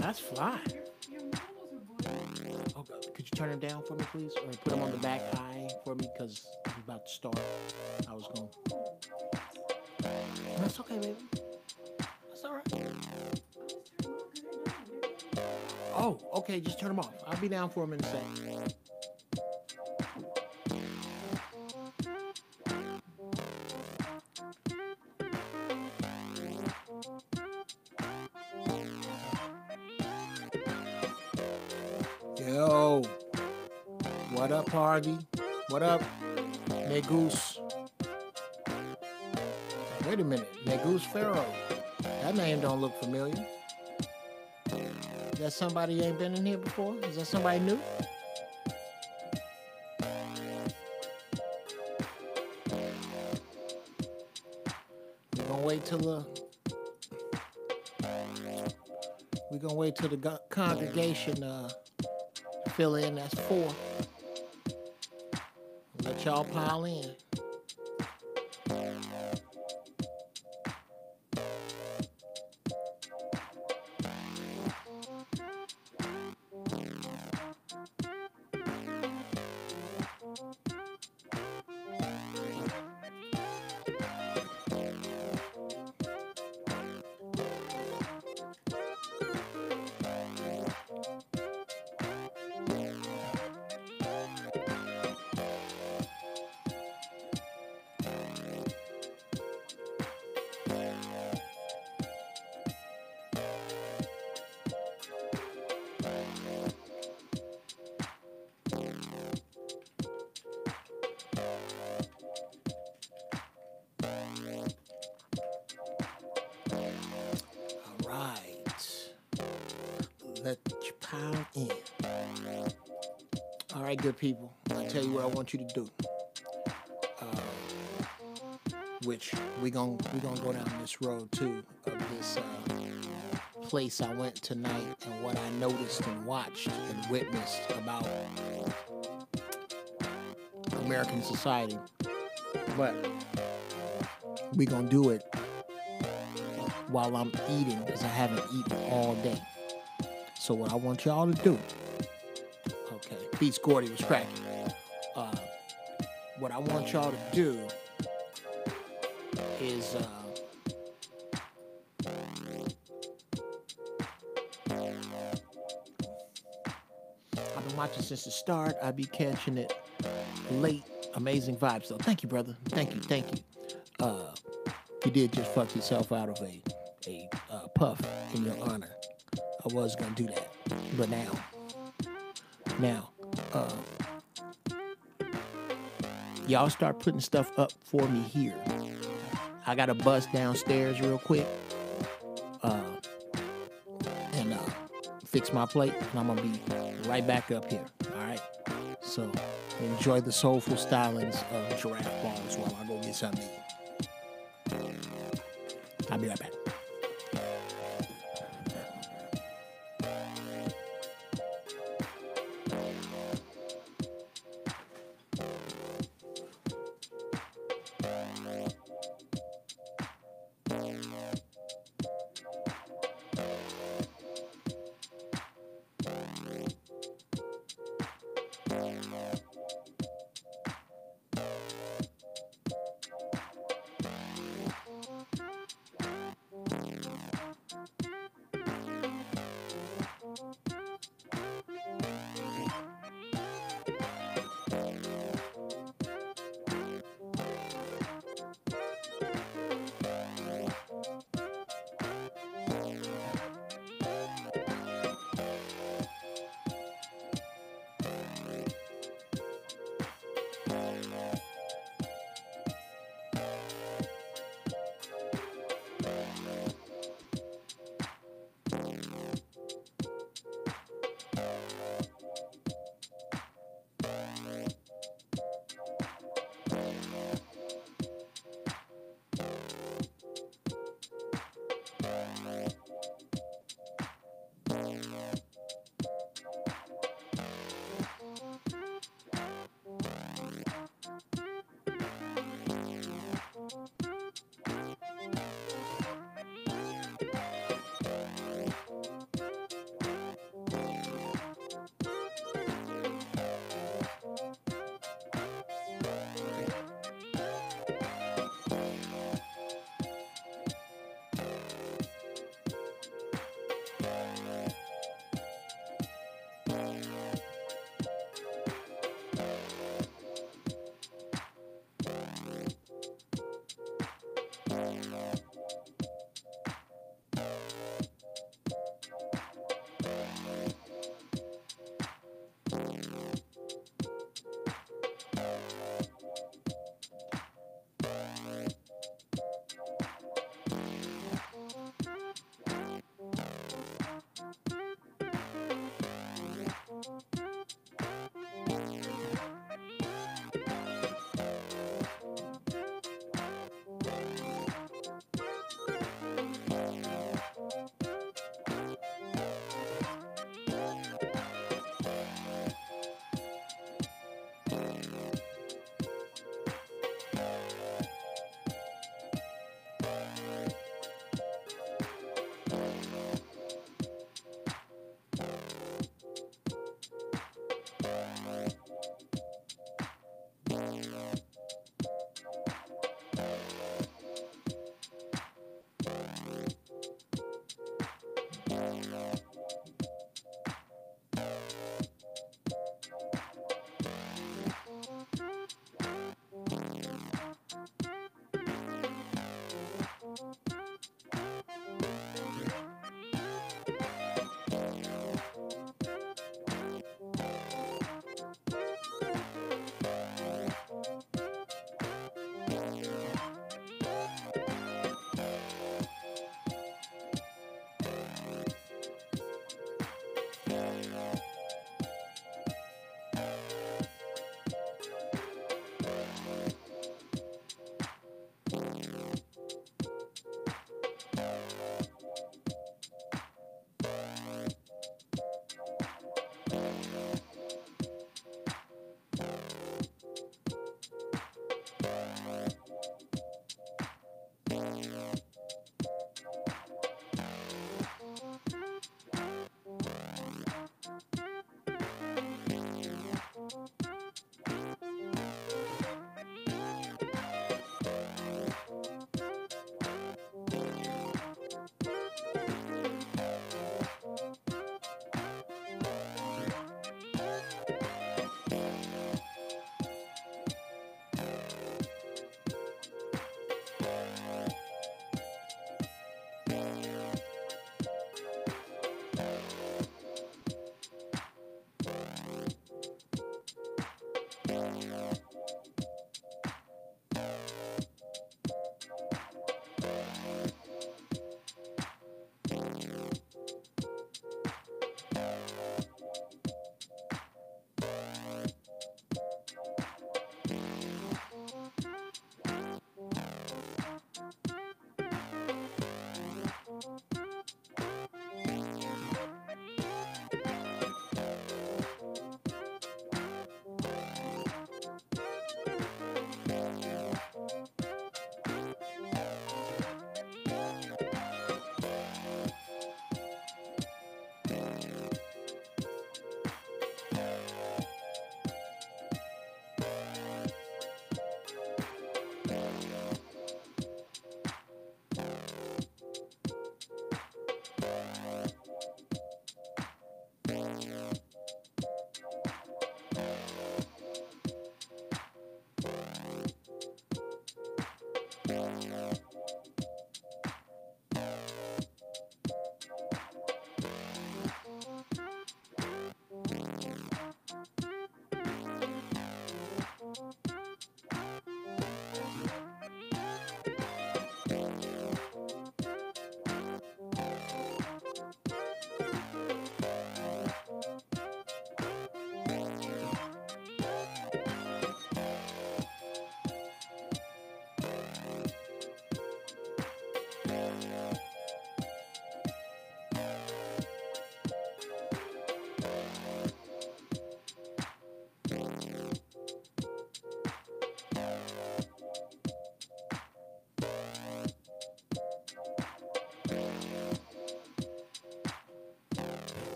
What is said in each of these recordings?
That's fly. Oh, could you turn them down for me, please? Or put them on the back eye for me, because I'm about to start. I was going. That's okay, baby. That's all right. Oh, okay. Just turn them off. I'll be down for them in a sec. Yo, what up, Harvey? What up, Negus? Wait a minute, Negus Pharaoh. That name don't look familiar. Is that somebody who ain't been in here before? Is that somebody new? We're gonna wait till the congregation fill in. That's 4. Let y'all pile in. Let you pile in. All right, good people. I'll tell you what I want you to do. Which we gonna go down this road too of this place I went tonight and what I noticed and watched and witnessed about American society. But we gonna do it while I'm eating because I haven't eaten all day. So what I want y'all to do, okay, Beats Gordy was cracking. What I want y'all to do is I've been watching since the start. I be catching it late. Amazing vibes though. Thank you, brother. Thank you. You did just fuck yourself out of a puff in your honor. I was gonna do that, but now, y'all start putting stuff up for me here. I gotta bust downstairs real quick, and fix my plate, and I'm gonna be right back up here. All right. So enjoy the soulful stylings of Giraffe Ballz while I go get something to eat. I'll be right back.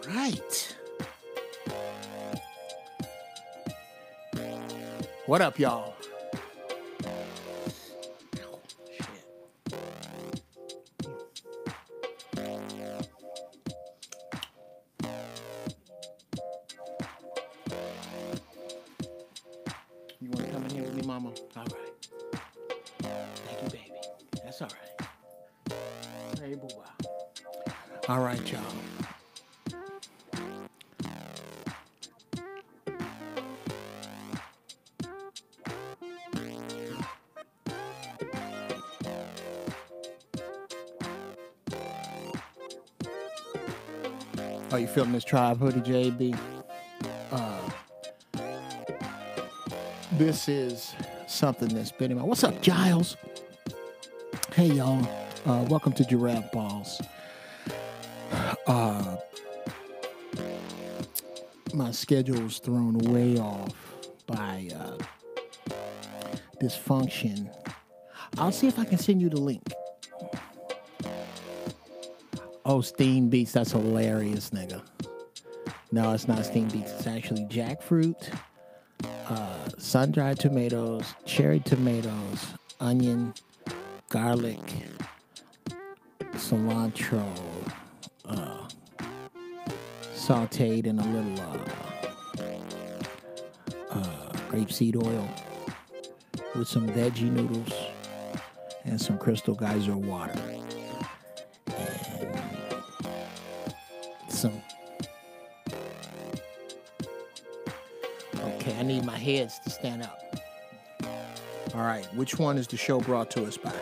Right. What up, y'all? Oh, shit. You want to come in here with me, mama? All right. Thank you, baby. That's all right. Hey, boo-bye. All right, y'all. Oh, you feeling this Tribe hoodie, JB? This is something that's been in my... What's up, Giles? Hey, y'all. Welcome to Giraffe Ballz. My schedule was thrown way off by this function. I'll see if I can send you the link. Oh, Steam Beats. That's hilarious, nigga. No, it's not Steam Beats. It's actually jackfruit, sun-dried tomatoes, cherry tomatoes, onion, garlic, cilantro, sauteed in a little grapeseed oil with some veggie noodles and some Crystal Geyser water. Okay, I need my heads to stand up. All right, which one is the show brought to us by?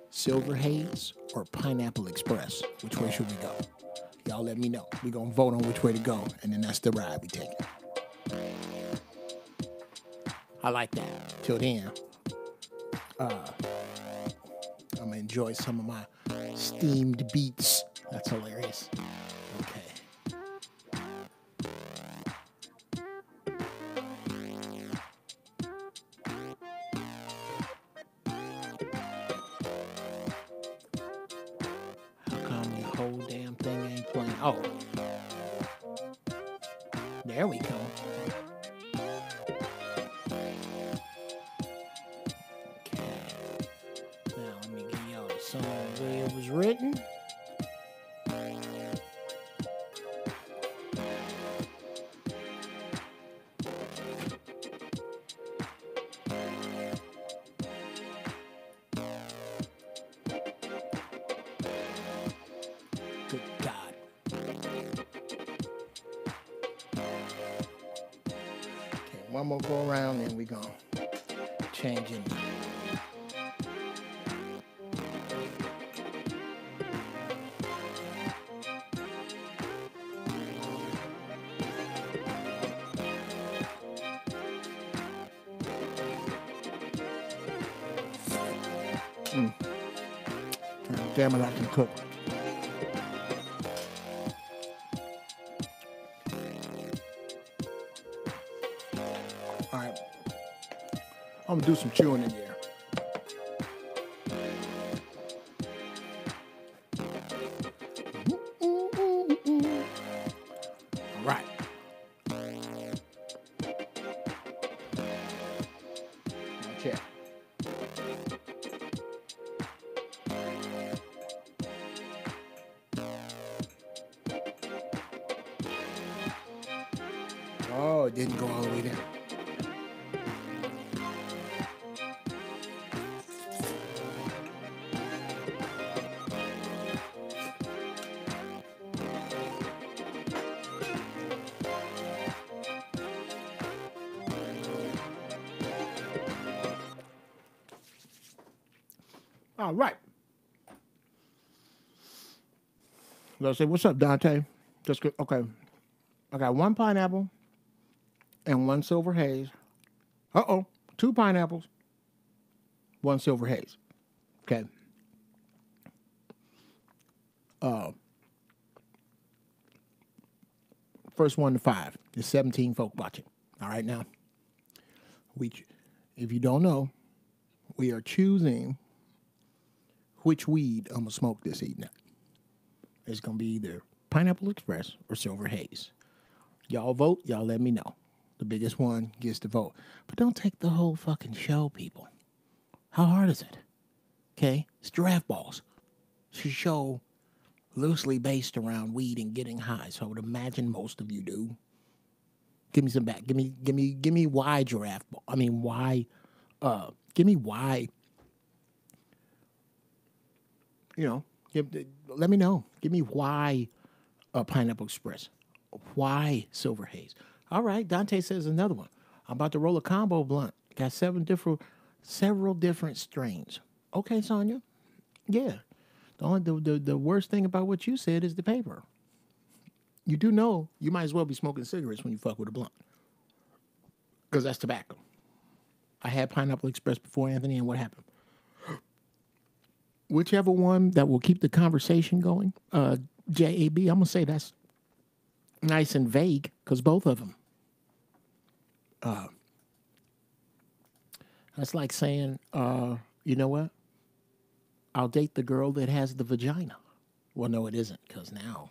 Silver Haze or Pineapple Express? Which way should we go? Y'all let me know. We're going to vote on which way to go, and then that's the ride we take. I like that. Till then, I'm going to enjoy some of my steamed beats. That's hilarious. Okay. How come the whole damn thing ain't playing? Oh. There we go. some way it was written. Good God. Okay, one more go around, then we gonna change it. Damn it, I can cook. All right. I'm gonna do some chewing in here. All right. Okay. Oh, it didn't go all the way down. All right. Let's say, what's up, Dante? Just good. Okay. I got one pineapple and one silver haze. Uh-oh. 2 pineapples, 1 silver haze. Okay. First 1 to 5. There's 17 folk watching. All right, now. If you don't know, we are choosing which weed I'm going to smoke this evening. It's going to be either Pineapple Express or Silver Haze. Y'all vote. Y'all let me know. The biggest one gets to vote. But don't take the whole fucking show, people. How hard is it? Okay? It's Giraffe Ballz. It's a show loosely based around weed and getting high. So I would imagine most of you do. Give me some back. Give me why Giraffe Ball. I mean, why, give me why, you know, let me know. Give me why Pineapple Express. Why Silver Haze? All right, Dante says another one. I'm about to roll a combo blunt. Got several different strains. Okay, Sonia. Yeah. The worst thing about what you said is the paper. You do know you might as well be smoking cigarettes when you fuck with a blunt. Because that's tobacco. I had Pineapple Express before, Anthony, and what happened? Whichever one that will keep the conversation going, JAB, I'm going to say that's nice and vague, because both of them. That's like saying, you know what? I'll date the girl that has the vagina. Well, no, it isn't, because now.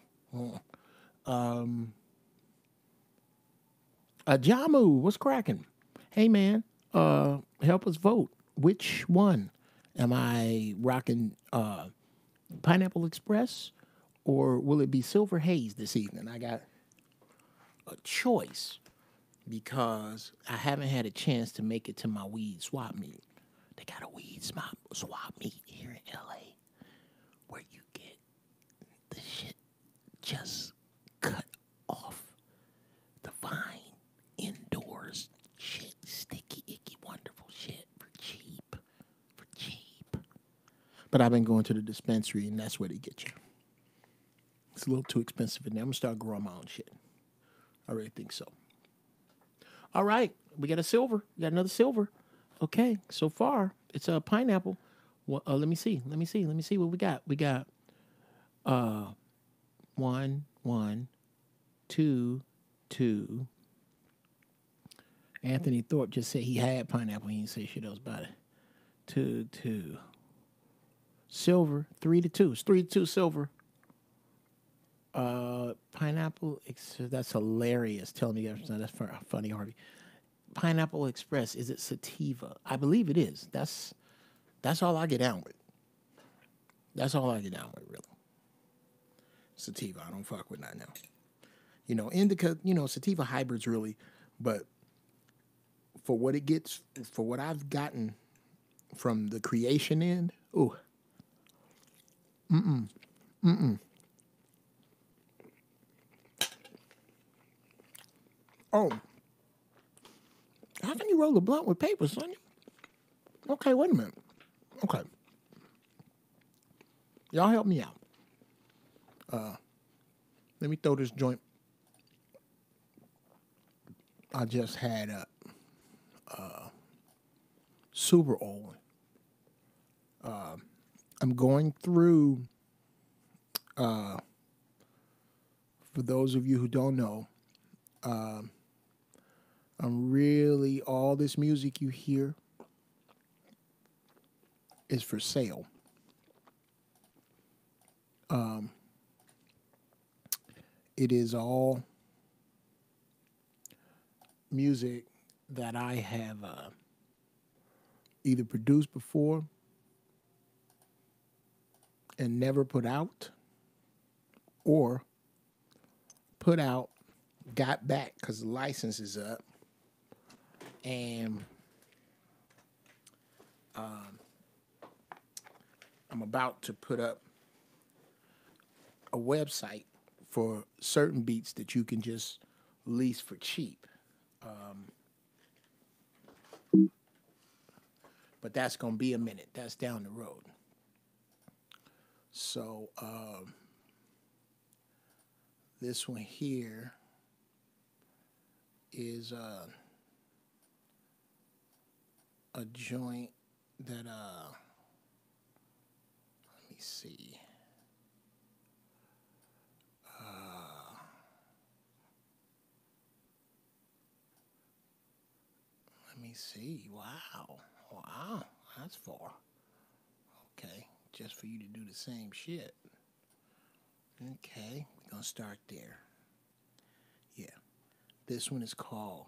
Jamu, what's cracking? Hey, man, help us vote. Which one? Am I rocking Pineapple Express, or will it be Silver Haze this evening? I got a choice because I haven't had a chance to make it to my weed swap meet. They got a weed swap meet here in L.A. where you get the shit just cut off the vine indoors. Shit, sticky, icky, wonderful shit for cheap. But I've been going to the dispensary, and that's where they get you. It's a little too expensive in there. I'm going to start growing my own shit. I really think so. All right. We got a silver. We got another silver. Okay. So far, it's a pineapple. Well, let me see what we got. We got 1, 2, 2. Anthony Thorpe just said he had pineapple. He didn't say shit else about it. 2, 2. Silver, 3 to 2. It's 3 to 2 silver. Pineapple, that's hilarious. Tell me that's funny, Harvey. Pineapple Express, is it sativa? I believe it is. That's all I get down with. That's all I get down with, really. Sativa, I don't fuck with that now. Indica, sativa hybrids really, but for what it gets, for what I've gotten from the creation end, ooh, oh, how can you roll a blunt with paper, Sonny? Okay, wait a minute. Okay, y'all help me out. Let me throw this joint. I just had a super old. I'm going through. For those of you who don't know, I'm really all this music you hear is for sale. It is all music that I have either produced before and never put out, or put out, got back because the license is up, and I'm about to put up a website for certain beats that you can just lease for cheap. But that's going to be a minute. That's down the road. So this one here is a joint that let me see. Let me see. Wow. Wow. That's far. Okay. Just for you to do the same shit. Okay. We're going to start there. Yeah. This one is called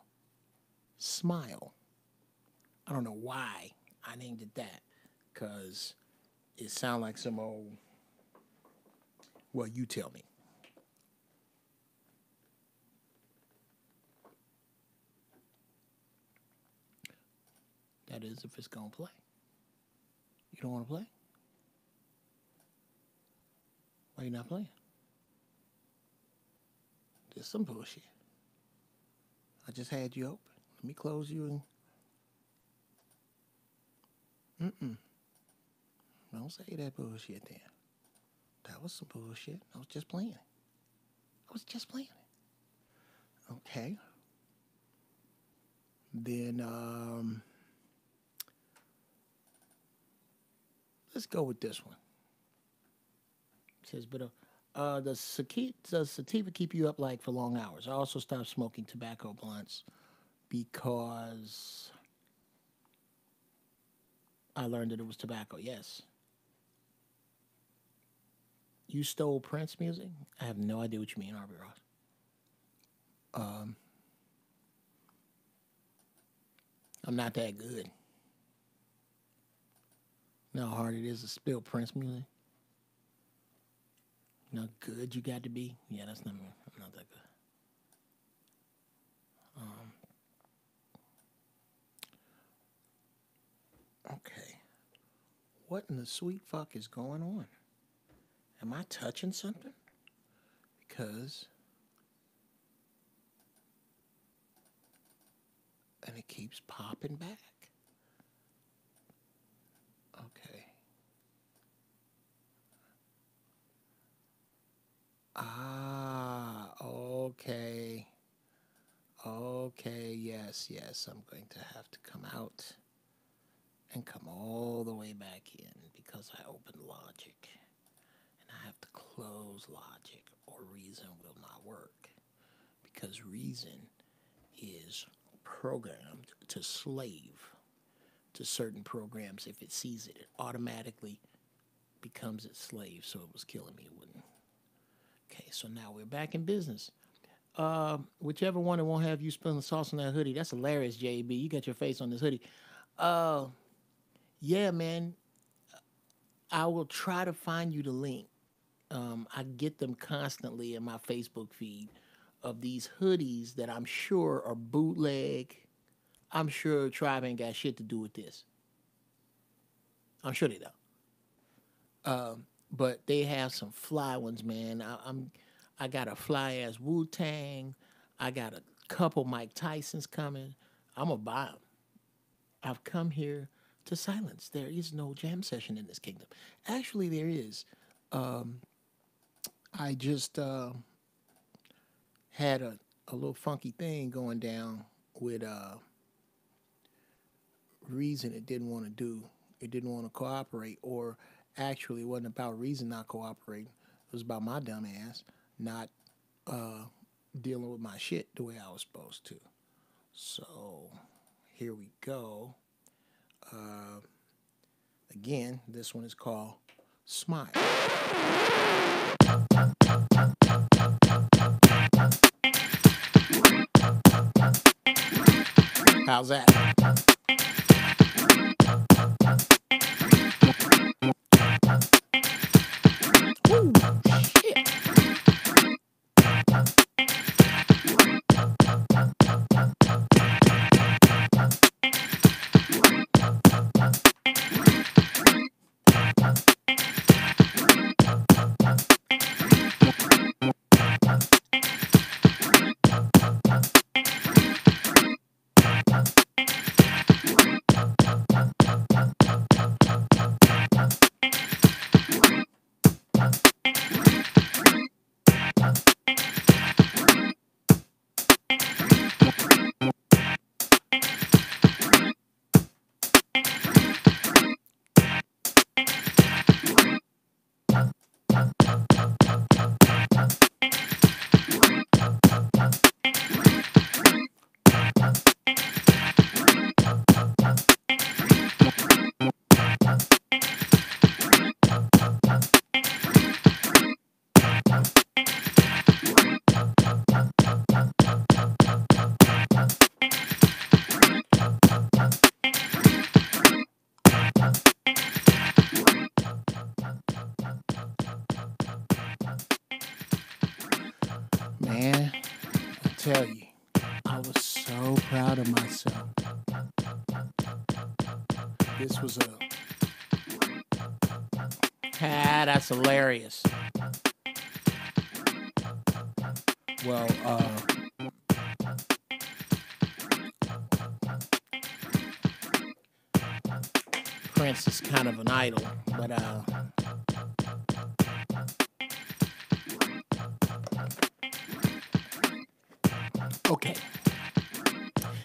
Smile. I don't know why I named it that. Because it sounds like some old... Well, you tell me. That is if it's going to play. You don't want to play? Why you not playing? Just some bullshit. I just had you open. Let me close you and... Don't say that bullshit then. That was some bullshit. I was just playing. Okay. Then, let's go with this one. It says, but does sativa keep you up like for long hours? I also stopped smoking tobacco blunts because I learned that it was tobacco. Yes. You stole Prince music? I have no idea what you mean, Arby Ross. I'm not that good. You know how hard it is to spill Prince music? You know how good you got to be? Yeah, that's not me. I'm not that good. Okay. What in the sweet fuck is going on? Am I touching something? Because... And it keeps popping back. Okay. Okay. Okay, yes. I'm going to have to come out and come all the way back in because I opened Logic. And I have to close Logic or Reason will not work. Because Reason is programmed to slave to certain programs. If it sees it, it automatically becomes its slave. So it was killing me. It wouldn't. Okay, so now we're back in business. Whichever one that won't have you spilling the sauce on that hoodie. That's hilarious, JB. You got your face on this hoodie. Yeah, man. I will try to find you the link. I get them constantly in my Facebook feed of these hoodies that I'm sure are bootleg. I'm sure Tribe ain't got shit to do with this. I'm sure they don't. But they have some fly ones, man. I got a fly ass Wu Tang. I got a couple Mike Tysons coming. I'm gonna buy them. I've come here to silence. There is no jam session in this kingdom. Actually, there is. I just had a little funky thing going down with Reason it didn't want to do. It didn't want to cooperate, or actually, it wasn't about Reason not cooperating. It was about my dumb ass not dealing with my shit the way I was supposed to. So here we go. Again, this one is called Smile. How's that? Woo, shit. Man, I tell you, I was so proud of myself. This was that's hilarious. Well, Prince is kind of an idol, but okay.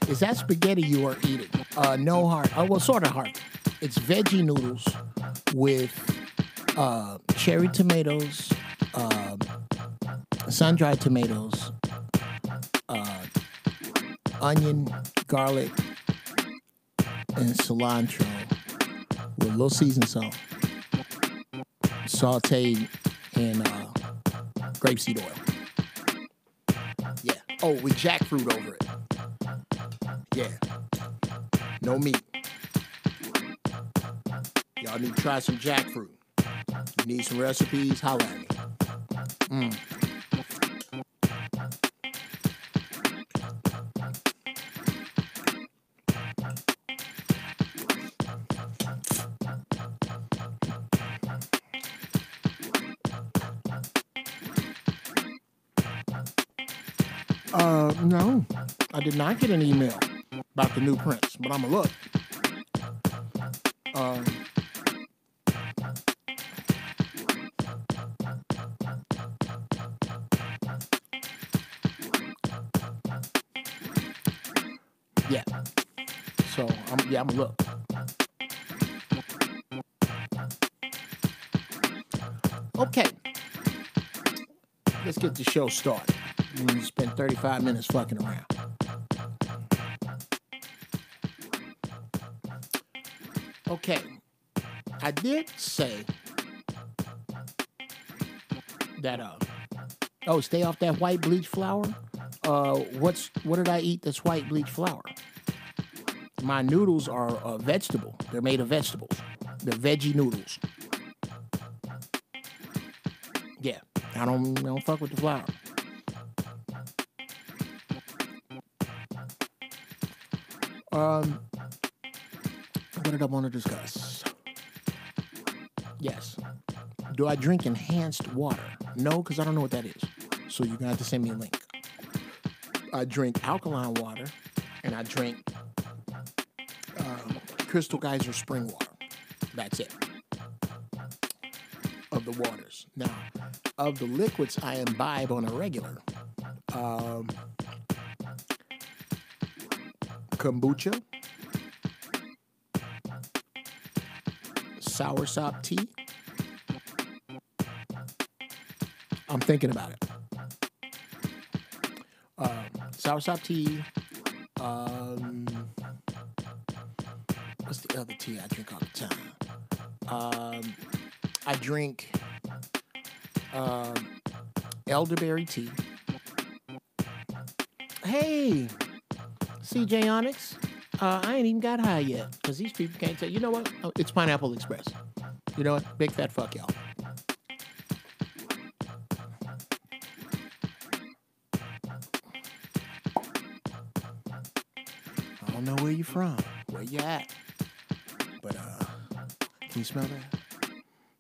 Is that spaghetti you are eating? No heart. Oh, well, sort of heart. It's veggie noodles with cherry tomatoes, sun-dried tomatoes, onion, garlic, and cilantro with a little seasoned salt, sauteed in grapeseed oil. Yeah. Oh, with jackfruit over it. Yeah. No meat. Y'all need to try some jackfruit. You need some recipes? Holla at me. No, I did not get an email about the new Prince, but I'm gonna look. Yeah. So I'm gonna look. Okay. Let's get the show started. We spent 35 minutes fucking around. Okay. I did say that stay off that white bleach flour. What did I eat that's white bleach flour? My noodles are vegetable. They're made of vegetables. They're veggie noodles. I don't fuck with the flour. What did I want to discuss? Yes. Do I drink enhanced water? No, because I don't know what that is. So you're going to have to send me a link. I drink alkaline water, and I drink Crystal Geyser spring water. That's it. Of the waters. Now, of the liquids I imbibe on a regular, kombucha, soursop tea. I'm thinking about it. Soursop tea. What's the other tea I drink all the time? I drink elderberry tea. Hey, CJ Onyx. I ain't even got high yet because these people can't tell. You know what? Oh, it's Pineapple Express. You know what? Big fat fuck y'all. I don't know where you from, where you at, but can you smell that?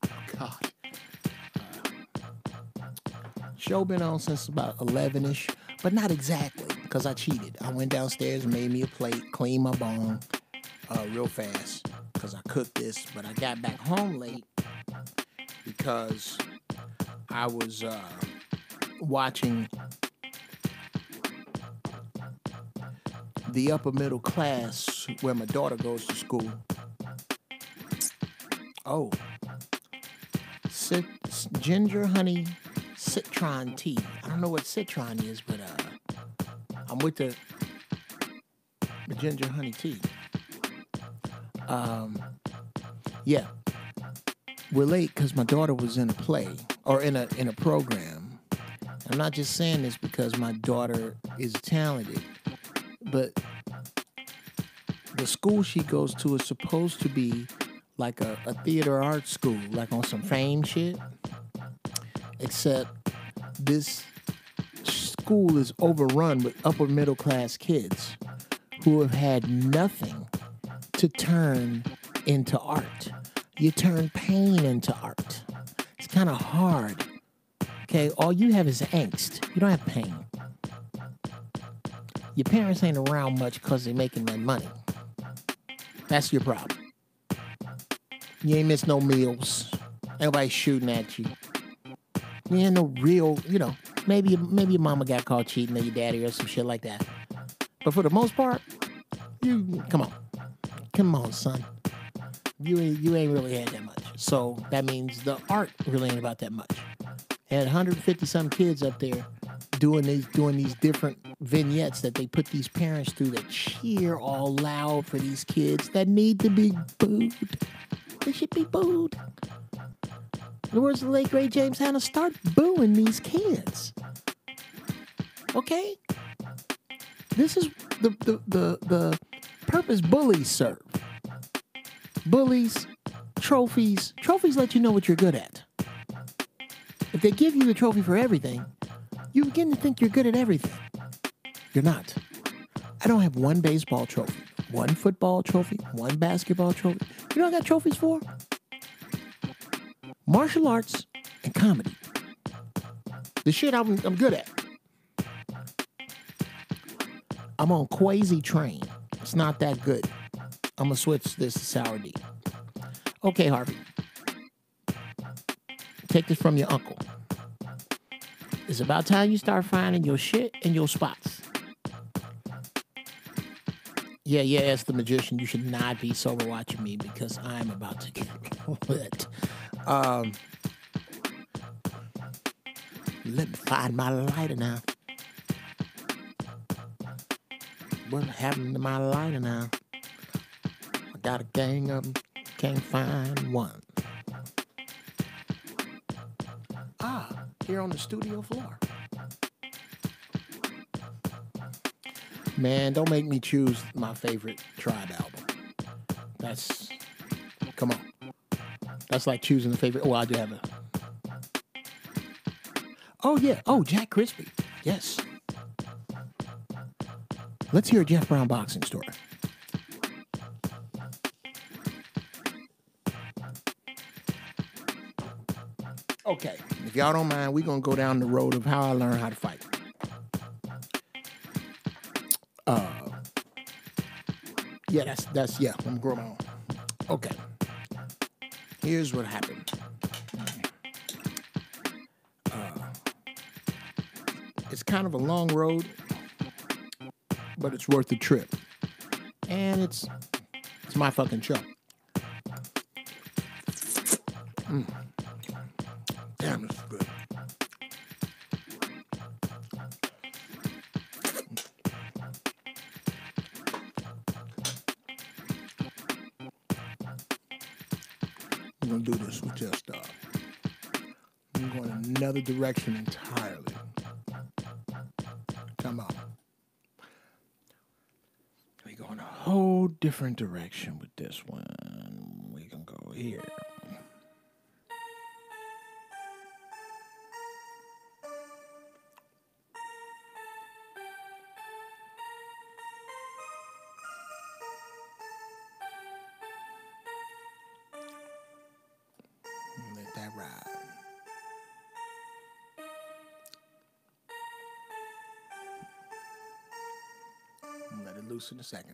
Oh God. Show been on since about 11-ish, but not exactly because I cheated. I went downstairs and made me a plate, cleaned my bone real fast because I cooked this, but I got back home late because I was watching the upper middle class where my daughter goes to school. Oh, ginger honey citron tea. I don't know what citron is, but I'm with the ginger honey tea. Yeah, we're late because my daughter was in a play or in a program. I'm not just saying this because my daughter is talented, but the school she goes to is supposed to be like a theater arts school, like on some fame shit. Except this school is overrun with upper middle class kids who have had nothing to turn into art. You turn pain into art. It's kind of hard. Okay, all you have is angst. You don't have pain. Your parents ain't around much because they're making that money. That's your problem. You ain't miss no meals. Everybody's shooting at you. You ain't no real, maybe your mama got caught cheating or your daddy or some shit like that. But for the most part, come on, son. You ain't really had that much. So that means the art really ain't about that much. Had 150 some kids up there doing these different vignettes that they put these parents through that cheer all loud for these kids that need to be booed. They should be booed. In the words of the late great James Hanna, start booing these kids. Okay? This is the purpose bullies serve. Bullies, trophies let you know what you're good at. If they give you the trophy for everything, you begin to think you're good at everything. You're not. I don't have one baseball trophy, one football trophy, one basketball trophy. You know what I got trophies for? Martial arts and comedy. The shit I'm good at. I'm on Quasi Train. It's not that good. I'm going to switch this to Sour D. Okay, Harvey. Take this from your uncle. It's about time you start finding your shit and your spots. Yeah, it's the magician. You should not be sober watching me because I'm about to get lit. Let me find my lighter now. What happened to my lighter now? I got a gang of them, can't find one. Here on the studio floor. Man, don't make me choose my favorite Tribe album. Come on. That's like choosing a favorite. Well, I do have Oh, yeah. Oh, Jack Crispy. Yes. Let's hear a Jeff Brown boxing story. Okay. If y'all don't mind, we're going to go down the road of how I learned how to fight. Yeah, yeah, I'm growing my own. Okay. Here's what happened. It's kind of a long road, but it's worth the trip. And it's my fucking show. Damn, this is good. I'm going to do this with just, I'm going another direction entirely. Come on. We're going a whole different direction with this one. We can go here. Let that ride. Let it loose in a second.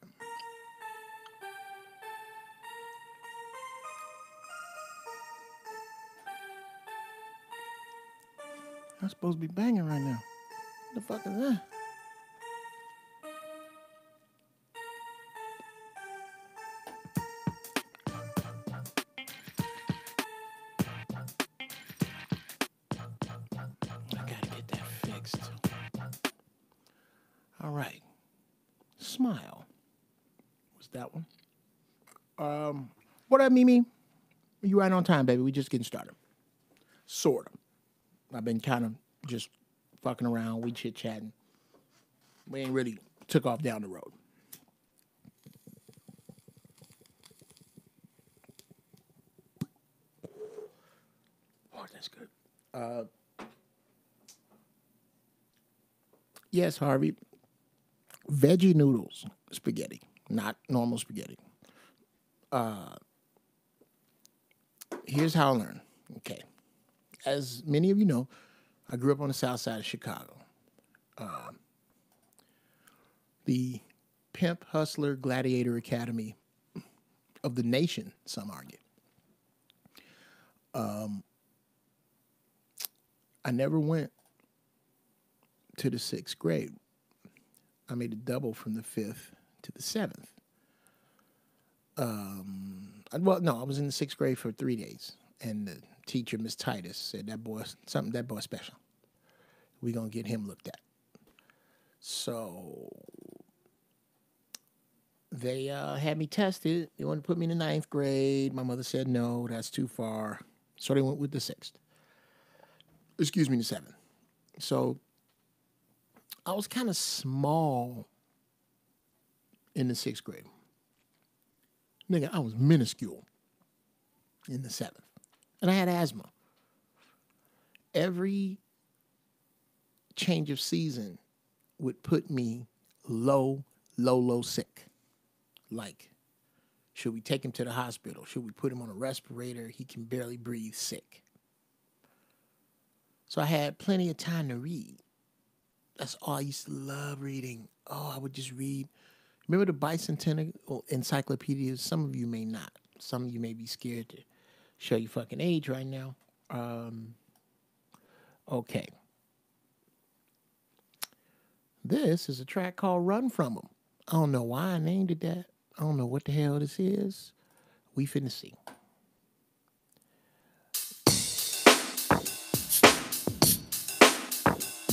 I'm supposed to be banging right now. What the fuck is that? I gotta get that fixed. All right. Smile. What's that one? What up, Mimi? You right on time, baby. We just getting started. Sort of. I've been kind of just fucking around. We chit-chatting. We ain't really took off down the road. Oh, that's good. Yes, Harvey. Veggie noodles spaghetti, not normal spaghetti. Here's how I learned. Okay. As many of you know, I grew up on the south side of Chicago. The pimp, hustler, gladiator academy of the nation, some argue. I never went to the 6th grade. I made a double from the 5th to the 7th. I was in the 6th grade for 3 days, and the teacher, Miss Titus, said that boy's special. We're gonna get him looked at. So they had me tested. They wanted to put me in the 9th grade. My mother said no, that's too far. So they went with the 6th. The 7th. So I was kind of small in the 6th grade. Nigga, I was minuscule in the 7th. And I had asthma. Every change of season would put me low sick. Like, should we take him to the hospital? Should we put him on a respirator? He can barely breathe, sick. So I had plenty of time to read. That's all I used to love reading. Oh, I would just read. Remember the bicentennial encyclopedias? Some of you may not. Some of you may be scared to show your fucking age right now. Okay. This is a track called Run From 'Em. I don't know why I named it that. I don't know what the hell this is. We finna see.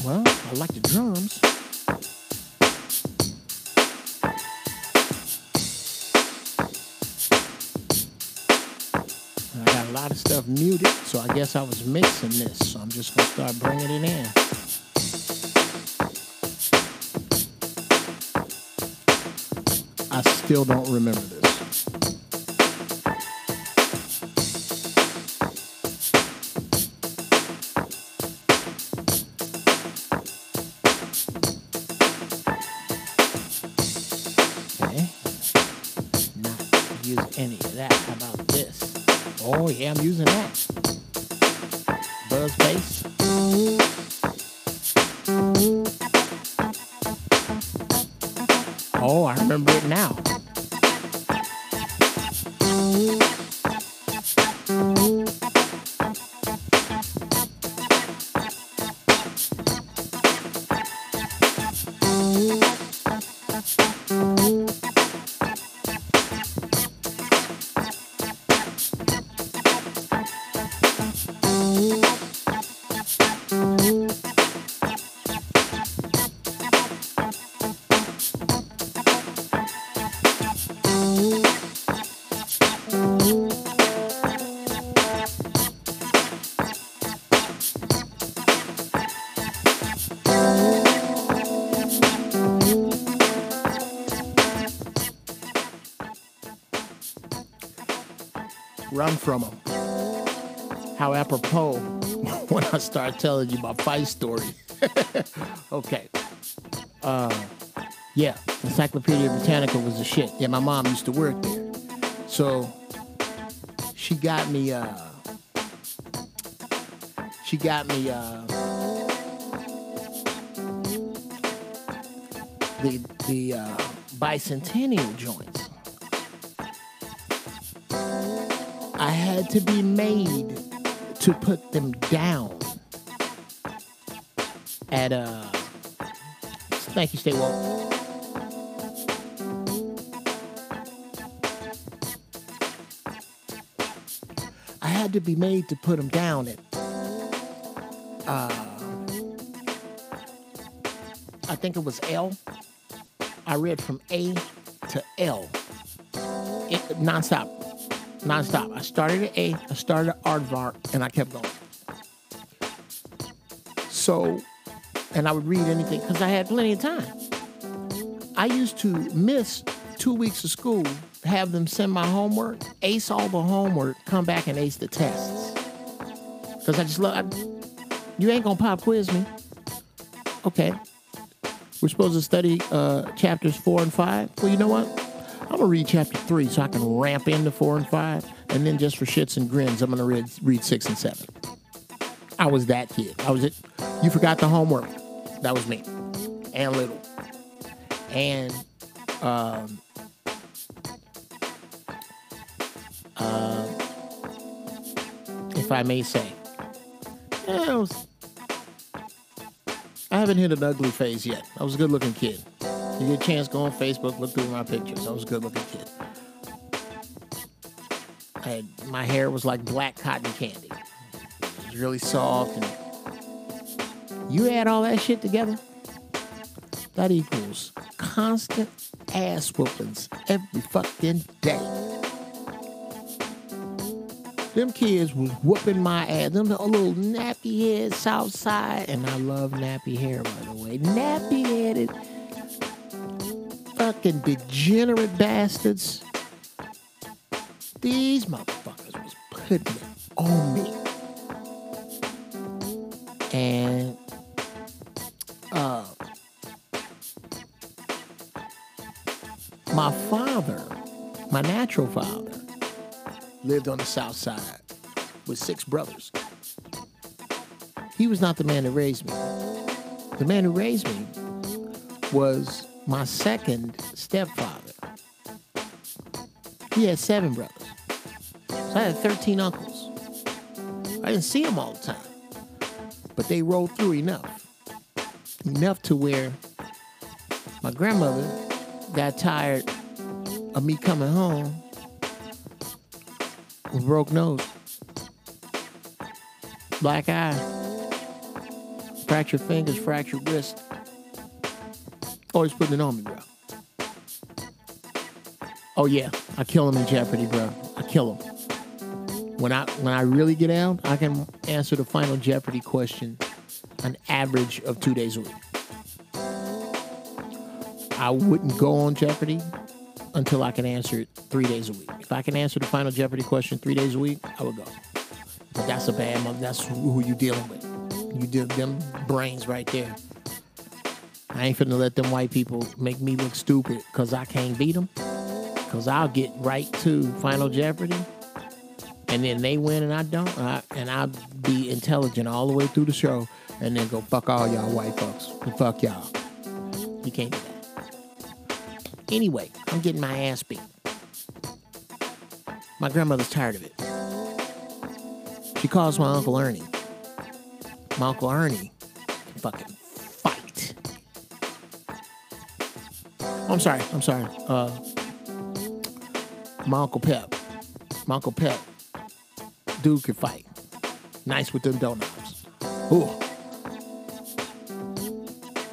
Well, I like the drums. I got a lot of stuff muted, so I guess I was mixing this. So I'm just going to start bringing it in. I still don't remember this. that. How about this? Oh, yeah, I'm using that. Buzz bass. Oh, I remember it now. Run from them. How apropos when I start telling you my fight story. Okay. Yeah, Encyclopedia Britannica was the shit. Yeah, my mom used to work there. So she got me the bicentennial joints. I had to be made to put them down at thank you, stay woke. I had to be made to put them down at I think it was L. I read from A to L. Nonstop. I started at A, I started at Aardvark, and I kept going. So, and I would read anything, because I had plenty of time. I used to miss 2 weeks of school, have them send my homework, ace all the homework, come back and ace the tests. Because I just love, you ain't going to pop quiz me. Okay. We're supposed to study chapters 4 and 5. Well, you know what? I'm going to read chapter 3 so I can ramp into 4 and 5. And then just for shits and grins, I'm going to read 6 and 7. I was that kid. I was it. You forgot the homework. That was me. And little. And if I may say, I haven't hit an ugly phase yet. I was a good-looking kid. You get a chance, go on Facebook, look through my pictures. I was a good-looking kid. My hair was like black cotton candy. It was really soft. And you add all that shit together, that equals constant ass whoopings every fucking day. Them kids was whooping my ass. Them little nappy head South Side, and I love nappy hair, by the way. Nappy headed fucking degenerate bastards. These motherfuckers was putting it on me. And my father, my natural father, lived on the South Side with 6 brothers. He was not the man that raised me. The man who raised me was my second stepfather. He had 7 brothers. So I had 13 uncles. I didn't see them all the time. But they rolled through enough. Enough to where my grandmother got tired of me coming home with broke nose, black eye, fractured fingers, fractured wrist. Always putting it on me, bro. Oh yeah, I kill him in Jeopardy, bro. I kill him. When I really get out, I can answer the final Jeopardy question an average of 2 days a week. I wouldn't go on Jeopardy until I can answer it 3 days a week. If I can answer the final Jeopardy question 3 days a week, I would go. But that's a bad mother. That's who you dealing with. You deal them brains right there. I ain't finna let them white people make me look stupid because I can't beat them. Because I'll get right to Final Jeopardy, and then they win and I don't, and I'll be intelligent all the way through the show, and then go, fuck all y'all white folks. And fuck y'all. You can't do that. Anyway, I'm getting my ass beat. My grandmother's tired of it. She calls my Uncle Ernie. My Uncle Ernie can fucking fight. I'm sorry. My Uncle Pep. My Uncle Pep. Dude can fight. Nice with them donuts. Ooh.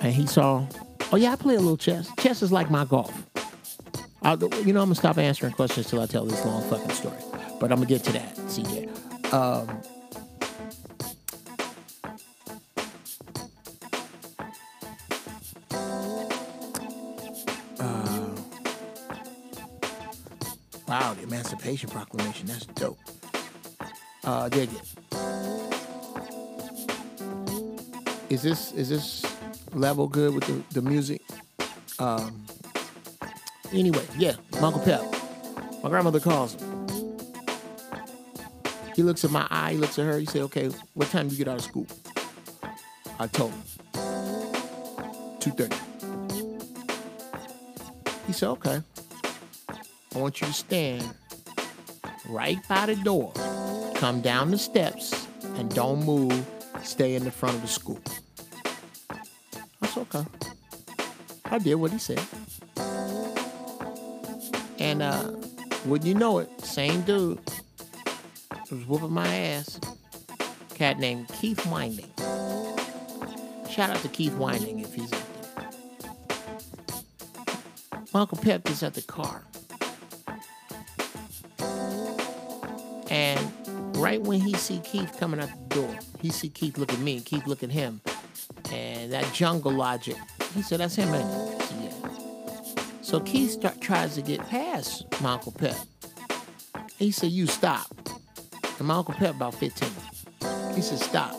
And he saw, oh yeah, I play a little chess. Chess is like my golf. I'm going to stop answering questions till I tell this long fucking story. But I'm going to get to that. See here. Wow, the Emancipation Proclamation. That's dope. Dig it. Is this level good with the music? Anyway, yeah, my Uncle Pep. My grandmother calls him. He looks at my eye, he looks at her, he said, okay, what time do you get out of school? I told him. 2:30. He said, okay. I want you to stand right by the door. Come down the steps and don't move. Stay in the front of the school. I said, okay. I did what he said. And wouldn't you know it, same dude was whooping my ass. Cat named Keith Winding. Shout out to Keith Winding if he's out there. My Uncle Pep is at the car. And right when he see Keith coming out the door, he see Keith look at me and Keith look at him. And that jungle logic, he said, that's him, ain't it? Said, yeah. So Keith tries to get past my Uncle Pep. He said, you stop. And my Uncle Pep about 15. He said, stop.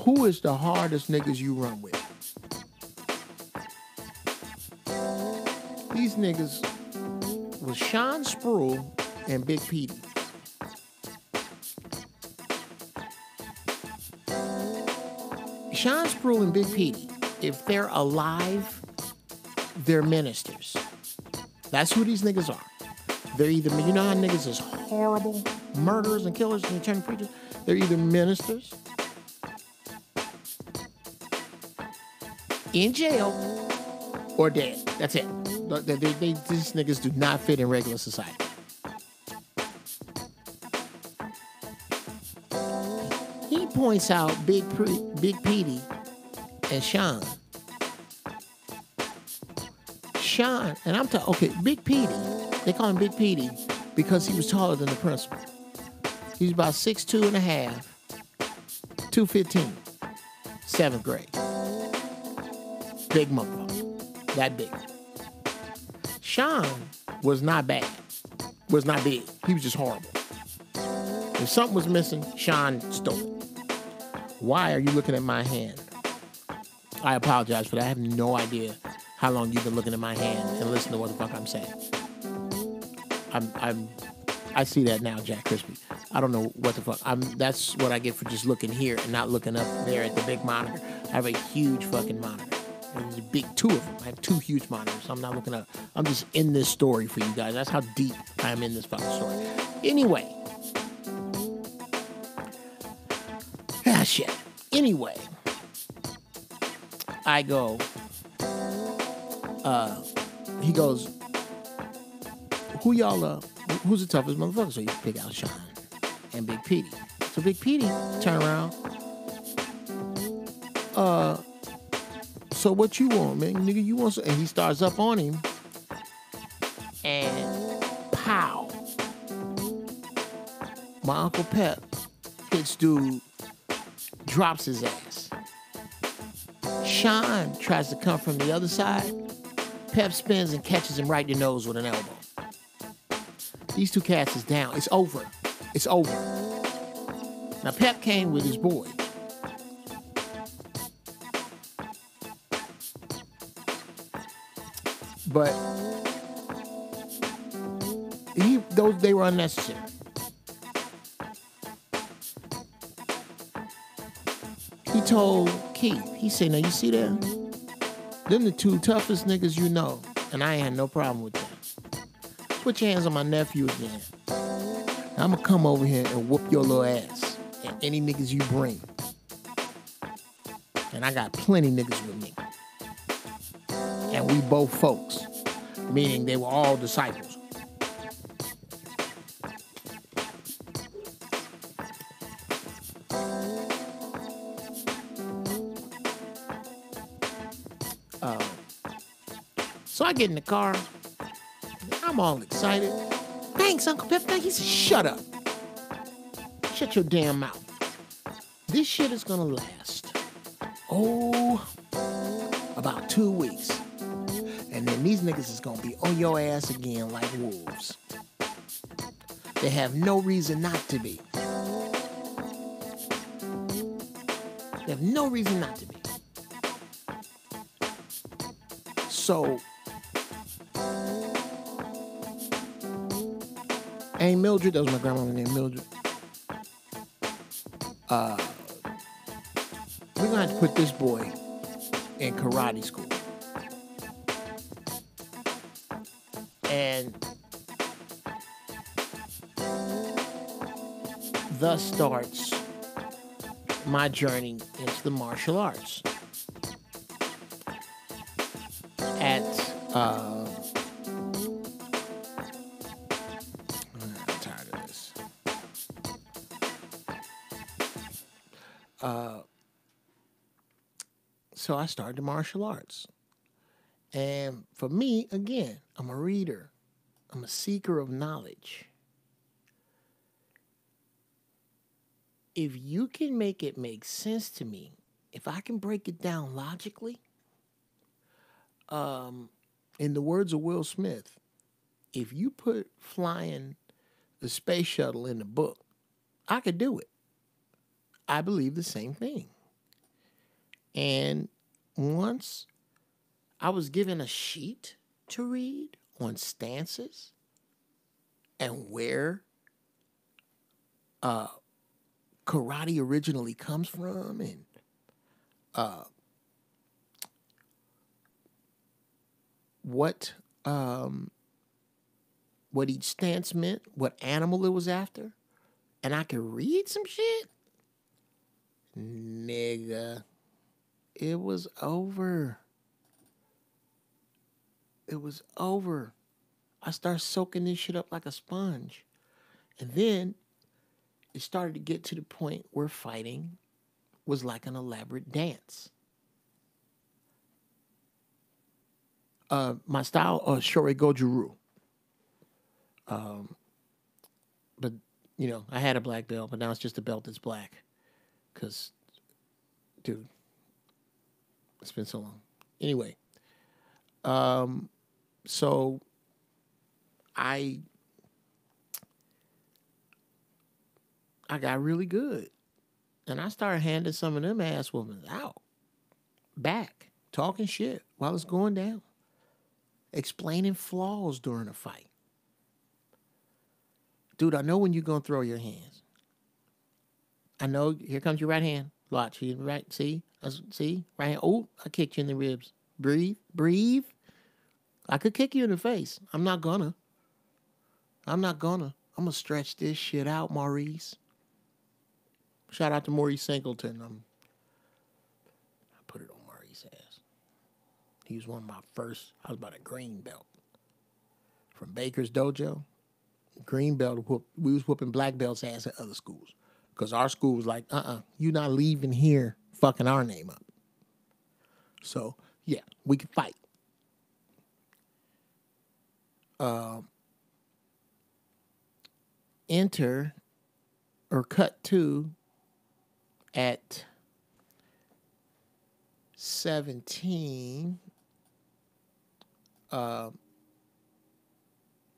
Who is the hardest niggas you run with? These niggas was Sean Sproul and Big Petey. Sean Sproul and Big Petey, if they're alive, they're ministers. That's who these niggas are. They're either, you know how niggas is horrible murderers and killers and turn preachers? They're either ministers, in jail, or dead. That's it. These niggas do not fit in regular society. He points out Big Petey and Sean. Sean, and I'm talking, okay, Big Petey, they call him Big Petey because he was taller than the principal. He's about 6'2" and a half, 215, 7th grade. Big motherfucker, that big. Sean was not bad, was not big. He was just horrible. If something was missing, Sean stole it. Why are you looking at my hand? I apologize for that. I have no idea how long you've been looking at my hand and listening to what the fuck I'm saying. I see that now, Jack Crispy. I don't know what the fuck. That's what I get for just looking here and not looking up there at the big monitor. I have a huge fucking monitor. There's a big two of them. I have 2 huge monitors. I'm not looking up. I'm just in this story for you guys. That's how deep I am in this fucking story. Anyway. Shit. Anyway. I go. He goes, who's the toughest motherfucker? So you pick out Sean and Big Petey. So Big Petey turn around. So what you want, man? Nigga, you want some? And he starts up on him. And pow. My Uncle Pep hits dude, drops his ass. Sean tries to come from the other side. Pep spins and catches him right in the nose with an elbow. These 2 cats is down. It's over. It's over. Now Pep came with his boy. But they were unnecessary. He told Keith, he said, now you see that? Them the two toughest niggas you know, and I ain't had no problem with that. Put your hands on my nephew again. I'm gonna come over here and whoop your little ass and any niggas you bring. And I got plenty niggas with me. And we both folks, meaning they were all disciples. So I get in the car. I'm all excited. Thanks, Uncle Pep. He said, shut up. Shut your damn mouth. This shit is gonna last. About 2 weeks. And then these niggas is gonna be on your ass again like wolves. They have no reason not to be. They have no reason not to be. So, Aunt Mildred, that was my grandmother named Mildred. We're gonna have to put this boy in karate school. And thus starts my journey into the martial arts. I'm tired of this. So I started the martial arts. And for me, again, I'm a reader. I'm a seeker of knowledge. If you can make it make sense to me, if I can break it down logically, in the words of Will Smith, if you put flying the space shuttle in the book, I could do it. I believe the same thing. And once I was given a sheet to read on stances and where karate originally comes from and what each stance meant, what animal it was after, and I could read some shit, nigga, it was over. It was over. I started soaking this shit up like a sponge. And then it started to get to the point where fighting was like an elaborate dance. My style, Shorei Goju-Ryu. But, you know, I had a black belt, but now it's just a belt that's black. Because, dude, it's been so long. Anyway, so I got really good. And I started handing some of them ass women out. Back. Talking shit while it's going down. Explaining flaws during a fight. Dude, I know when you're going to throw your hands. I know, here comes your right hand. Watch, right, see? See? Right hand. Oh, I kicked you in the ribs. Breathe. Breathe. I could kick you in the face. I'm not gonna. I'm going to stretch this shit out, Maurice. Shout out to Maurice Singleton. I put it on Maurice's ass. He was one of my first. I was about a green belt. From Baker's Dojo. Green belt. We was whooping black belts' ass at other schools. Because our school was like, you not leaving here fucking our name up. So, yeah, we could fight. Enter or cut to at 17,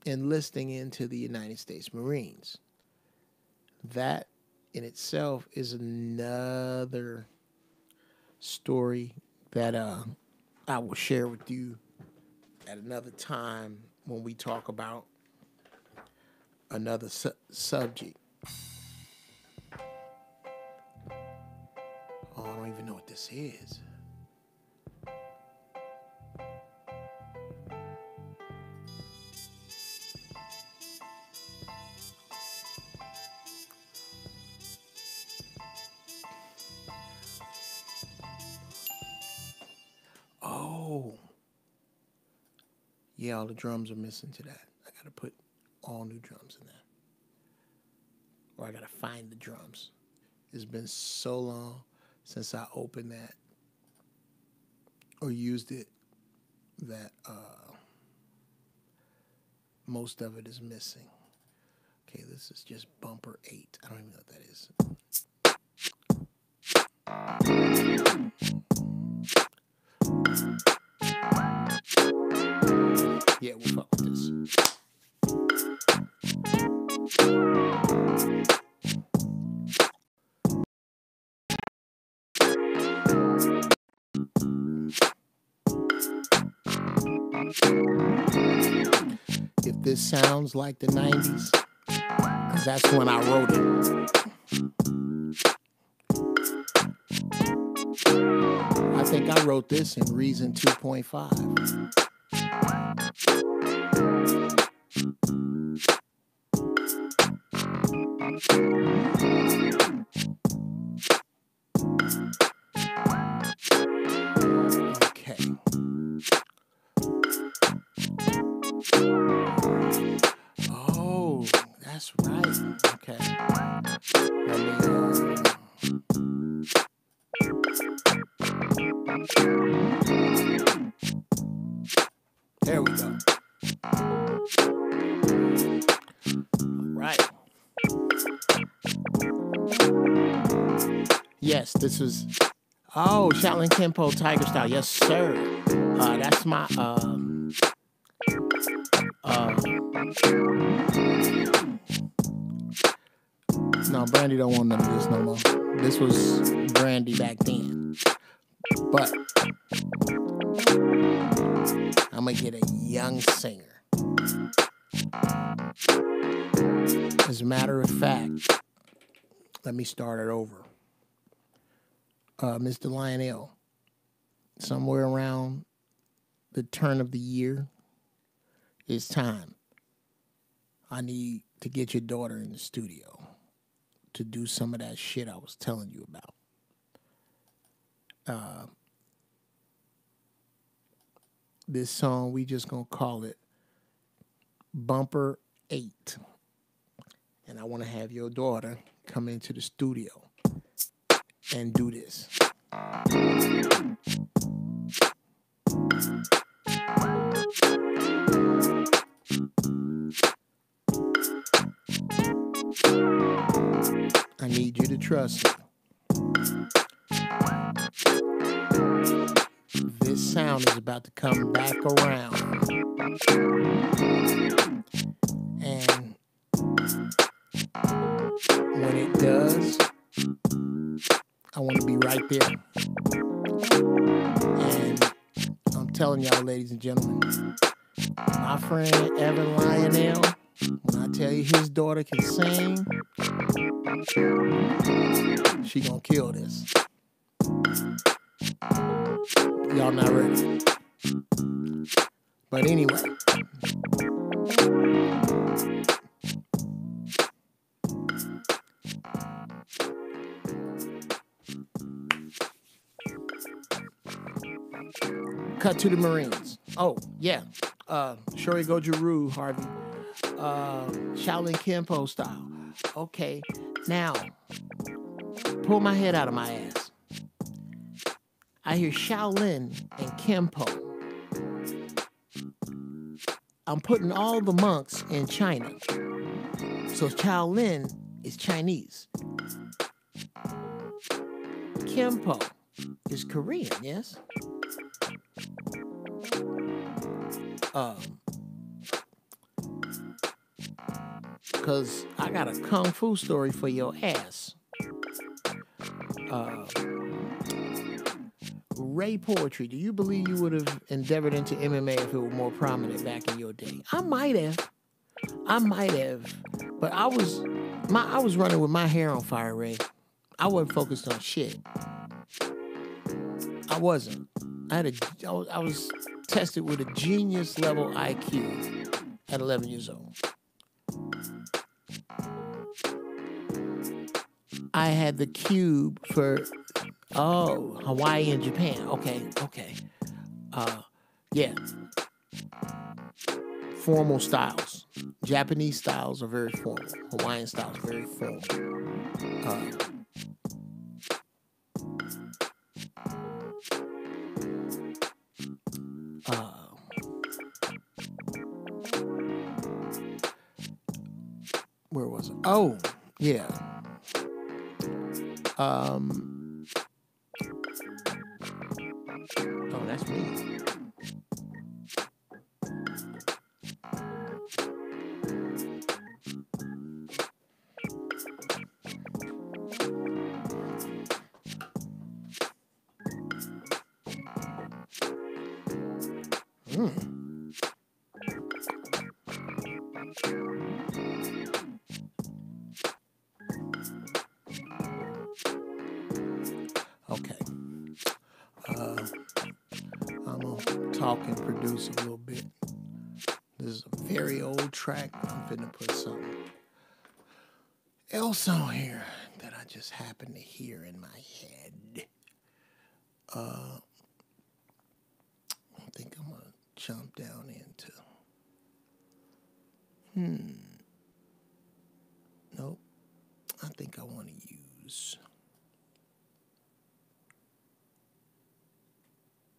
enlisting into the United States Marines. That in itself is another story that I will share with you at another time when we talk about another subject. Oh, I don't even know what this is. Oh. Yeah, all the drums are missing to that. I gotta put all new drums in there. Or I gotta find the drums. It's been so long since I opened that or used it that most of it is missing. Okay, this is just bumper 8. I don't even know what that is. Yeah, we'll fuck with this. If this sounds like the 90s, because that's when I wrote it. I think I wrote this in Reason 2.5. Okay. Oh, that's right. Okay. Let me, there we go. Right. Yes, this was. Oh, Shaolin Kempo Tiger Style. Yes, sir. That's my. No, Brandy don't want none of this no more. This was Brandy back then. But I'm going to get a young singer. As a matter of fact, let me start it over. Mr. Lionel, somewhere around the turn of the year, it's time. I need to get your daughter in the studio to do some of that shit I was telling you about. This song, we just gonna call it Bumper 8. And I want to have your daughter come into the studio and do this. I need you to trust me. This sound is about to come back around. And when it does, I want to be right there. And I'm telling y'all, ladies and gentlemen, my friend Evan Lionel, when I tell you his daughter can sing, she gonna kill this. Y'all not ready. But anyway. Cut to the Marines. Oh, yeah. Shori Goju-Ryu, Harvey. Shaolin Kempo style. Okay. Now, pull my head out of my ass. I hear Shaolin and Kempo. I'm putting all the monks in China. So Shaolin is Chinese. Kempo is Korean, yes? Because I got a kung fu story for your ass. Ray Poetry, do you believe you would have endeavored into MMA if it were more prominent back in your day? I might have, but I was running with my hair on fire, Ray. I wasn't focused on shit. I wasn't. I was tested with a genius level IQ at 11 years old. I had the cube for Hawaii and Japan. Okay. Yeah. Formal styles. Japanese styles are very formal. Hawaiian styles are very formal. Where was it? Oh, yeah. Oh, that's me. Okay. I'm going to talk and produce a little bit. This is a very old track. I'm finna put something else on here that I just happened to hear in my head. I think I'm going to jump down into... Nope. I think I want to use...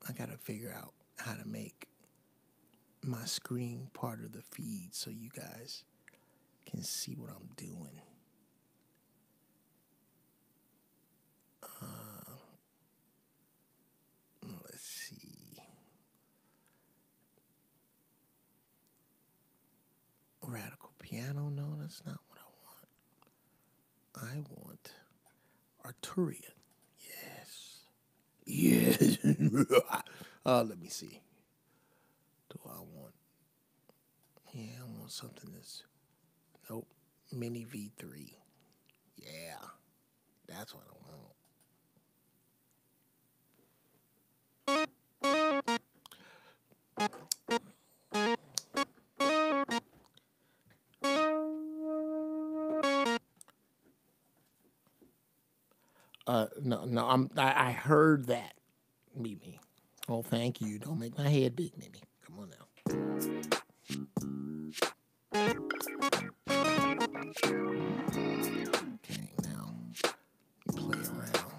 I got to figure out how to make my screen part of the feed so you guys can see what I'm doing. Let's see. Radical piano? No, that's not what I want. I want Arturian. Yes. Let me see. Do I want... Yeah, I want something that's... Nope. Mini V3. Yeah. That's what I want. No, I heard that, Mimi. Oh, thank you. Don't make my head big, Mimi. Come on now. Okay, now you play around.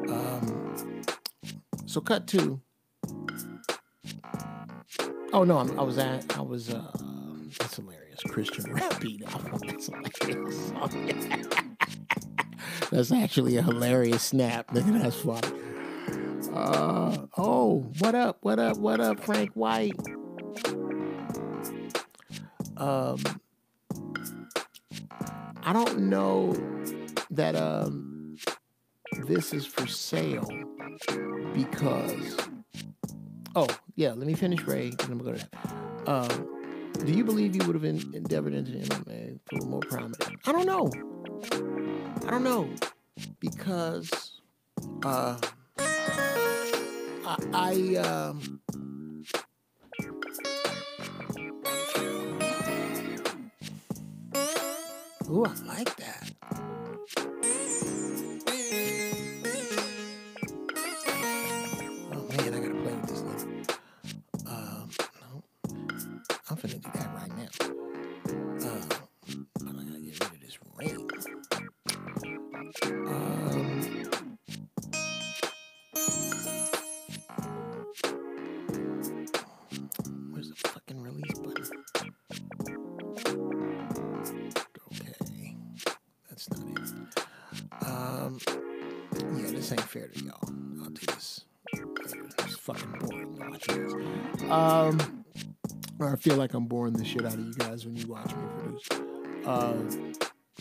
Yeah. So cut to. Oh no, I was. That's hilarious. Christian rap beat album. That's hilarious. That's actually a hilarious snap. Nigga, that's funny. What up, Frank White? I don't know that this is for sale because... Oh, yeah, let me finish Ray, and I'm going to go to that. Do you believe you would have endeavored into the MMA if it were more prominent? I don't know. Because ooh, I like that. Oh man, I gotta play with this later. No, I'm finna do that right now. But I gotta get rid of this rain. Where's the fucking release button? Okay, that's not it. Yeah, this ain't fair to y'all. I'll do this later. It's fucking boring watching this. Or I feel like I'm boring the shit out of you guys when you watch me produce.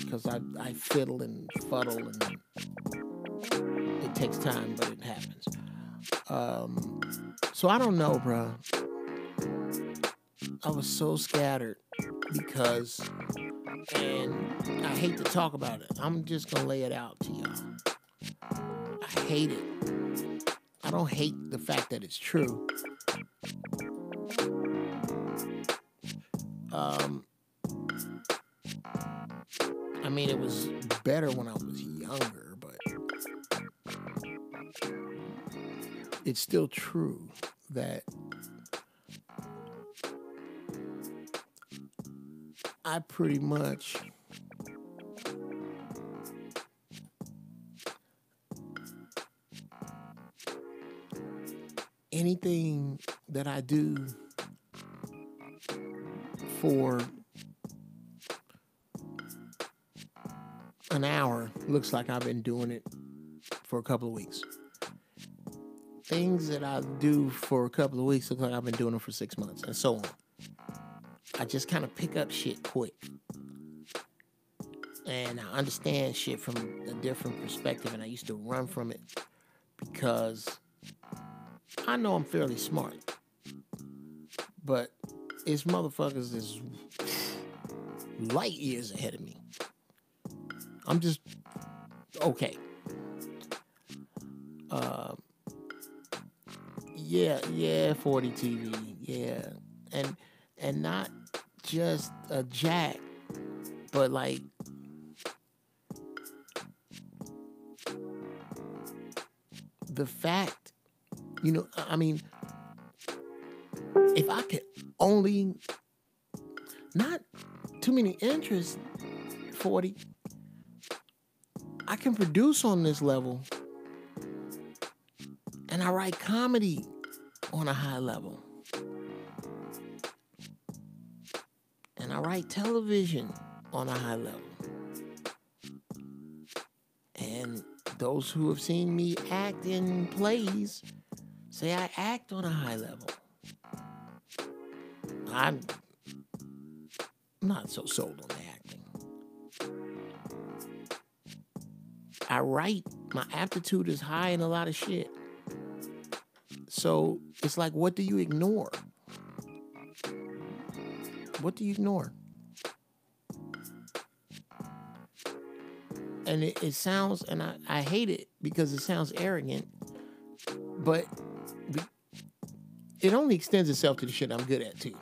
because I fiddle and fuddle, and it takes time, but it happens. So I don't know, bro. I was so scattered because, and I hate to talk about it. I'm just going to lay it out to y'all. I hate it. I don't hate the fact that it's true. I mean, it was better when I was younger, but it's still true that I pretty much anything that I do for an hour looks like I've been doing it for a couple of weeks. Things that I do for a couple of weeks look like I've been doing them for 6 months, and so on. I just kind of pick up shit quick. And I understand shit from a different perspective, and I used to run from it because I know I'm fairly smart. But it's motherfuckers that's light years ahead of me. I'm just okay. Yeah, 40 TV, yeah. And not just a jack, but like the fact, you know, I mean, if I could only, not too many interests, 40, I can produce on this level, and I write comedy on a high level. And I write television on a high level. And those who have seen me act in plays say I act on a high level. I'm not so sold on the acting. I write, my aptitude is high in a lot of shit. So it's like, what do you ignore? What do you ignore? And it sounds, and I hate it because it sounds arrogant, but it only extends itself to the shit I'm good at, too.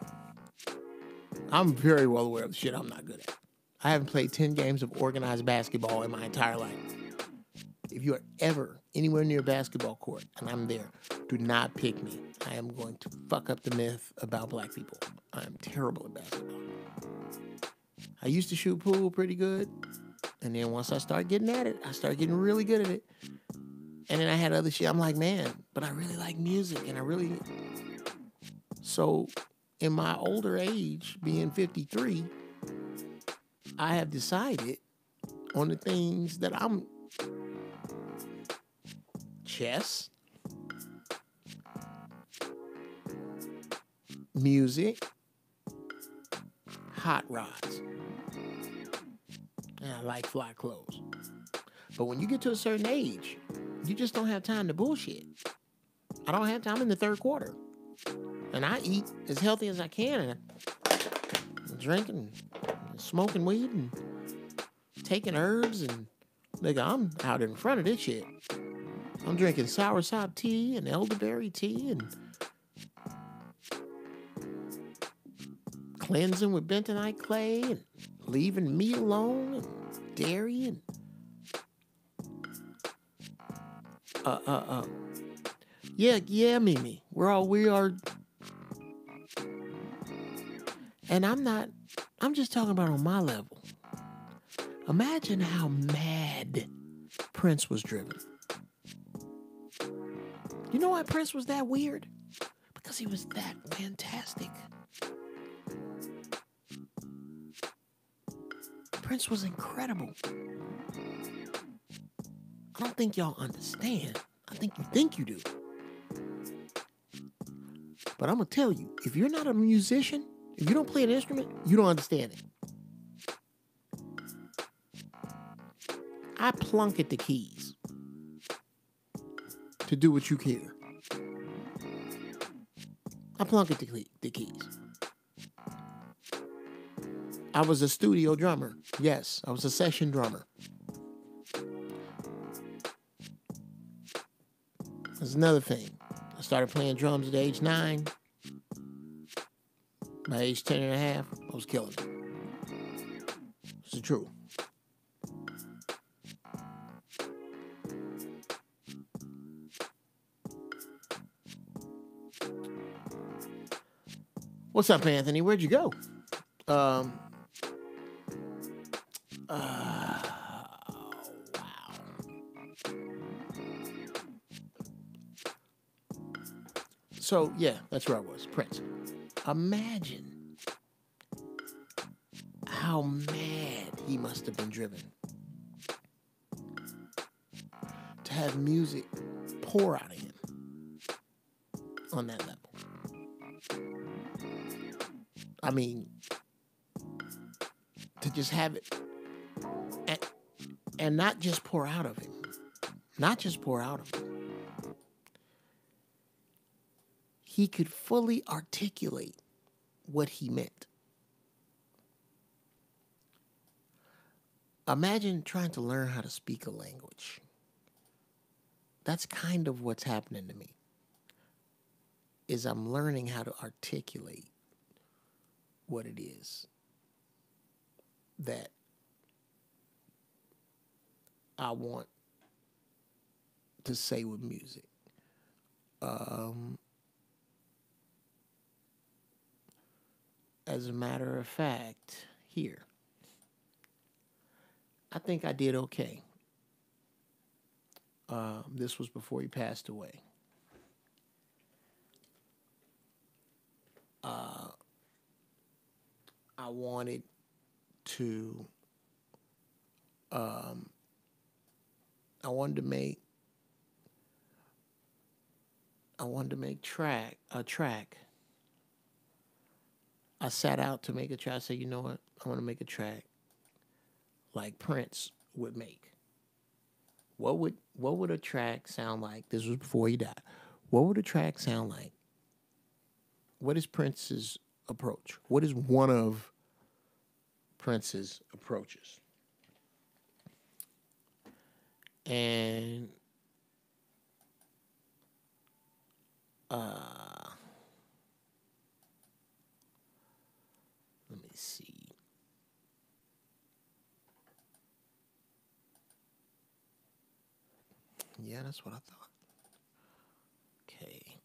I'm very well aware of the shit I'm not good at. I haven't played 10 games of organized basketball in my entire life. If you are ever anywhere near a basketball court and I'm there, do not pick me. I am going to fuck up the myth about black people. I am terrible at basketball. I used to shoot pool pretty good. And then once I start getting at it, I start getting really good at it. And then I had other shit. I'm like, man, but I really like music. And I really... So in my older age, being 53, I have decided on the things that I'm... Chess, music, hot rods. And I like fly clothes. But when you get to a certain age, you just don't have time to bullshit. I don't have time in the third quarter. And I eat as healthy as I can. And I'm drinking, and smoking weed, and taking herbs. And nigga, I'm out in front of this shit. I'm drinking soursop tea and elderberry tea and cleansing with bentonite clay and leaving meat alone and dairy and yeah, Mimi. We are, and I'm just talking about on my level. Imagine how mad Prince was driven. You know why Prince was that weird? Because he was that fantastic. Prince was incredible. I don't think y'all understand. I think you do. But I'm going to tell you, if you're not a musician, if you don't play an instrument, you don't understand it. I plunk at the keys to do what you hear. I plunk at the keys. I was a studio drummer. Yes, I was a session drummer. That's another thing. I started playing drums at age 9. By age 10 and a half, I was killing it. It's the truth. What's up, Anthony? Where'd you go? Wow. So, yeah, that's where I was. Prince. Imagine how mad he must have been driven to have music pour out of him on that level. I mean, to just have it and not just pour out of him. Not just pour out of him. He could fully articulate what he meant. Imagine trying to learn how to speak a language. That's kind of what's happening to me. Is I'm learning how to articulate what it is that I want to say with music. As a matter of fact, here, I think I did okay. This was before he passed away. I wanted to make a track. I sat out to make a track. I said, you know what? I want to make a track like Prince would make. What would a track sound like? This was before he died. What would a track sound like? What is Prince's approach? What is one of Prince's approaches? And let me see. Yeah, that's what I thought. Okay.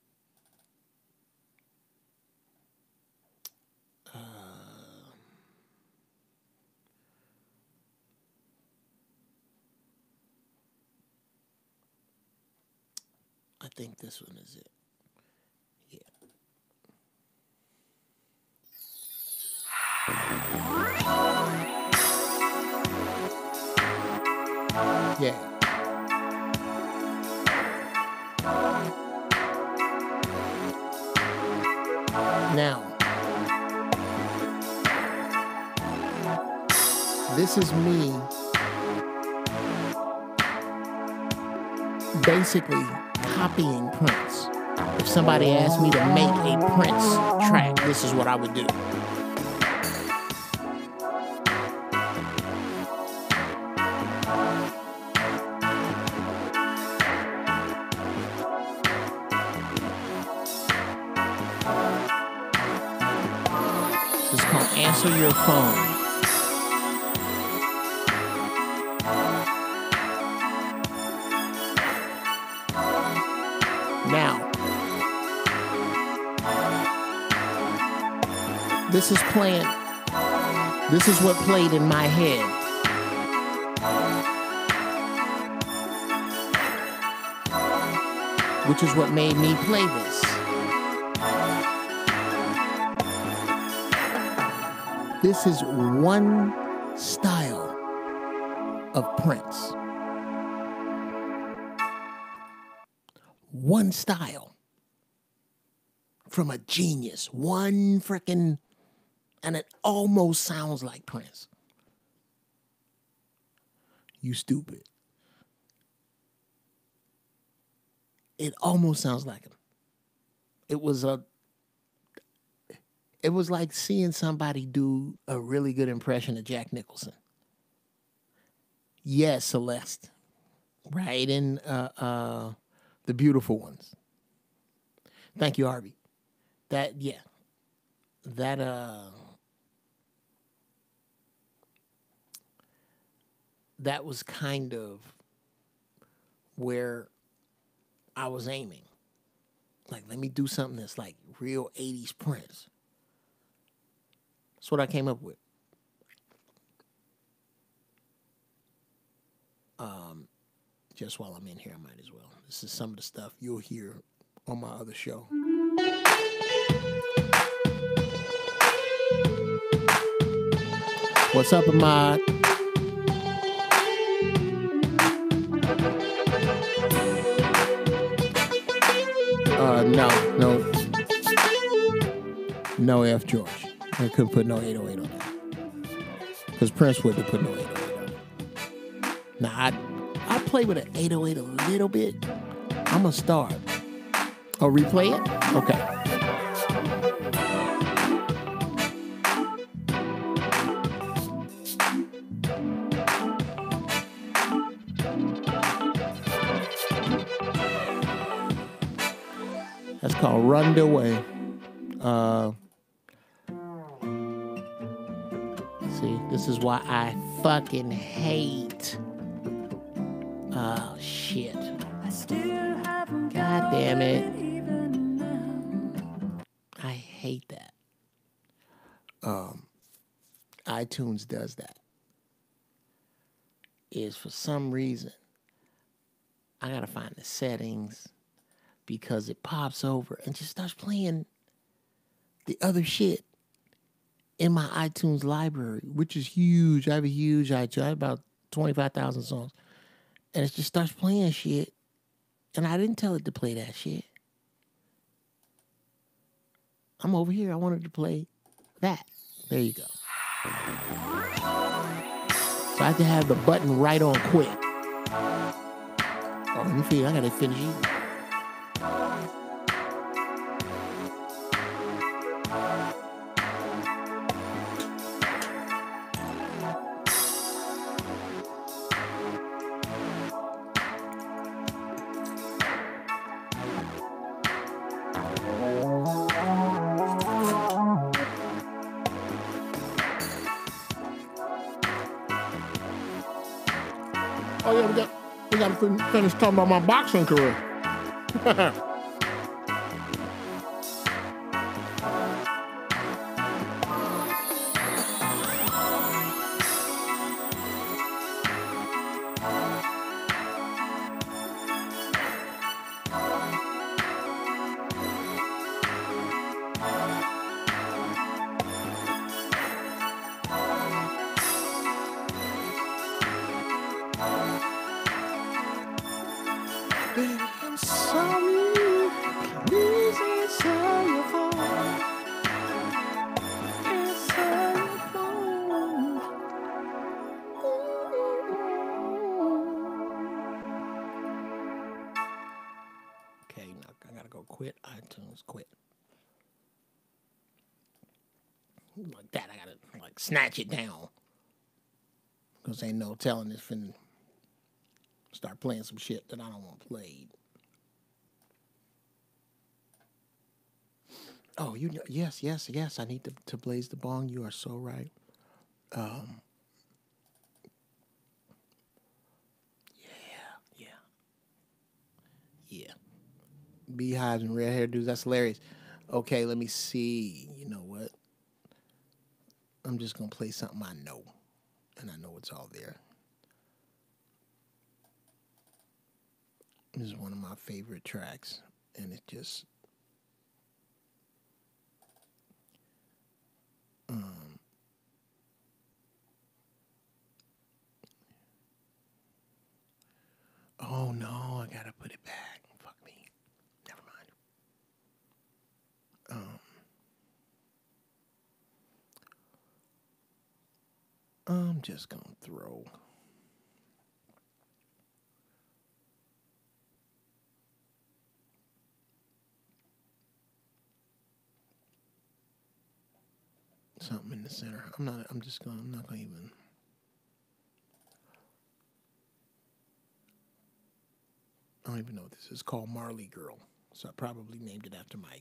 I think this one is it. Yeah. Now, this is me basically copying Prince. If somebody asked me to make a Prince track, this is what I would do. It's called Answer Your Phone. Now, this is playing, this is what played in my head. Which is what made me play this. This is one style of Prince. One style from a genius. One frickin', and it almost sounds like Prince. You stupid. It almost sounds like him. It was like seeing somebody do a really good impression of Jack Nicholson. Yes, Celeste. Right in The Beautiful Ones. Thank you, Harvey. That that was kind of where I was aiming. Like, let me do something that's like real 80s Prince. That's what I came up with. Just while I'm in here, I might as well. This is some of the stuff you'll hear on my other show. What's up, Ahmad? No F. George. I couldn't put no 808 on that. Because Prince wouldn't have put no 808 on it. Now, I play with an 808 a little bit. I'm going to start. Oh, replay it? Okay. That's called Run the Way. See, this is why I fucking hate. Oh, shit. God damn it. I hate that. iTunes does that. Is for some reason, I gotta find the settings because it pops over and just starts playing the other shit in my iTunes library, which is huge. I have a huge iTunes. I have about 25,000 songs. And it just starts playing shit. And I didn't tell it to play that shit. I'm over here. I wanted to play that. There you go. So I have to have the button right on quit. Oh, let me figure. I gotta finish eating. Oh yeah, we got to finish talking about my boxing career. I'm sorry, please answer your phone. Answer your phone. Okay, now I gotta go quit iTunes, quit. Like that, I gotta like snatch it down. Because ain't no telling this finna start playing some shit that I don't want played. Oh, you know, yes. I need to blaze the bong. You are so right. Yeah. Beehives and red hair dudes. That's hilarious. Okay, let me see. You know what? I'm just gonna play something I know, and I know it's all there. This is one of my favorite tracks, and it just. Oh no, I gotta put it back. Fuck me. Never mind. I'm just gonna throw something in the center. I'm not gonna even. I don't even know what this is called. Marley Girl. So I probably named it after my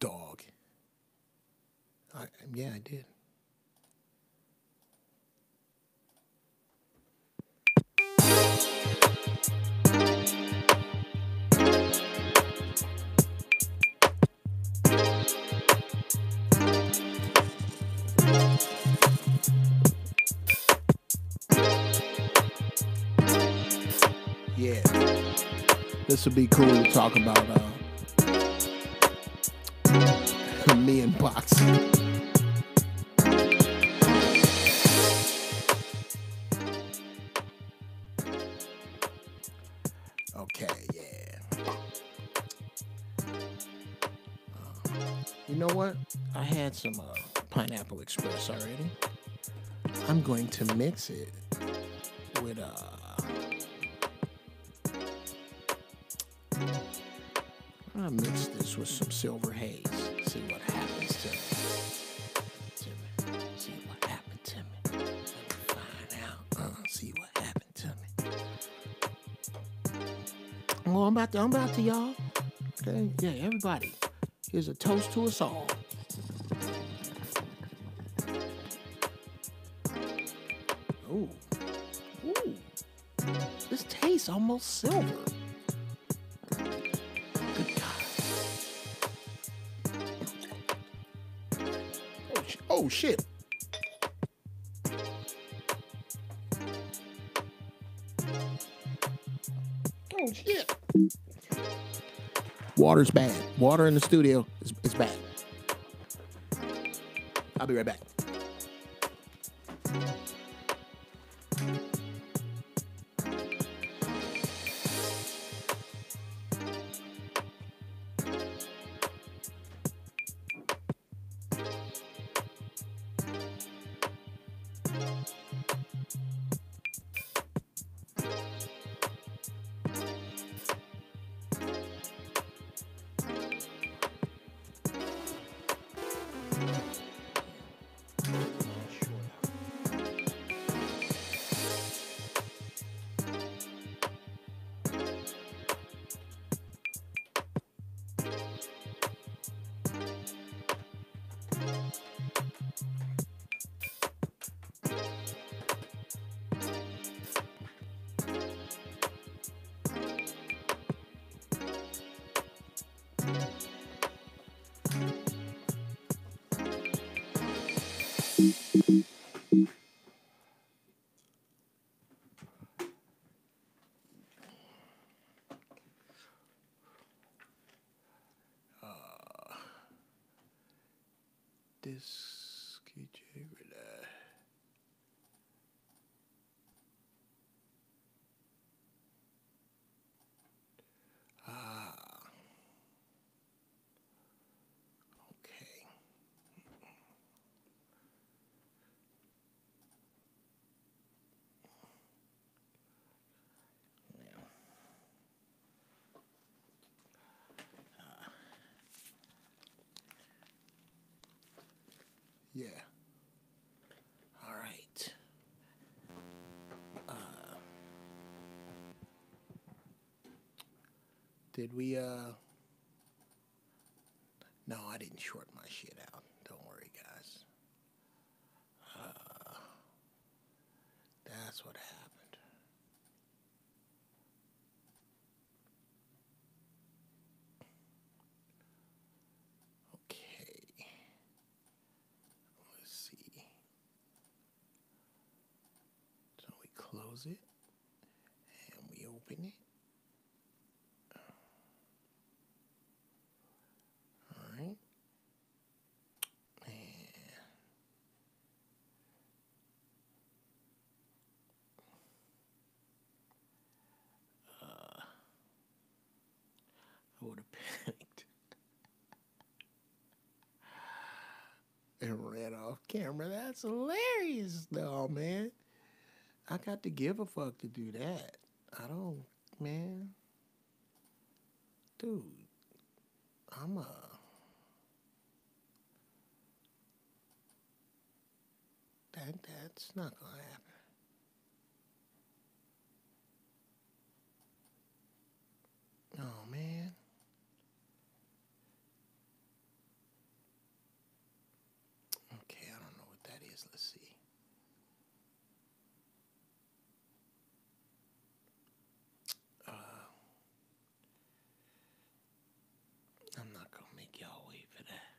dog. Yeah, I did. Yeah. This would be cool to talk about me and boxing. Okay, yeah. You know what? I had some Pineapple Express already. I'm going to mix it with I'm gonna mix this with some Silver Haze. See what happens to me. See what happened to me. Let me find out. See what happened to me. Well, I'm about to, y'all. Okay, yeah, everybody. Here's a toast to us all. Ooh, ooh. This tastes almost silver. Good God. Oh shit. Oh shit. Water's bad. Water in the studio is bad. I'll be right back. This okay. Yeah. All right. Did we No, I didn't short my shit out. Don't worry, guys. That's what happened. Okay. Let's see. So we close it and we open it. All right. I would have panicked and ran off camera. That's hilarious, though, man. I got to give a fuck to do that. I don't, man. Dude, I'm It's not going to happen. Oh, man. Okay, I don't know what that is. Let's see. I'm not going to make y'all wait for that.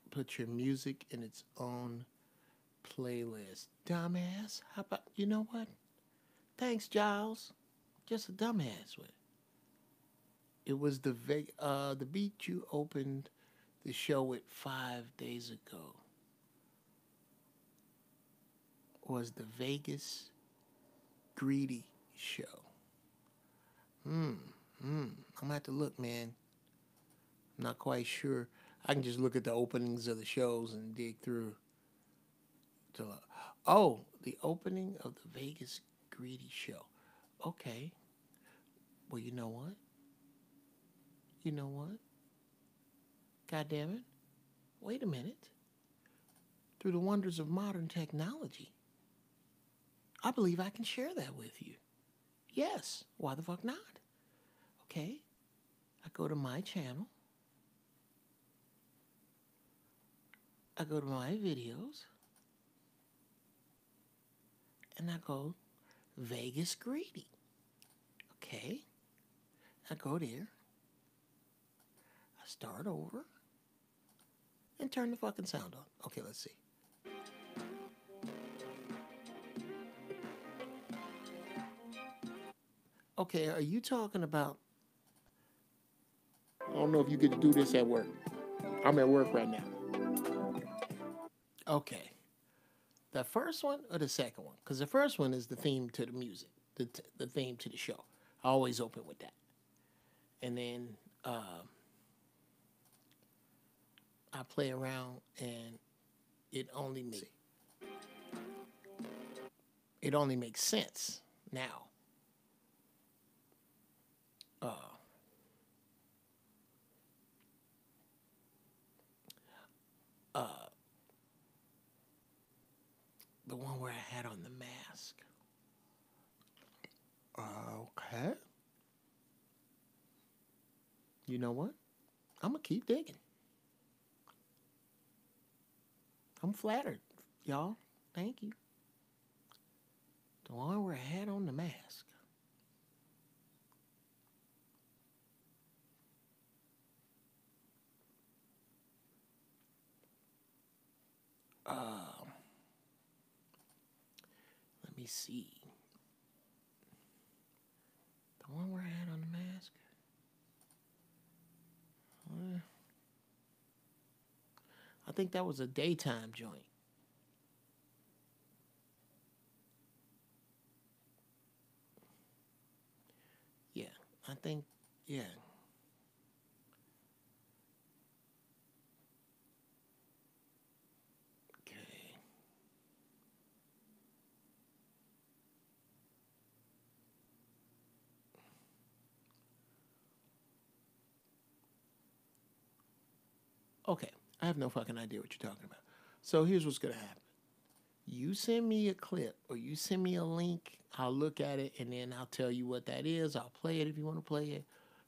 Put your music in its own playlist. Dumbass. How about, you know what? Thanks, Giles. Just a dumbass with it. It was the beat you opened the show with 5 days ago. Was the Vegas Greedy show. I'm gonna have to look, man. I'm not quite sure. I can just look at the openings of the shows and dig through. Oh, the opening of the Vegas Greedy show. Okay. Well, you know what? You know what? God damn it. Wait a minute. Through the wonders of modern technology, I believe I can share that with you. Yes. Why the fuck not? Okay. I go to my channel. I go to my videos. And I go Vegas Greedy. Okay. I go there. I start over. And turn the fucking sound on. Okay, let's see. Okay, are you talking about... I don't know if you get to do this at work. I'm at work right now. Okay. The first one or the second one? Because the first one is the theme to the music, the theme to the show. I always open with that. And then I play around and it only makes sense now. The one where I had on the mask. Okay. You know what? I'm going to keep digging. I'm flattered, y'all. Thank you. The one where I had on the mask. Let me see. The one where I had on the mask. I think that was a daytime joint. Yeah, I think, yeah. Okay. Okay, I have no fucking idea what you're talking about. So here's what's going to happen. You send me a clip or you send me a link. I'll look at it and then I'll tell you what that is. I'll play it if you want to play it.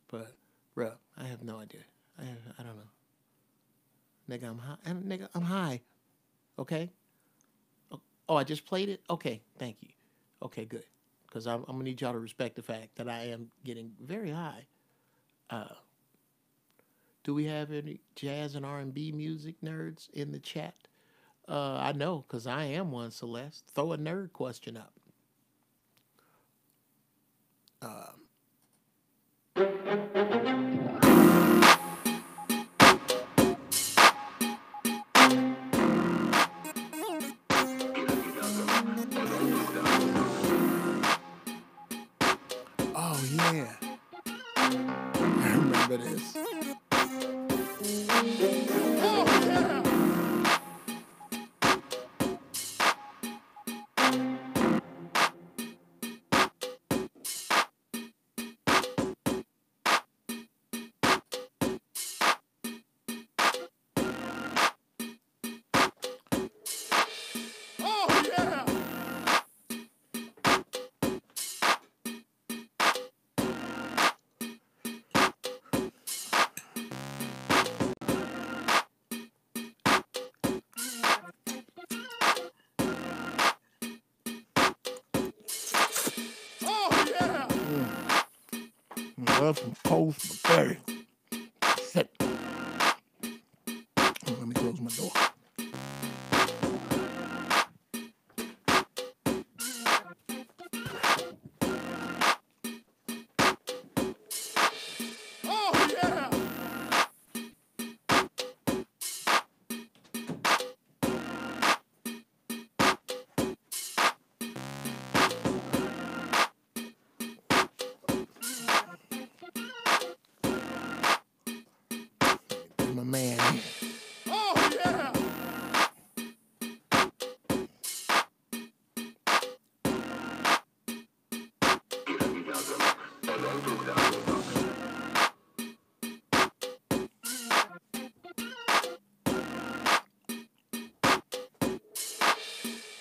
But, bro, I have no idea. I don't know. Nigga, I'm high. Nigga, I'm high. Okay? Oh, I just played it? Okay, thank you. Okay, good. Because I'm going to need y'all to respect the fact that I am getting very high. Do we have any jazz and R&B music nerds in the chat? I know, because I am one, Celeste. Throw a nerd question up. Oh, yeah. I remember this. Oh, yeah. love some cold spaghetti. Shit. Let me close my door. Oh, yeah! My man here. Oh, yeah!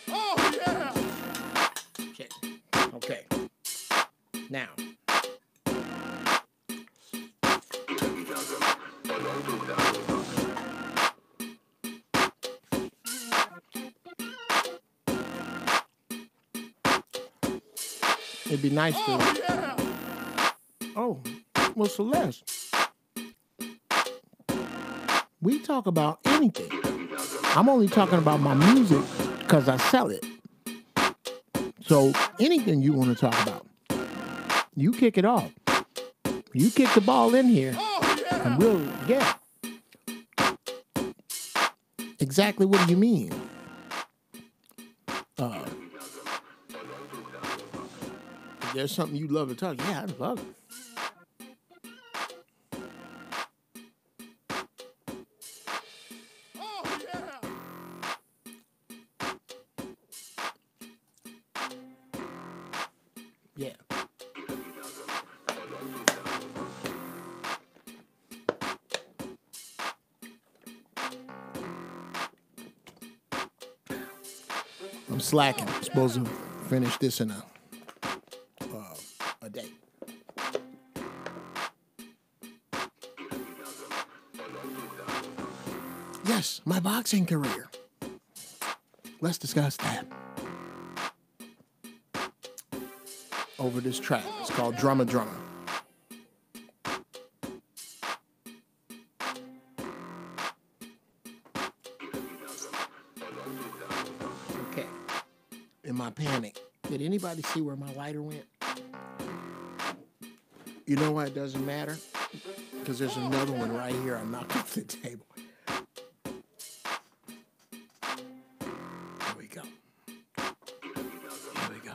Oh, yeah! Check. Okay. Now. It'd be nice to. Oh, yeah. Oh, well, Celeste. We talk about anything. I'm only talking about my music because I sell it. So anything you want to talk about, you kick it off. You kick the ball in here. Oh, yeah. And we'll, yeah. Exactly what do you mean? If there's something you love to talk, yeah, I love it. Oh, yeah. Yeah. I'm slacking. I'm supposed to finish this in a day. Yes, my boxing career. Let's discuss that. Over this track. It's called Drummer Drummer. Okay. In my panic, did anybody see where my lighter went? You know why it doesn't matter? Because there's another one right here I knocked off the table. Here we go. Here we go.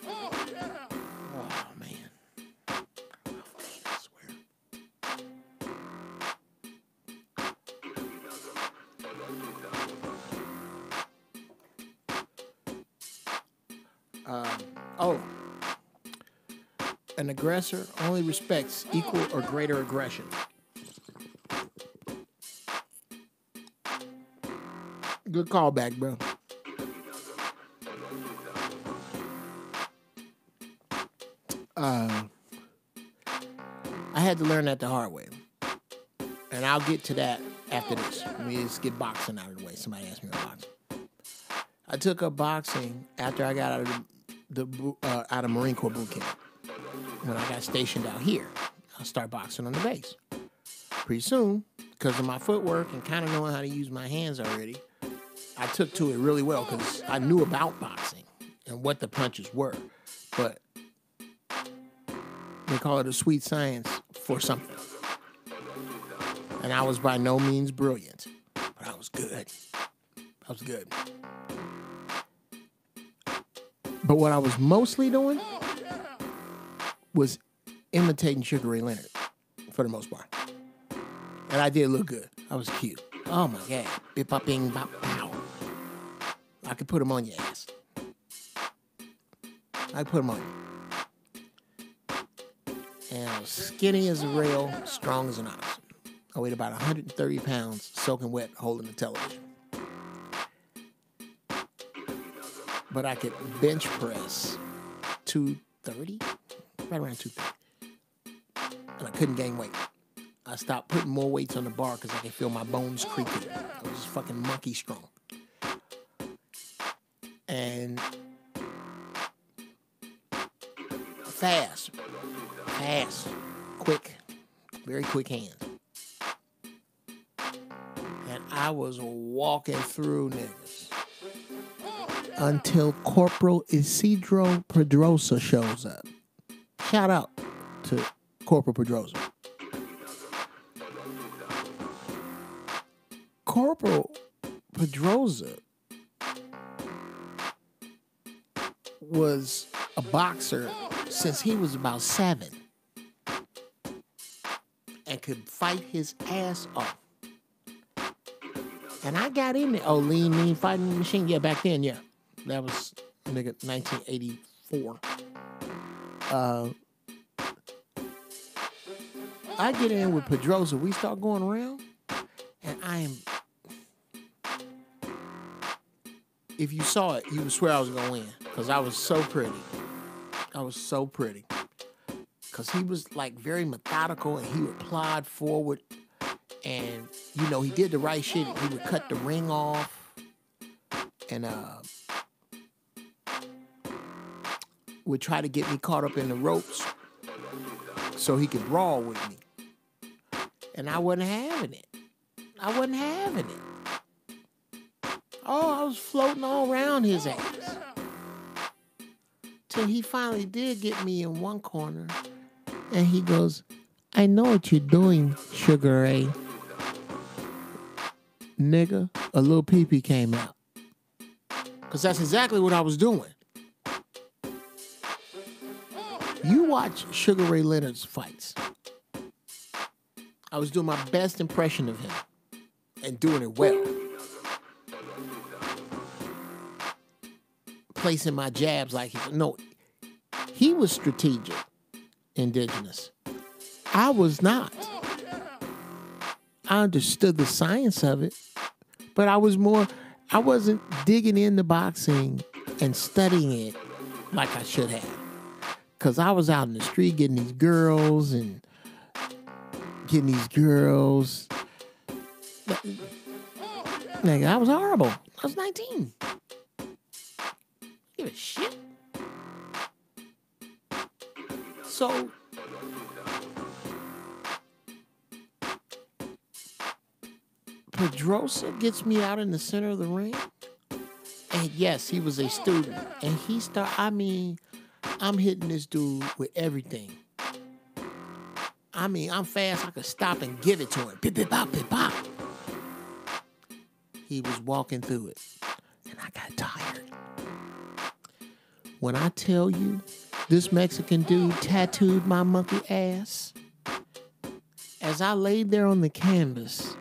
Oh, yeah. Oh, man. I swear. An aggressor only respects equal or greater aggression. Good callback, bro. I had to learn that the hard way. And I'll get to that after this. Let me just get boxing out of the way. Somebody asked me about boxing. I took up boxing after I got out of Marine Corps boot camp. When I got stationed out here, I started boxing on the base. Pretty soon, because of my footwork and kind of knowing how to use my hands already, I took to it really well because I knew about boxing and what the punches were. But they call it a sweet science for something. And I was by no means brilliant, but I was good. I was good. But what I was mostly doing was imitating Sugar Ray Leonard for the most part. And I did look good. I was cute. Oh my God. Bip bop bing bop pow. I could put him on your ass. I put him on you. And I was skinny as a rail, strong as an ox. I weighed about 130 pounds, soaking wet, holding the television. But I could bench press 230, right around 230. And I couldn't gain weight. I stopped putting more weights on the bar because I could feel my bones creaking. I was just fucking monkey strong. And fast, quick, very quick hands. And I was walking through niggas until Corporal Isidro Pedrosa shows up. Shout out to Corporal Pedrosa. Corporal Pedrosa was a boxer since he was about 7 and could fight his ass off. And I got in there. Oh, lean fighting machine. Yeah, back then, yeah. That was, nigga, 1984. I get in with Pedrosa. We start going around. And I am... If you saw it, you would swear I was going to win. Because I was so pretty. Because he was, like, very methodical. And he would plod forward. And, you know, he did the right shit. He would cut the ring off. And, would try to get me caught up in the ropes so he could brawl with me. And I wasn't having it. Oh, I was floating all around his ass. Till he finally did get me in one corner. And he goes, I know what you're doing, Sugar Ray. Nigga, a little pee-pee came out. Because that's exactly what I was doing. You watch Sugar Ray Leonard's fights. I was doing my best impression of him. And doing it well. Placing my jabs like he... No, he was strategic, indigenous. I was not. I understood the science of it. But I wasn't digging into boxing and studying it like I should have. Because I was out in the street getting these girls. Nigga, I was horrible. I was 19. Give a shit. So, Pedrosa gets me out in the center of the ring. And yes, he was a student. And I'm hitting this dude with everything. I'm fast. I could stop and give it to him. Pip, pip, pop, pip, pop. He was walking through it. And I got tired. When I tell you, this Mexican dude tattooed my monkey ass. As I laid there on the canvas,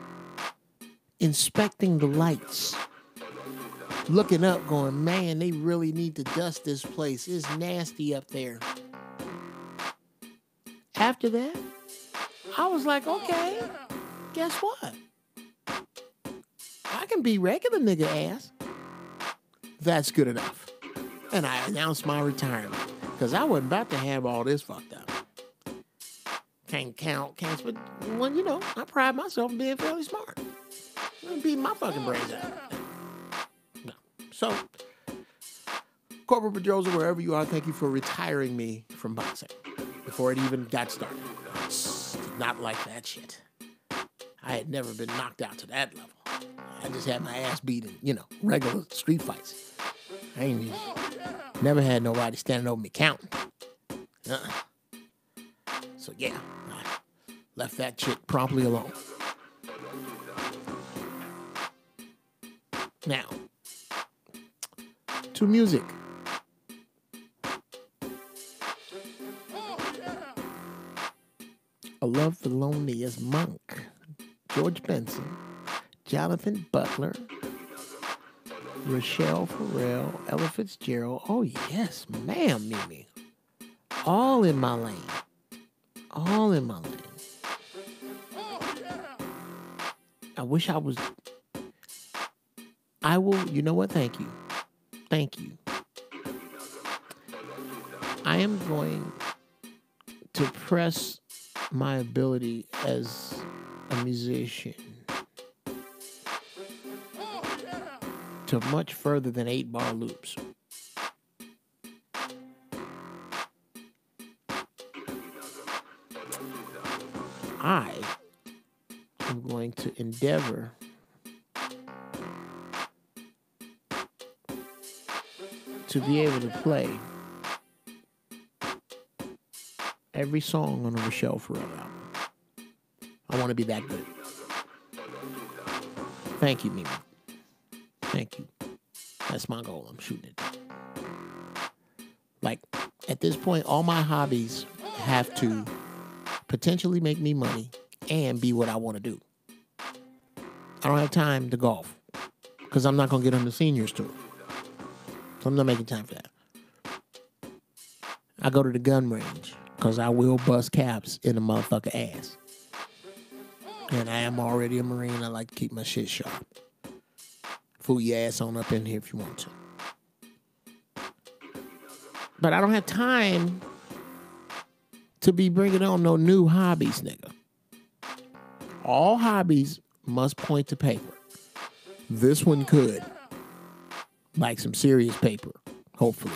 inspecting the lights, looking up going, man, they really need to dust this place. It's nasty up there. After that, I was like, okay, guess what? I can be regular nigga ass. That's good enough. And I announced my retirement. Because I wasn't about to have all this fucked up. Can't but, well, you know, I pride myself on being fairly smart. I'm beating my fucking brains out. No. So, Corporal Pedrosa, wherever you are, thank you for retiring me from boxing before it even got started. It's not like that shit. I had never been knocked out to that level. I just had my ass beat in, you know, regular street fights. I ain't never had nobody standing over me counting. So yeah, I left that shit promptly alone. Now, to music. I love the loneliest monk. George Benson, Jonathan Butler, Rochelle Farrell, Ella Fitzgerald. Oh, yes, ma'am, Mimi. All in my lane. All in my lane. I wish I was... I will... You know what? Thank you. Thank you. I am going to press my ability as a musician to much further than 8-bar loops. I am going to endeavor to be able to play every song on the Rochelle Forever album. I want to be that good. Thank you, Mimi. Thank you. That's my goal. I'm shooting it. Like, at this point, all my hobbies have to potentially make me money and be what I want to do. I don't have time to golf because I'm not going to get on the seniors tour. So I'm not making time for that. I go to the gun range because I will bust caps in a motherfucker ass. And I am already a Marine. I like to keep my shit sharp. Fool your ass on up in here if you want to. But I don't have time to be bringing on no new hobbies, nigga. All hobbies must point to paper. This one could. Like some serious paper, hopefully.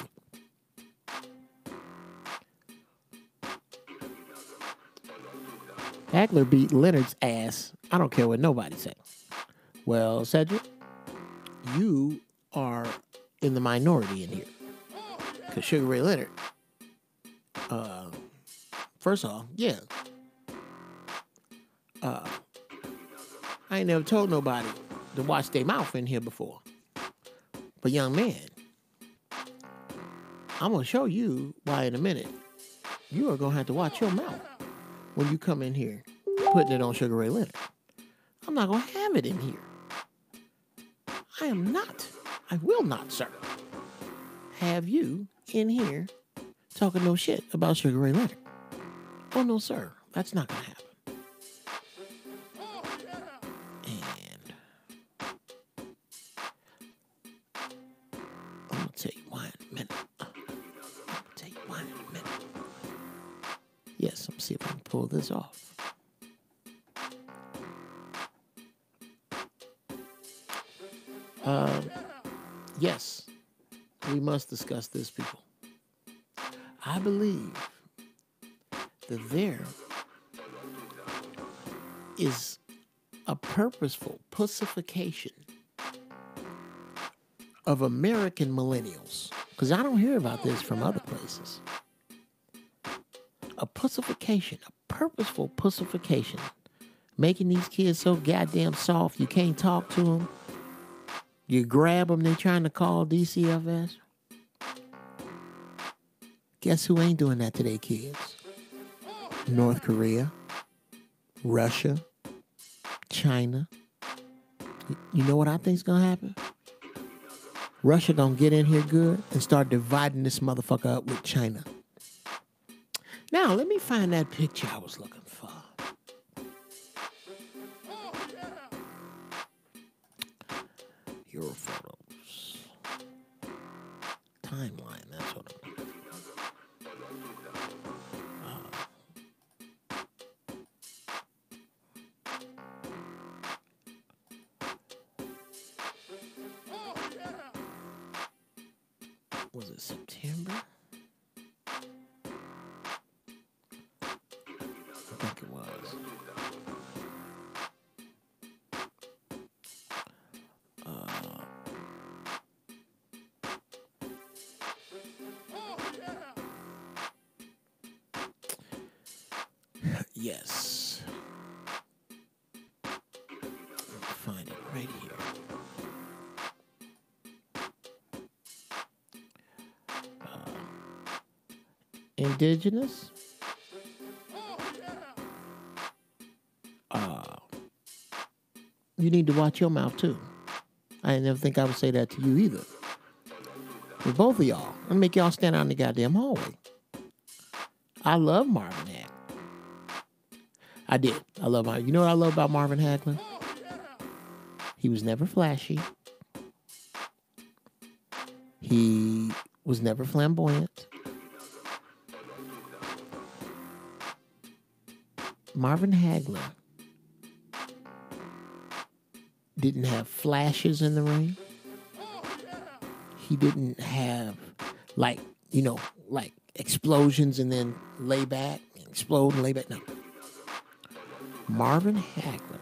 Hagler beat Leonard's ass. I don't care what nobody say. Well, Cedric, you are in the minority in here. Because Sugar Ray Leonard, first off, yeah. I ain't never told nobody to watch their mouth in here before. But young man, I'm going to show you why in a minute you are going to have to watch your mouth when you come in here putting it on Sugar Ray Leonard. I'm not going to have it in here. I will not, sir, have you in here talking no shit about Sugar Ray Leonard. Oh, no, sir. That's not going to happen. And I'm going to tell you why in a minute. Yes, I'm see if I can pull this off. Yes, we must discuss this, people. I believe that there is a purposeful pussification of American millennials, because I don't hear about this from other places. A pussification, a purposeful pussification, making these kids so goddamn soft you can't talk to them. You grab them, they trying to call DCFS. Guess who ain't doing that to their kids? North Korea, Russia, China. You know what I think's gonna happen? Russia gonna get in here good and start dividing this motherfucker up with China. Now, let me find that picture I was looking for. Your photos. Timeline, that's what I'm looking for. Was it September? I think it was. Yes. I'll find it right here. Indigenous. You need to watch your mouth too. I didn't ever think I would say that to you either. With both of y'all, I'm gonna make y'all stand out in the goddamn hallway. I love Marvin Hagler. I did. I love Marvin. You know what I love about Marvin Hagler? He was never flashy. He was never flamboyant. Marvin Hagler didn't have flashes in the ring. He didn't have, like, like explosions and then lay back, explode and lay back. No. Marvin Hagler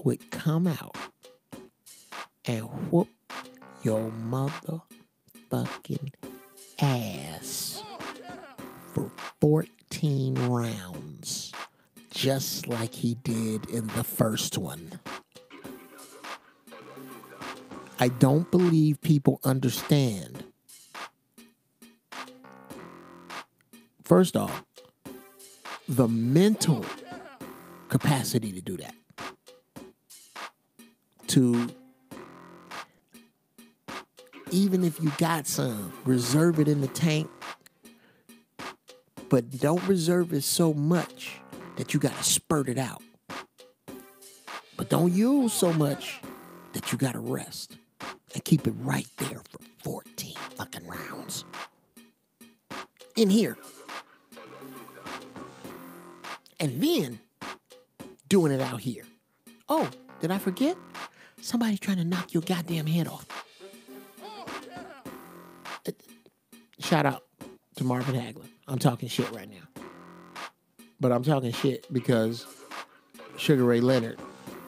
would come out and whoop your motherfucking ass for 14 rounds, just like he did in the first one. I don't believe people understand. First off, the mental capacity to do that. To, even if you got some, reserve it in the tank, but don't reserve it so much that you got to spurt it out. But don't use so much that you got to rest. And keep it right there for 14 fucking rounds. In here. And then doing it out here. Oh, did I forget? Somebody trying to knock your goddamn head off. Shout out to Marvin Hagler. I'm talking shit right now. But I'm talking shit because Sugar Ray Leonard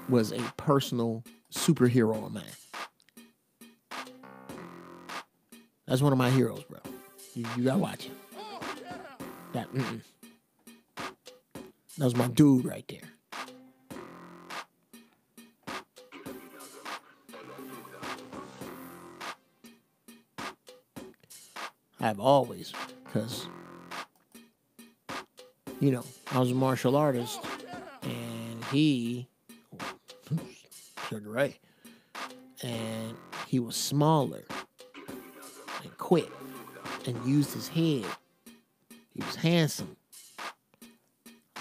was a personal superhero of mine. That's one of my heroes, bro. You gotta watch it. That was my dude right there. I've always, because, I was a martial artist, and he, Sugar Ray, and he was smaller and quick and used his head. He was handsome.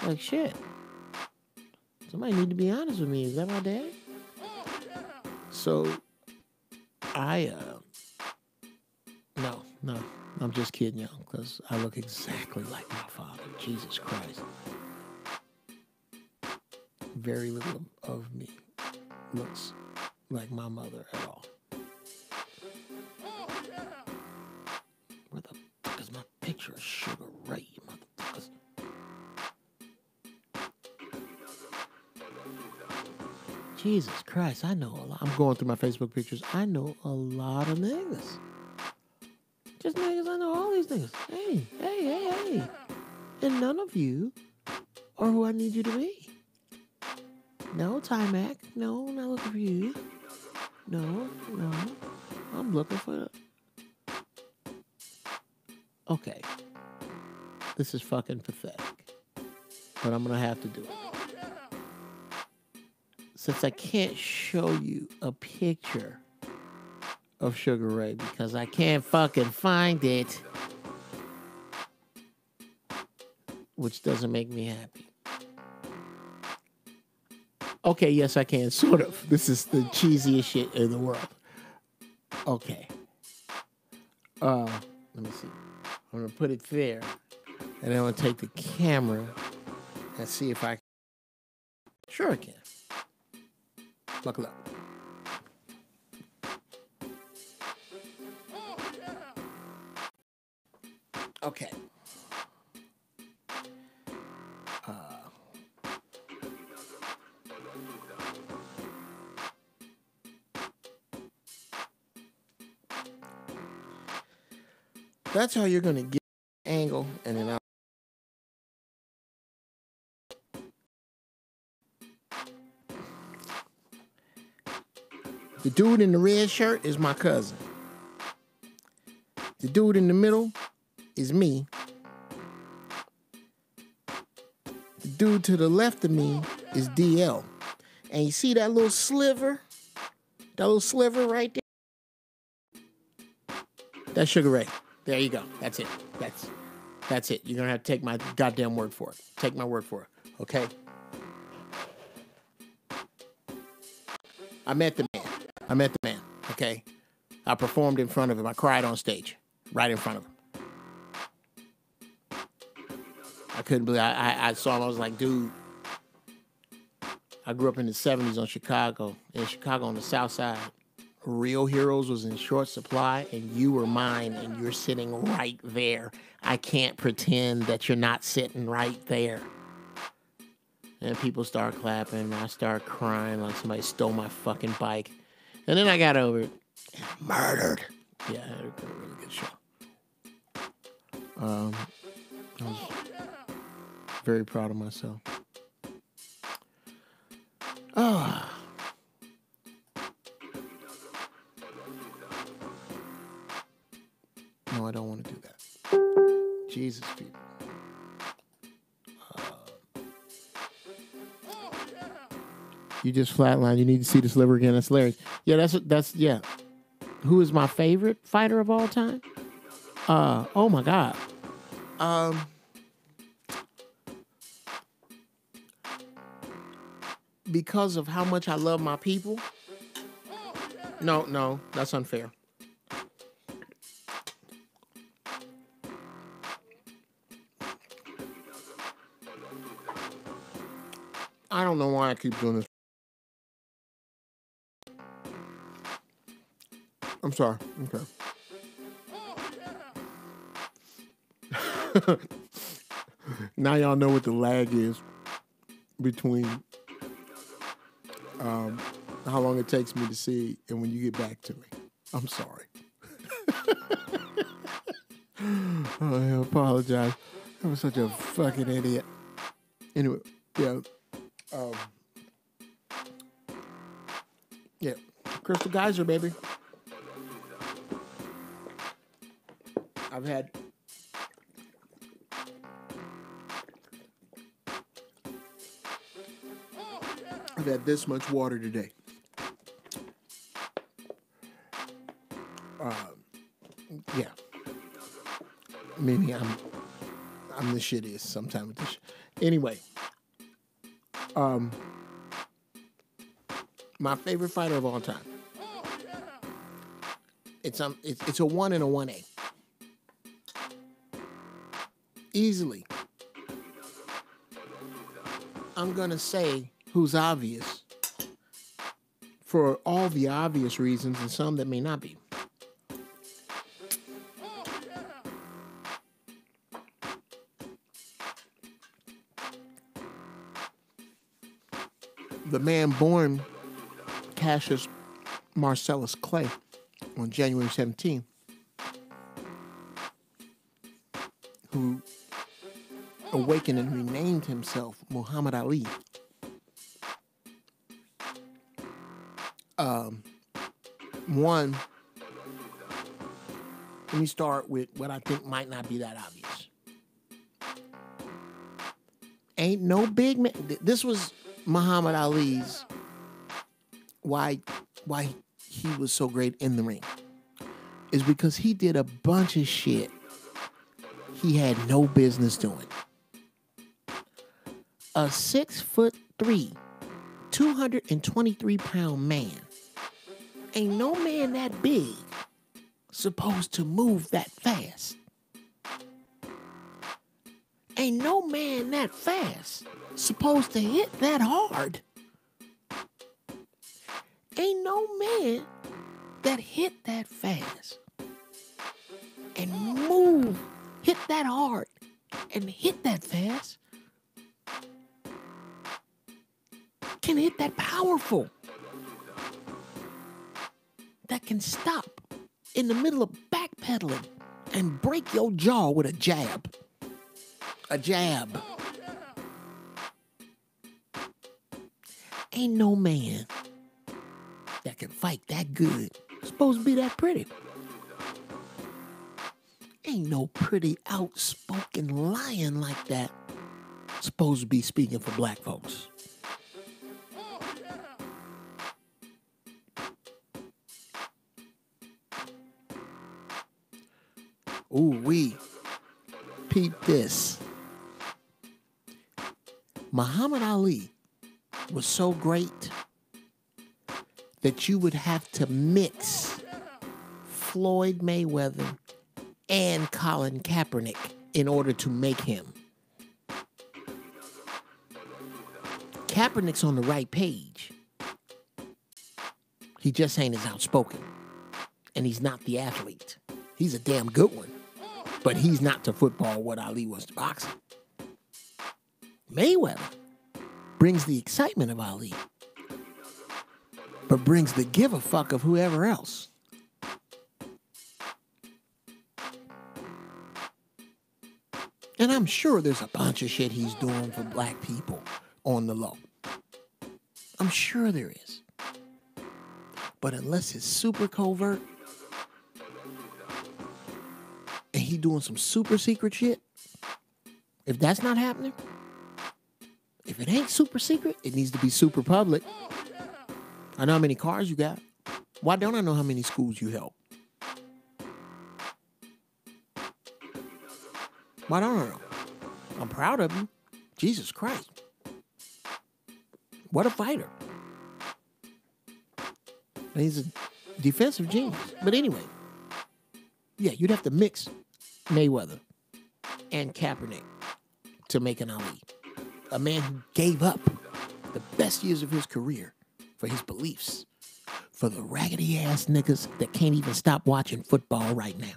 Like, shit. Somebody need to be honest with me. Is that my dad? So, no, I'm just kidding y'all, because I look exactly like my father. Jesus Christ. Very little of me looks like my mother at all. Where the fuck is my picture of Sugar Ray, you motherfuckers? Jesus Christ, I know a lot. I'm going through my Facebook pictures. I know a lot of niggas. Just niggas, I know all these niggas. Hey. And none of you are who I need you to be. No, Timac. No, I'm not looking for you. No. I'm looking for... Okay. This is fucking pathetic. But I'm going to have to do it. Since I can't show you a picture of Sugar Ray because I can't fucking find it, which doesn't make me happy. Okay, yes, I can, sort of. This is the cheesiest shit in the world. Okay. Let me see. I'm going to put it there, and then I'm going to take the camera and see if I can. Sure I can. Buckle up. Okay. That's how you're going to get an angle, and then I'll... The dude in the red shirt is my cousin. The dude in the middle is me. The dude to the left of me is DL. And you see that little sliver? That little sliver right there? That's Sugar Ray. There you go. That's it. That's it. You're going to have to take my goddamn word for it. Take my word for it. Okay? I met the man. Okay? I performed in front of him. I cried on stage. Right in front of him. I couldn't believe I saw him. I was like, dude, I grew up in the 70s in Chicago on the South Side. Real heroes was in short supply, and you were mine, and you're sitting right there. I can't pretend that you're not sitting right there. And people start clapping, and I start crying like somebody stole my fucking bike. And then I got over it. Murdered. Yeah, it was a really good show. I was very proud of myself. Oh. No, I don't want to do that. Jesus, people. You just flatlined. You need to see this liver again. That's hilarious. Yeah, yeah. Who is my favorite fighter of all time? Oh my God. Because of how much I love my people. No, that's unfair. I don't know why I keep doing this. I'm sorry. Okay. Now y'all know what the lag is between how long it takes me to see and when you get back to me. I'm sorry. I apologize. I was such a fucking idiot. Anyway, yeah. Yeah. Crystal Geyser, baby. I've had this much water today. Yeah. Maybe I'm the shittiest sometime with this. Anyway, my favorite fighter of all time. It's a 1 and a 1A. Easily. I'm gonna say who's obvious for all the obvious reasons and some that may not be. The man born Cassius Marcellus Clay on January 17th, who awakened and renamed himself Muhammad Ali. One, let me start with what I think might not be that obvious. Ain't no big man. This was Muhammad Ali's why he was so great in the ring is because he did a bunch of shit he had no business doing. A 6'3", 223-pound man. Ain't no man that big supposed to move that fast. Ain't no man that fast supposed to hit that hard. Ain't no man that hit that fast and hit that hard and hit that fast can hit that powerful, that can stop in the middle of backpedaling and break your jaw with a jab. A jab. Ain't no man that can fight that good supposed to be that pretty. Ain't no pretty outspoken lion like that supposed to be speaking for black folks. Ooh, we peep this. Muhammad Ali was so great that you would have to mix Floyd Mayweather and Colin Kaepernick in order to make him. Kaepernick's on the right page. He just ain't as outspoken. And he's not the athlete. He's a damn good one. But he's not to football what Ali was to boxing. Mayweather brings the excitement of Ali, but brings the give a fuck of whoever else. And I'm sure there's a bunch of shit he's doing for black people on the low. I'm sure there is. But unless it's super covert, and he doing some super secret shit, if that's not happening, if it ain't super secret, it needs to be super public. I know how many cars you got. Why don't I know how many schools you help? Why don't I know? I'm proud of you. Jesus Christ. What a fighter. And he's a defensive genius. But anyway, yeah, you'd have to mix Mayweather and Kaepernick to make an Ali. A man who gave up the best years of his career for his beliefs, for the raggedy-ass niggas that can't even stop watching football right now.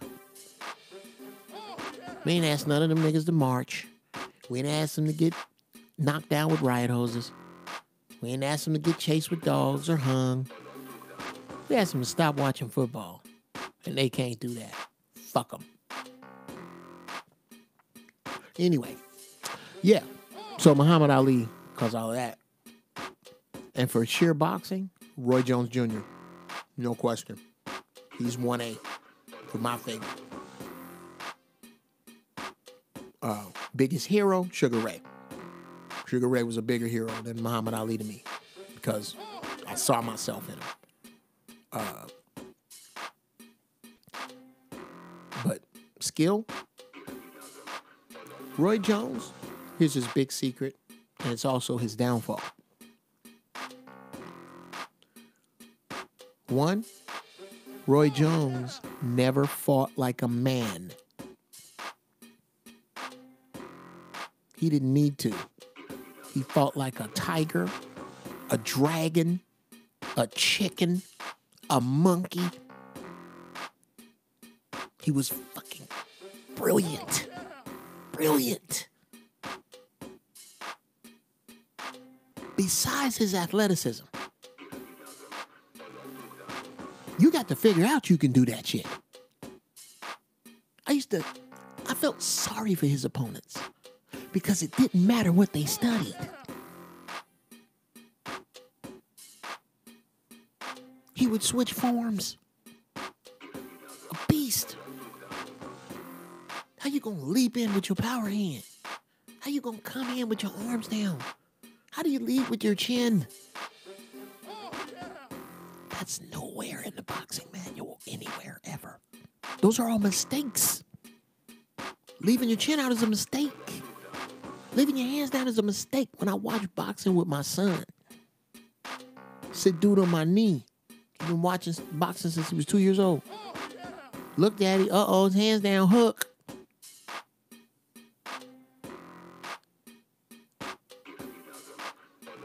We ain't asked none of them niggas to march. We ain't asked them to get knocked down with riot hoses. We ain't asked them to get chased with dogs or hung. We asked them to stop watching football, and they can't do that. Fuck them. Anyway, yeah. So Muhammad Ali, because all of that. And for sheer boxing, Roy Jones Jr. No question. He's 1A for my favorite. Biggest hero, Sugar Ray. Sugar Ray was a bigger hero than Muhammad Ali to me because I saw myself in him. But skill, Roy Jones, here's his big secret, and it's also his downfall. One, Roy Jones never fought like a man. He didn't need to. He fought like a tiger, a dragon, a chicken, a monkey. He was fucking brilliant. Brilliant. Besides his athleticism, you got to figure out you can do that shit. I felt sorry for his opponents because it didn't matter what they studied. He would switch forms. A beast. How you gonna leap in with your power hand? How you gonna come in with your arms down? How do you lead with your chin? That's nowhere in the boxing manual anywhere ever. Those are all mistakes. Leaving your chin out is a mistake. Leaving your hands down is a mistake. When I watch boxing with my son, sit dude on my knee. He's been watching boxing since he was 2 years old. Look, Daddy. Uh-oh, his hands down, hook.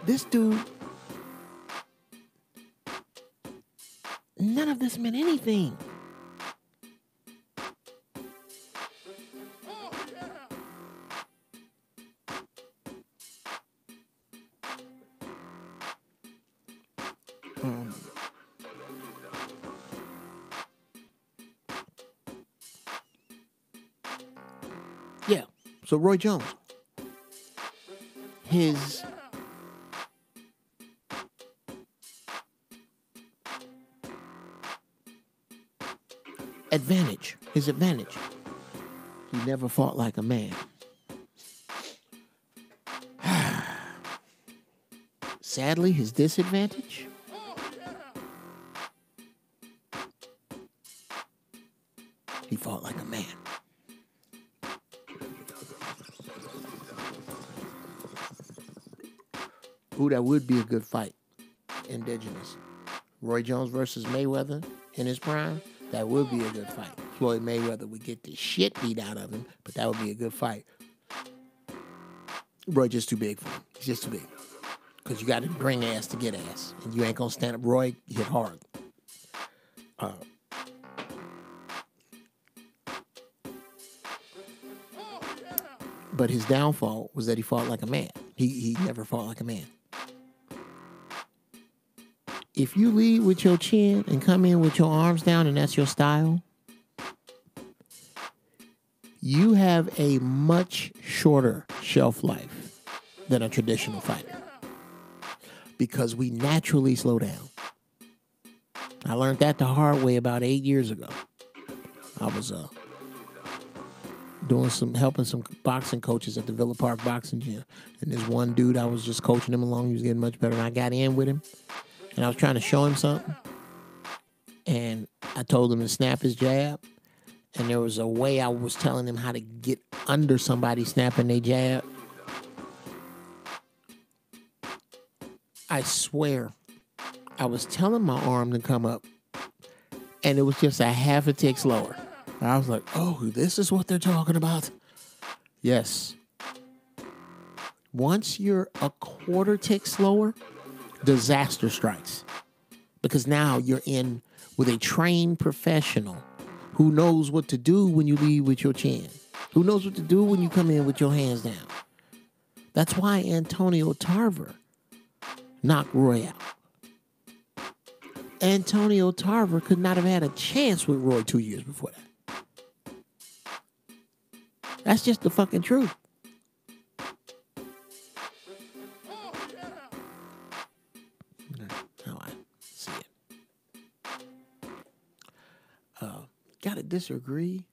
This dude, none of this meant anything. Yeah, so Roy Jones, his advantage, he never fought like a man. Sadly, his disadvantage, he fought like a man. Ooh, that would be a good fight. Indigenous. Roy Jones versus Mayweather in his prime. That would be a good fight. Floyd Mayweather would get the shit beat out of him, but that would be a good fight. Roy just too big for him. He's just too big. because you got to bring ass to get ass. And you ain't going to stand up. Roy hit hard. But his downfall was that he fought like a man. He never fought like a man. If you lead with your chin and come in with your arms down and that's your style, you have a much shorter shelf life than a traditional fighter. Because we naturally slow down. I learned that the hard way about 8 years ago. I was helping some boxing coaches at the Villa Park boxing gym. And this one dude, I was just coaching him along. He was getting much better. And I got in with him. And I was trying to show him something. And I told him to snap his jab. And there was a way I was telling him how to get under somebody snapping their jab. I swear, I was telling my arm to come up. And it was just a half a tick slower. I was like, oh, this is what they're talking about? Yes. Once you're a quarter tick slower, disaster strikes. Because now you're in with a trained professional who knows what to do when you lead with your chin. Who knows what to do when you come in with your hands down. That's why Antonio Tarver knocked Roy out. Antonio Tarver could not have had a chance with Roy 2 years before that. That's just the fucking truth. How I see it. Gotta disagree.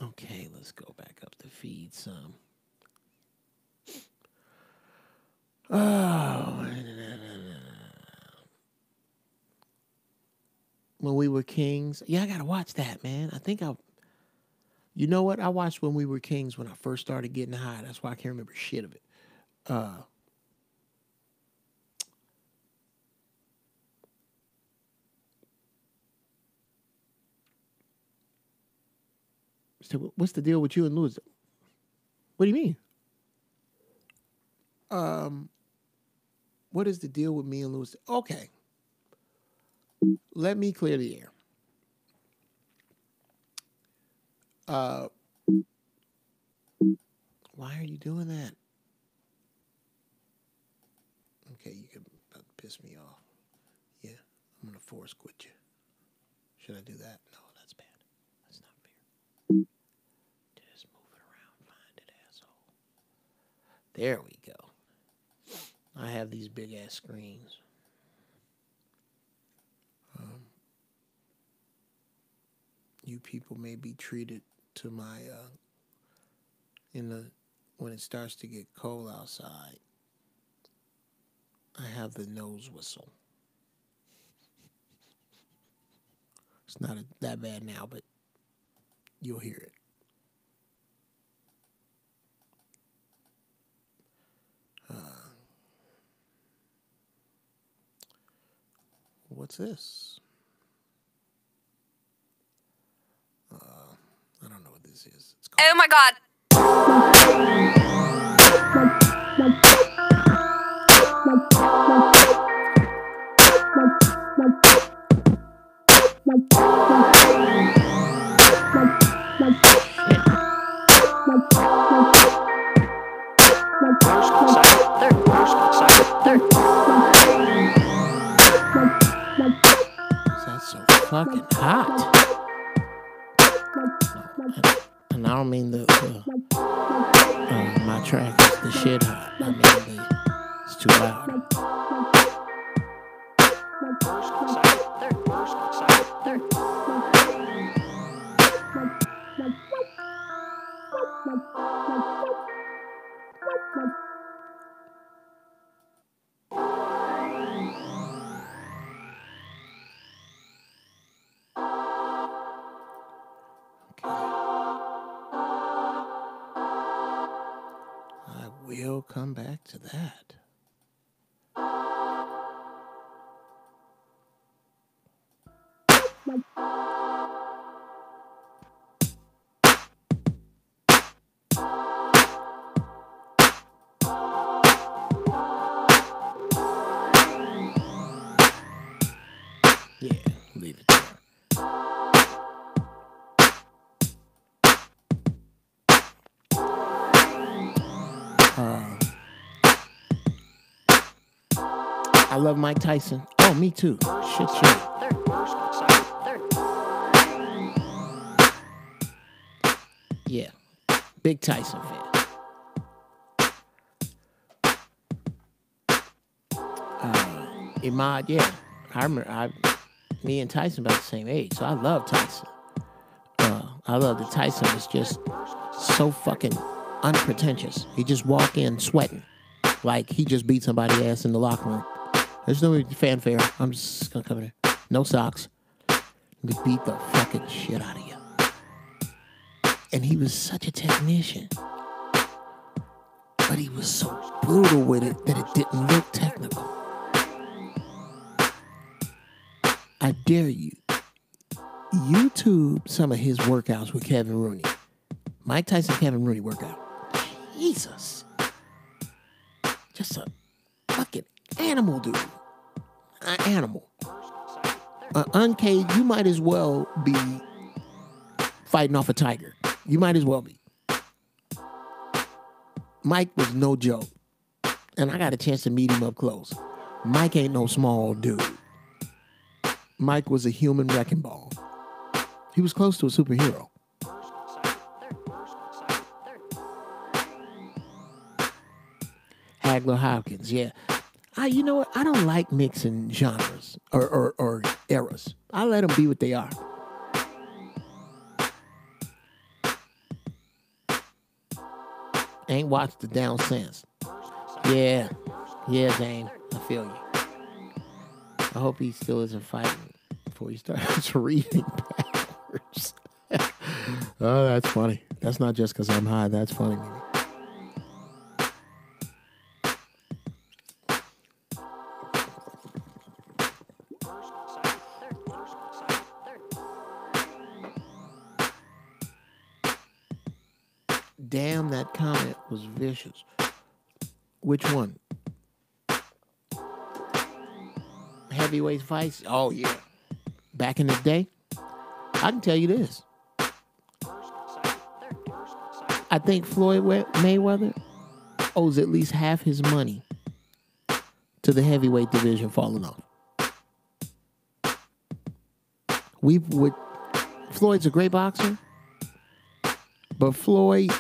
Okay, let's go back up the feed some. Oh. When We Were Kings. Yeah, I gotta watch that, man. You know what? I watched When We Were Kings when I first started getting high. That's why I can't remember shit of it. So what's the deal with you and Lewis? What do you mean? What is the deal with me and Lewis? Okay. Let me clear the air. Why are you doing that? Okay, you can piss me off. Yeah, I'm going to force quit you. Should I do that? No, that's bad. That's not fair. Just move it around. Find it, asshole. There we go. I have these big-ass screens. You people may be treated to my, when it starts to get cold outside, I have the nose whistle. It's not that bad now, but you'll hear it. What's this? I don't know what this is. It's called... Oh my God. That's so fucking hot. And I don't mean my track is the shit hot. I mean it's too loud. We'll come back to that. leave it there. I love Mike Tyson. Oh, me too. Shit. Yeah. Big Tyson fan. Imad, yeah. I remember me and Tyson about the same age, so I love Tyson. I love that Tyson was just so fucking unpretentious. He just walk in sweating like he just beat somebody's ass in the locker room. There's no fanfare. I'm just gonna come in there. No socks. We beat the fucking shit out of you. And he was such a technician. But he was so brutal with it that it didn't look technical. I dare you. YouTube some of his workouts with Kevin Rooney. Mike Tyson, Kevin Rooney workout. Jesus. Just a fucking animal, dude. An animal. Uncaged, you might as well be fighting off a tiger. You might as well be. Mike was no joke. And I got a chance to meet him up close. Mike ain't no small dude. Mike was a human wrecking ball. He was close to a superhero. Hagler Hopkins, yeah. You know what? I don't like mixing genres or eras. I let them be what they are. Ain't watched the down since. Yeah, Dame. I feel you. I hope he still isn't fighting before he starts reading backwards. Oh, that's funny. That's not just because I'm high. That's funny, maybe. Damn, that comment was vicious. Which one? Heavyweight fights? Oh, yeah. Back in the day, I can tell you this. I think Floyd Mayweather owes at least half his money to the heavyweight division falling off. Floyd's a great boxer, but Floyd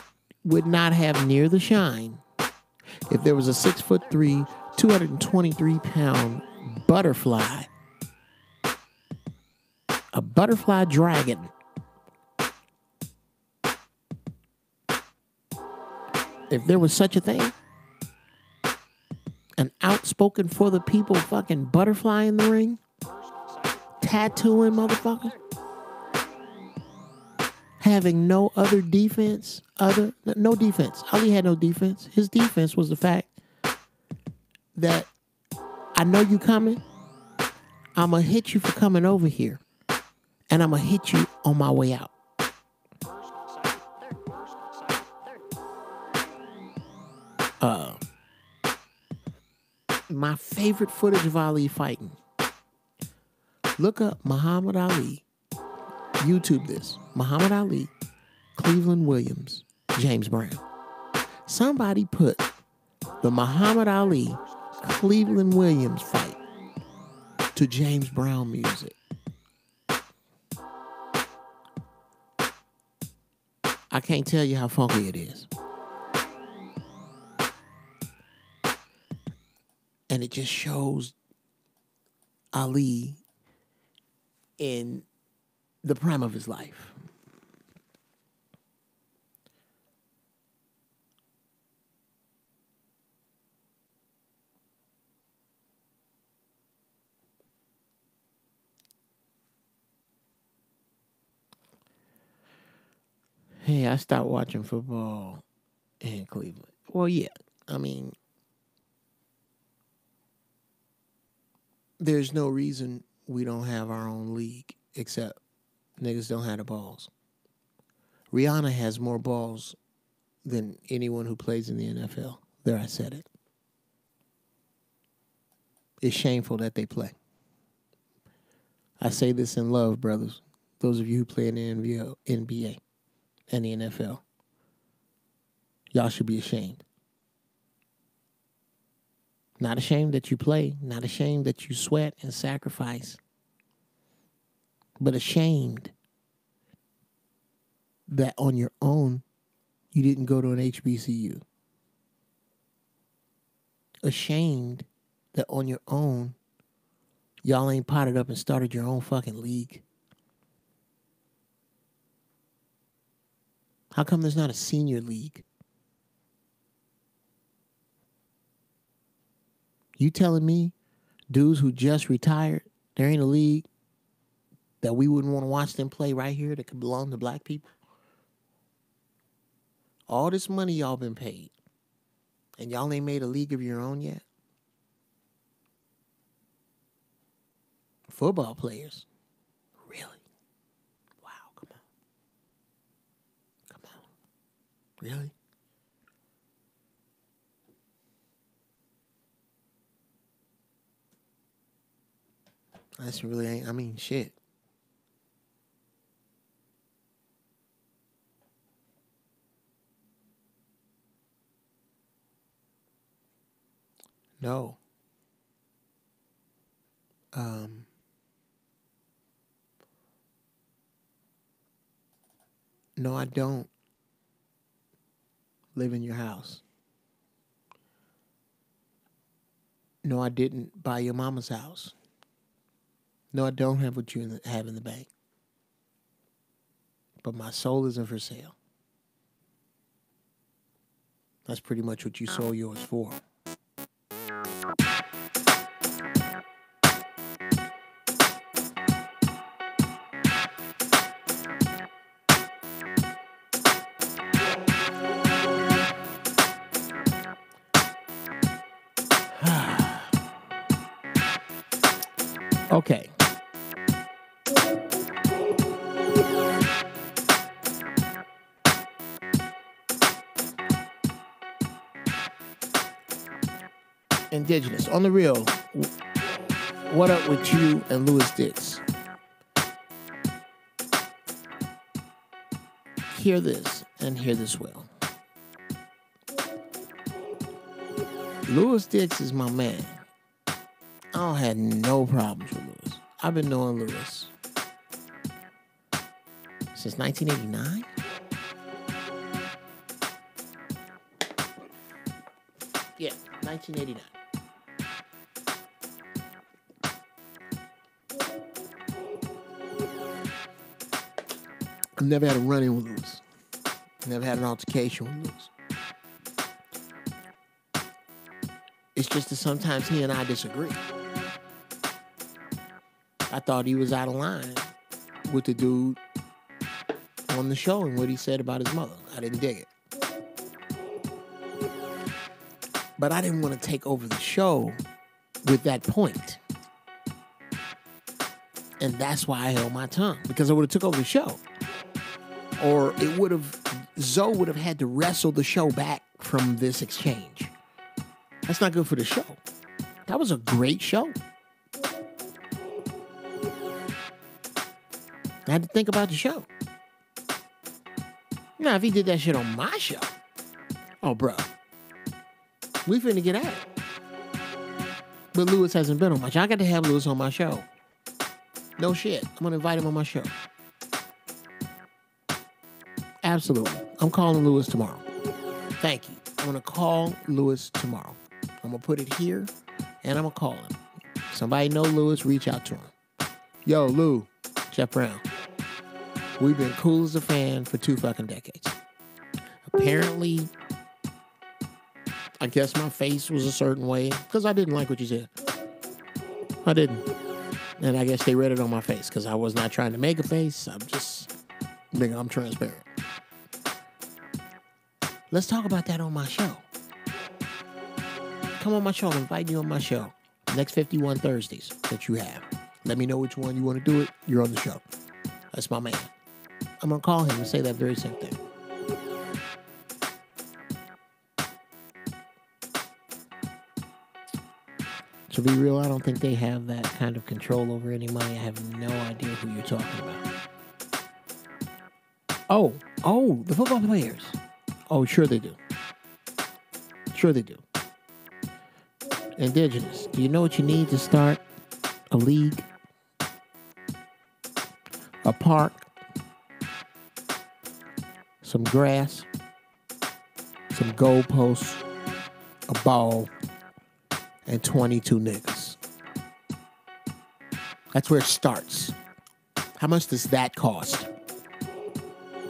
would not have near the shine if there was a 6'3", 223-pound butterfly, a butterfly dragon. If there was such a thing, an outspoken for the people fucking butterfly in the ring, tattooing motherfucker, having no other defense, no defense. Ali had no defense. His defense was the fact that I know you coming. I'm going to hit you for coming over here. And I'm going to hit you on my way out. My favorite footage of Ali fighting. Look up Muhammad Ali. YouTube this. Muhammad Ali, Cleveland Williams, James Brown. Somebody put the Muhammad Ali, Cleveland Williams fight to James Brown music. I can't tell you how funky it is. And it just shows Ali in the prime of his life. Hey, I stopped watching football in Cleveland. Well, yeah. I mean, there's no reason we don't have our own league, except niggas don't have the balls. Rihanna has more balls than anyone who plays in the NFL. There, I said it. It's shameful that they play. I say this in love, brothers. Those of you who play in the NBA and the NFL, y'all should be ashamed. Not ashamed that you play, not ashamed that you sweat and sacrifice, but ashamed that on your own, you didn't go to an HBCU. Ashamed that on your own, y'all ain't potted up and started your own fucking league. How come there's not a senior league? You telling me dudes who just retired, there ain't a league that we wouldn't want to watch them play right here that could belong to black people? All this money y'all been paid, and y'all ain't made a league of your own yet? Football players? Really? Wow, come on. Come on. Really? That's really ain't, I mean, shit. No. No, I don't live in your house. No, I didn't buy your mama's house. No, I don't have what you have in the bank. But my soul isn't for sale. That's pretty much what you sold yours for. Okay. Indigenous. On the real, what up with you and Louis Dix? Hear this and hear this well. Louis Dix is my man. I don't have no problems with Louis. I've been knowing Louis since 1989. Yeah, 1989. I've never had a run-in with Louis. Never had an altercation with Louis. It's just that sometimes he and I disagree. I thought he was out of line with the dude on the show and what he said about his mother. I didn't dig it. But I didn't want to take over the show with that point. And that's why I held my tongue, because I would have took over the show. Or Zoe would have had to wrestle the show back from this exchange. That's not good for the show. That was a great show. I had to think about the show. Now, if he did that shit on my show, oh, bro, we finna get at it. But Louis hasn't been on my show. I got to have Louis on my show. No shit. I'm going to invite him on my show. Absolutely. I'm calling Louis tomorrow. Thank you. I'm going to call Louis tomorrow. I'm going to put it here, and I'm going to call him. Somebody know Louis, reach out to him. Yo, Lou, Geoff Brown. We've been cool as a fan for 2 fucking decades. Apparently, I guess my face was a certain way because I didn't like what you said. I didn't. And I guess they read it on my face because I was not trying to make a face. I'm transparent. Let's talk about that on my show. Come on my show. I'll invite you on my show. Next 51 Thursdays that you have. Let me know which one you want to do it. You're on the show. That's my man. I'm going to call him and say that very same thing. To be real, I don't think they have that kind of control over any money. I have no idea who you're talking about. Oh, the football players. Oh, sure they do. Sure they do. Indigenous, do you know what you need to start a league? A park, some grass, some goalposts, a ball, and 22 niggas. That's where it starts. How much does that cost?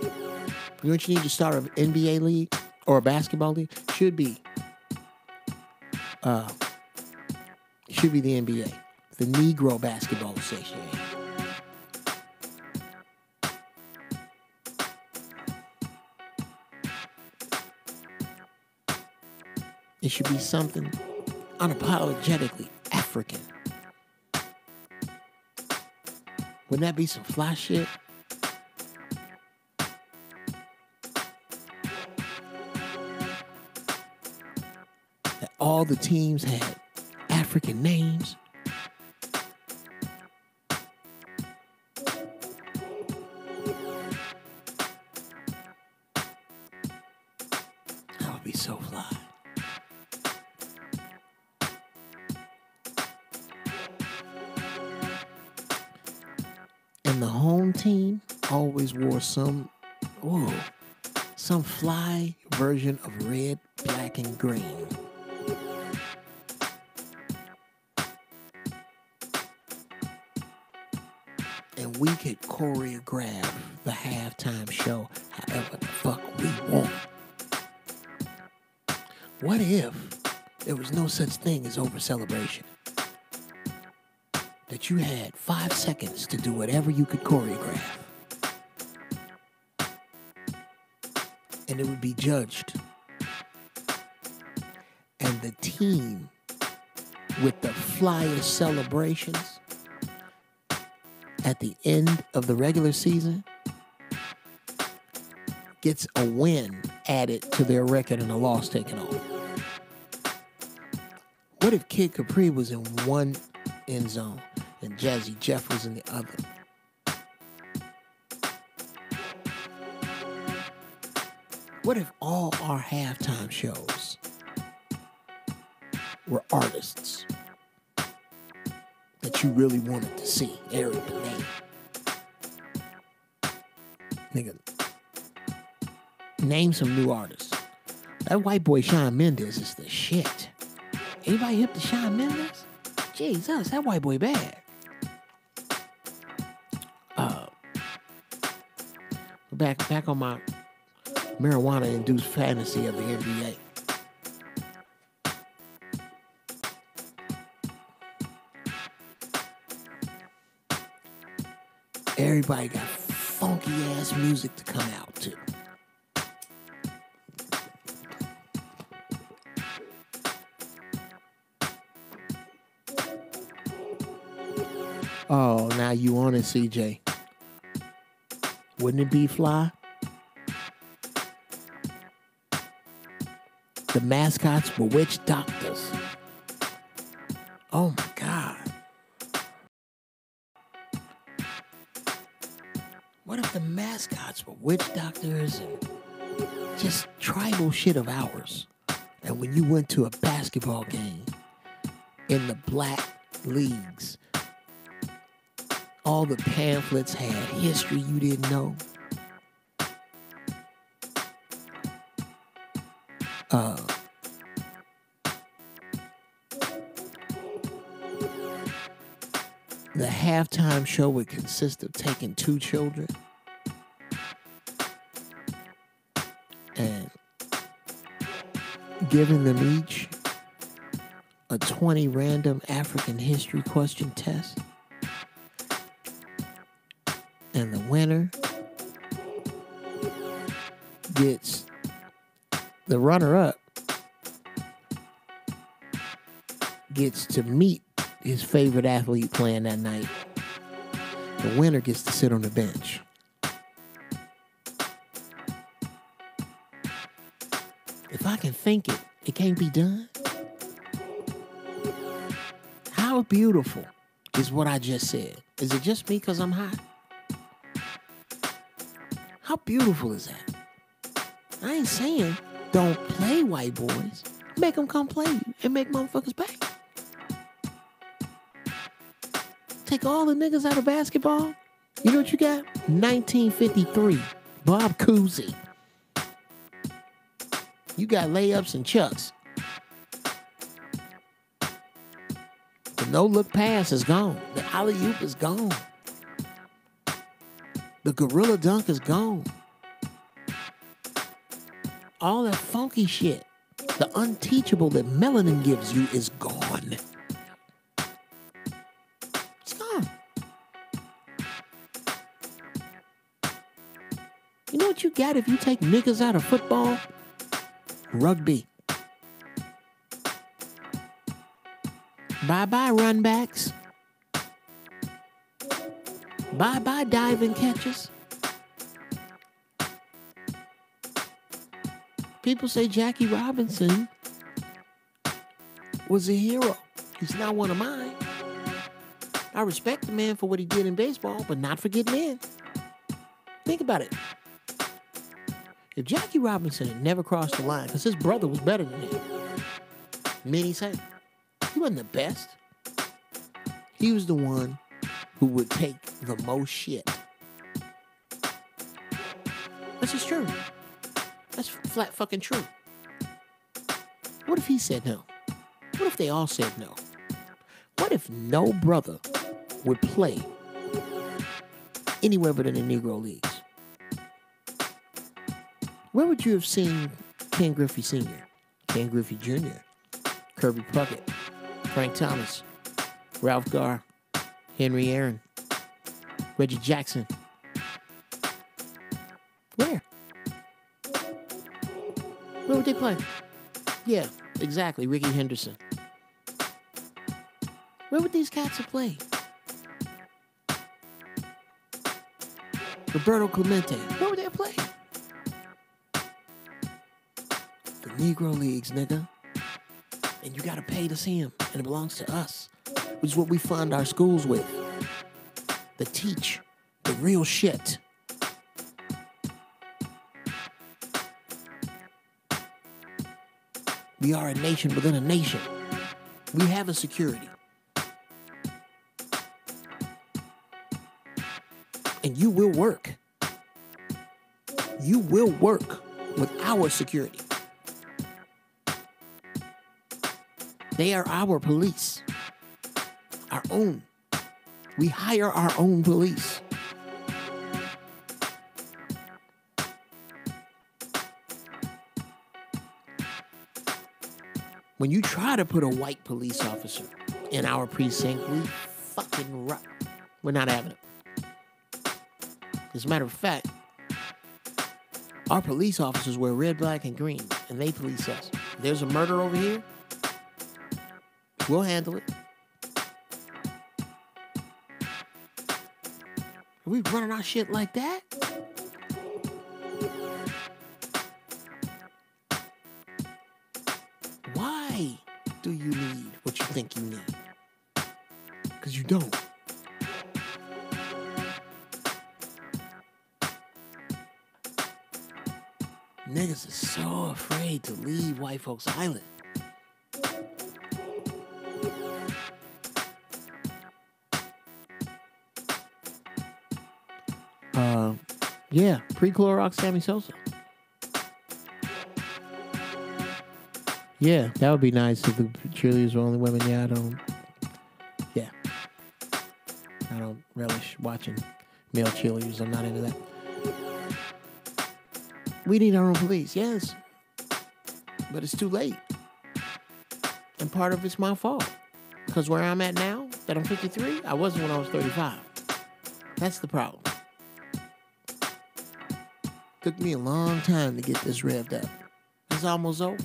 You know what you need to start an NBA league or a basketball league? Should be the NBA, the Negro Basketball Association. It should be something unapologetically African. Wouldn't that be some fly shit? That all the teams had African names. That would be so fly. And the home team always wore some fly version of red, black, and green. And we could choreograph the halftime show however the fuck we want. What if there was no such thing as over-celebration? That you had 5 seconds to do whatever you could choreograph. And it would be judged. And the team with the flyest celebrations at the end of the regular season gets a win added to their record and a loss taken off. What if Kid Capri was in one end zone and Jazzy Jeff was in the other? What if all our halftime shows were artists that you really wanted to see? Eric Benet. Nigga, name some new artists. That white boy Shawn Mendes is the shit. Anybody hip to Shawn Mendes? Jesus, that white boy bad. Back on my marijuana-induced fantasy of the NBA. Everybody got funky-ass music to come out to. Oh, now you on it, CJ. Wouldn't it be fly? The mascots were witch doctors. Oh my God. What if the mascots were witch doctors and just tribal shit of ours? And when you went to a basketball game in the black leagues, all the pamphlets had history you didn't know. The halftime show would consist of taking 2 children and giving them each a 20 random African history question test. And the winner gets, the runner-up gets to meet his favorite athlete playing that night. The winner gets to sit on the bench. If I can think it, it can't be done. How beautiful is what I just said? Is it just me because I'm hot? How beautiful is that? I ain't saying don't play white boys. Make them come play you and make motherfuckers pay. Take all the niggas out of basketball. You know what you got? 1953, Bob Cousy. You got layups and chucks. The no-look pass is gone. The alley-oop is gone. The gorilla dunk is gone. All that funky shit, the unteachable that melanin gives you is gone. It's gone. You know what you got if you take niggas out of football? Rugby. Bye-bye runbacks. Bye-bye diving catches. People say Jackie Robinson was a hero. He's not one of mine. I respect the man for what he did in baseball, but not for getting in. Think about it. If Jackie Robinson had never crossed the line, because his brother was better than him, many say, he wasn't the best. He was the one who would take the most shit. That's just true. That's flat fucking true. What if he said no? What if they all said no? What if no brother would play anywhere but in the Negro Leagues? Where would you have seen Ken Griffey Sr., Ken Griffey Jr., Kirby Puckett, Frank Thomas, Ralph Garr, Henry Aaron, Reggie Jackson? Where? Where would they play? Yeah, exactly, Ricky Henderson. Where would these cats have played? Roberto Clemente, where would they have played? The Negro Leagues, nigga. And you gotta pay to see them, and it belongs to us, which is what we fund our schools with. The teach, the real shit. We are a nation within a nation. We have a security. And you will work. You will work with our security. They are our police. Our own. We hire our own police. When you try to put a white police officer in our precinct, we fucking rock. We're not having it. As a matter of fact, our police officers wear red, black, and green, and they police us. If there's a murder over here, we'll handle it. Are we running our shit like that? Why do you need what you think you need? Because you don't. Niggas are so afraid to leave white folks' island. Yeah, pre-Clorox Sammy Sosa. Yeah, that would be nice if the cheerleaders were only women. Yeah, I don't relish watching male cheerleaders. I'm not into that. We need our own police, yes. But it's too late. And part of it's my fault. Because where I'm at now, that I'm 53, I wasn't when I was 35. That's the problem. Took me a long time to get this revved up. It's almost over.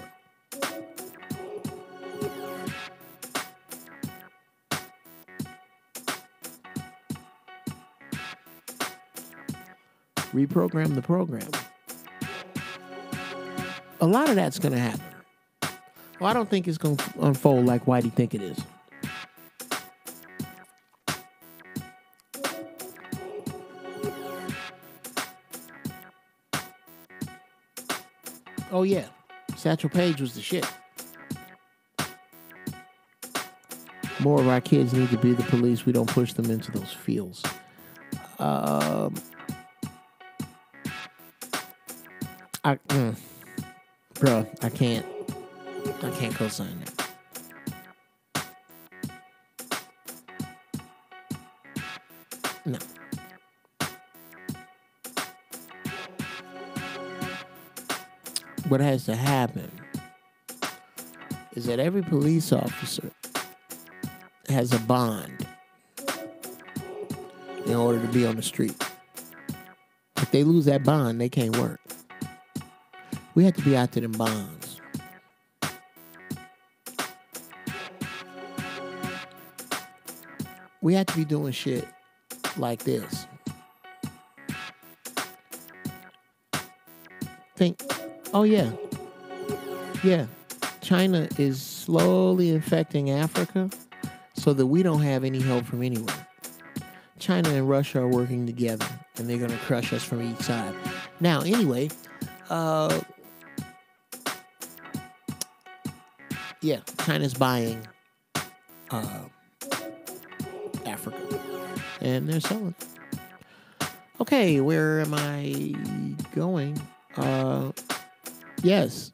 Reprogram the program. A lot of that's going to happen. Well, I don't think it's going to unfold like Whitey think it is. Oh, yeah. Satchel Paige was the shit. More of our kids need to be the police. We don't push them into those fields. Bruh, I can't co-sign that. No. What has to happen is that every police officer has a bond in order to be on the street. If they lose that bond, they can't work. We have to be out to them bonds. We have to be doing shit like this. Oh yeah. Yeah. China is slowly infecting Africa so that we don't have any help from anywhere. China and Russia are working together, and they're going to crush us from each side. Now, anyway, yeah, China's buying Africa, and they're selling. Okay, where am I going? Yes,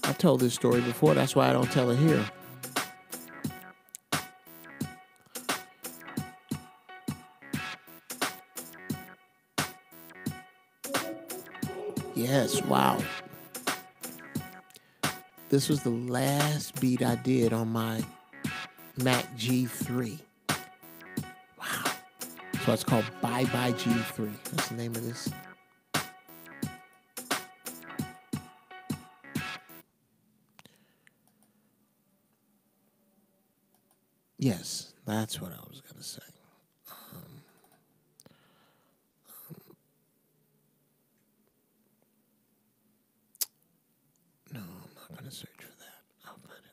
I've told this story before. That's why I don't tell it here. Yes, wow. This was the last beat I did on my Mac G3. Wow. So it's called Bye Bye G3. That's the name of this. Yes, that's what I was going to say. No, I'm not going to search for that. I'll find it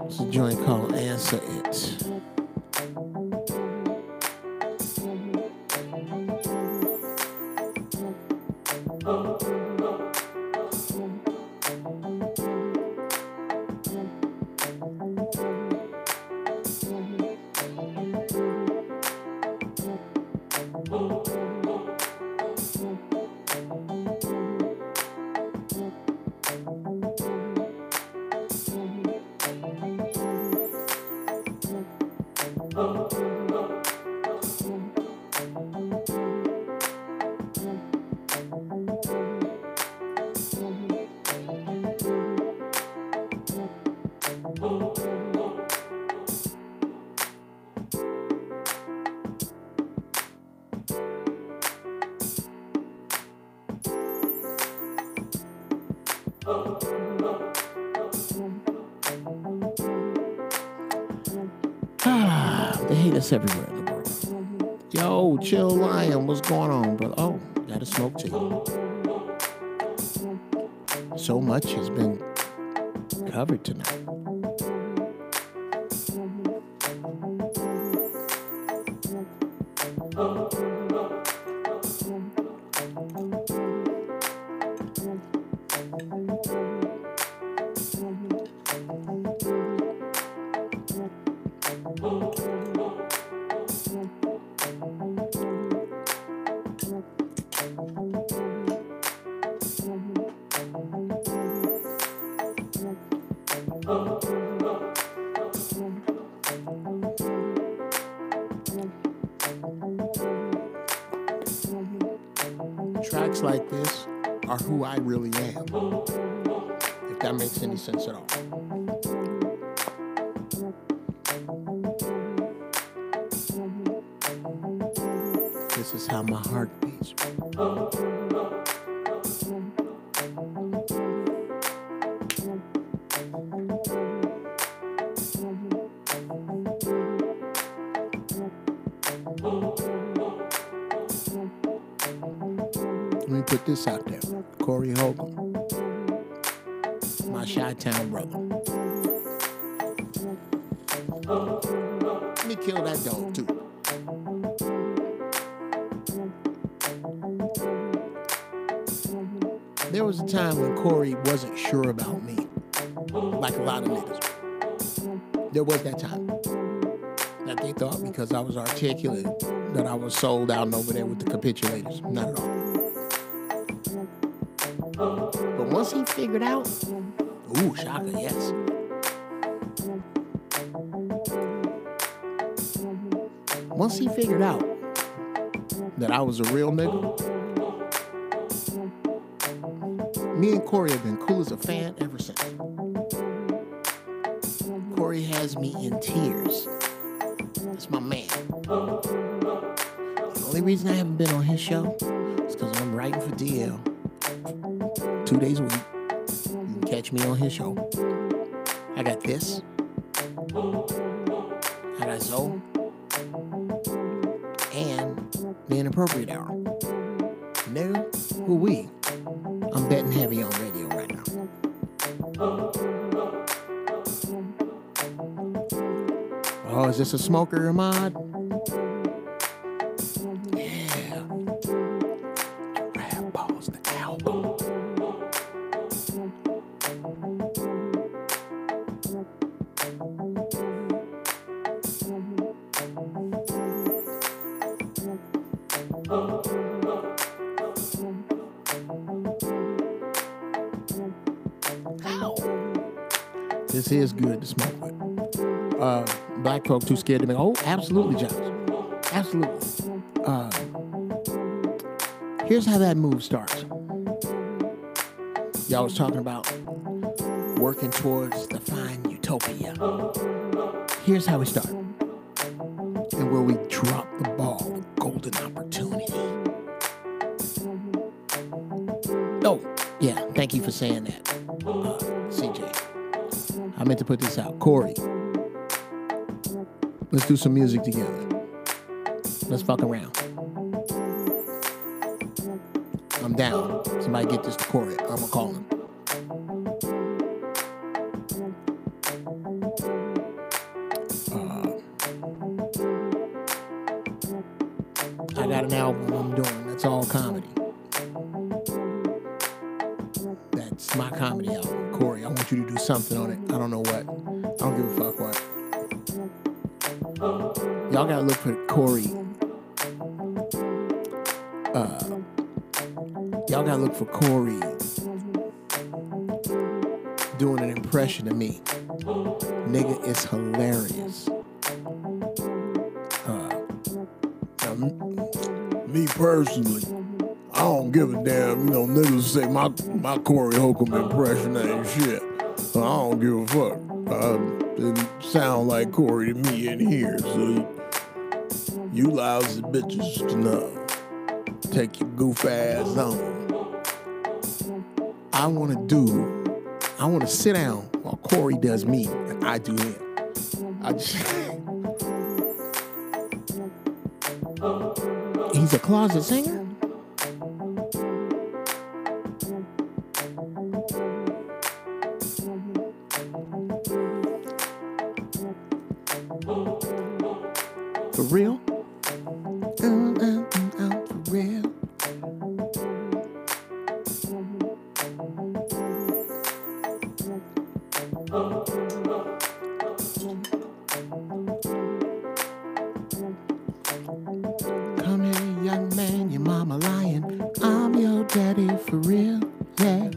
It's a joint called Answer It. They hate us everywhere in the world. Yo, Chill Lion, what's going on, brother? Oh, got a smoke to you. So much has been covered tonight. Tracks like this are who I really am, if that makes any sense at all. This is how my heart beats. Let me put this out there. Corey Holcomb, my Chi-Town brother. Let me kill that dog too. There was a time when Corey wasn't sure about me, like a lot of niggas. There was that time that they thought because I was articulate that I was sold out and over there with the capitulators. Not at all. But once he figured out, ooh, shocker, yes. Once he figured out that I was a real nigga, me and Corey have been cool as a fan ever since. Corey has me in tears. That's my man. The only reason I haven't been on his show is because I'm writing for DL 2 days a week. You can catch me on his show. I got this. I got Zoe. And the Inappropriate Hour. Nigga, who we? I'm betting heavy on radio right now. Oh, is this a smoker, Ahmad? Yeah. Giraffe Ballz, the album. This is good to smoke with. Black folk too scared to make. Oh, absolutely, Josh. Absolutely. Here's how that move starts. Y'all was talking about working towards the fine utopia. Here's how we start. And where we drop the ball, the golden opportunity. Oh, yeah, thank you for saying that, CJ. I meant to put this out. Corey, let's do some music together. Let's fuck around. I'm down. Somebody get this to Corey. I'm gonna call him. I got an album I'm doing. That's all comedy. That's my comedy album. Corey, I want you to do something on it. I don't know what. I don't give a fuck what. Y'all gotta look for Corey. Y'all gotta look for Corey doing an impression of me. Nigga, it's hilarious. Me personally, I don't give a damn. You know, niggas say my Corey Holcomb impression ain't shit. I don't give a fuck. Didn't sound like Corey to me in here, so you lousy bitches can take your goof ass on. I want to sit down while Corey does me and I do him. He's a closet singer? For real? For real? Come here, young man, your mama lying. I'm your daddy for real, yeah.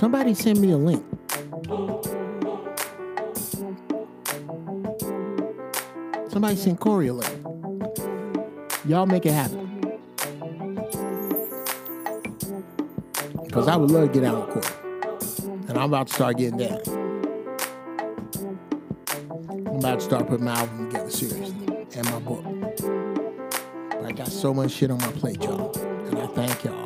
Somebody send me a link. Somebody send Corey a link. Y'all make it happen. Because I would love to get out on Corey. And I'm about to start getting down. I'm about to start putting my album together seriously. And my book. But I got so much shit on my plate, y'all. And I thank y'all.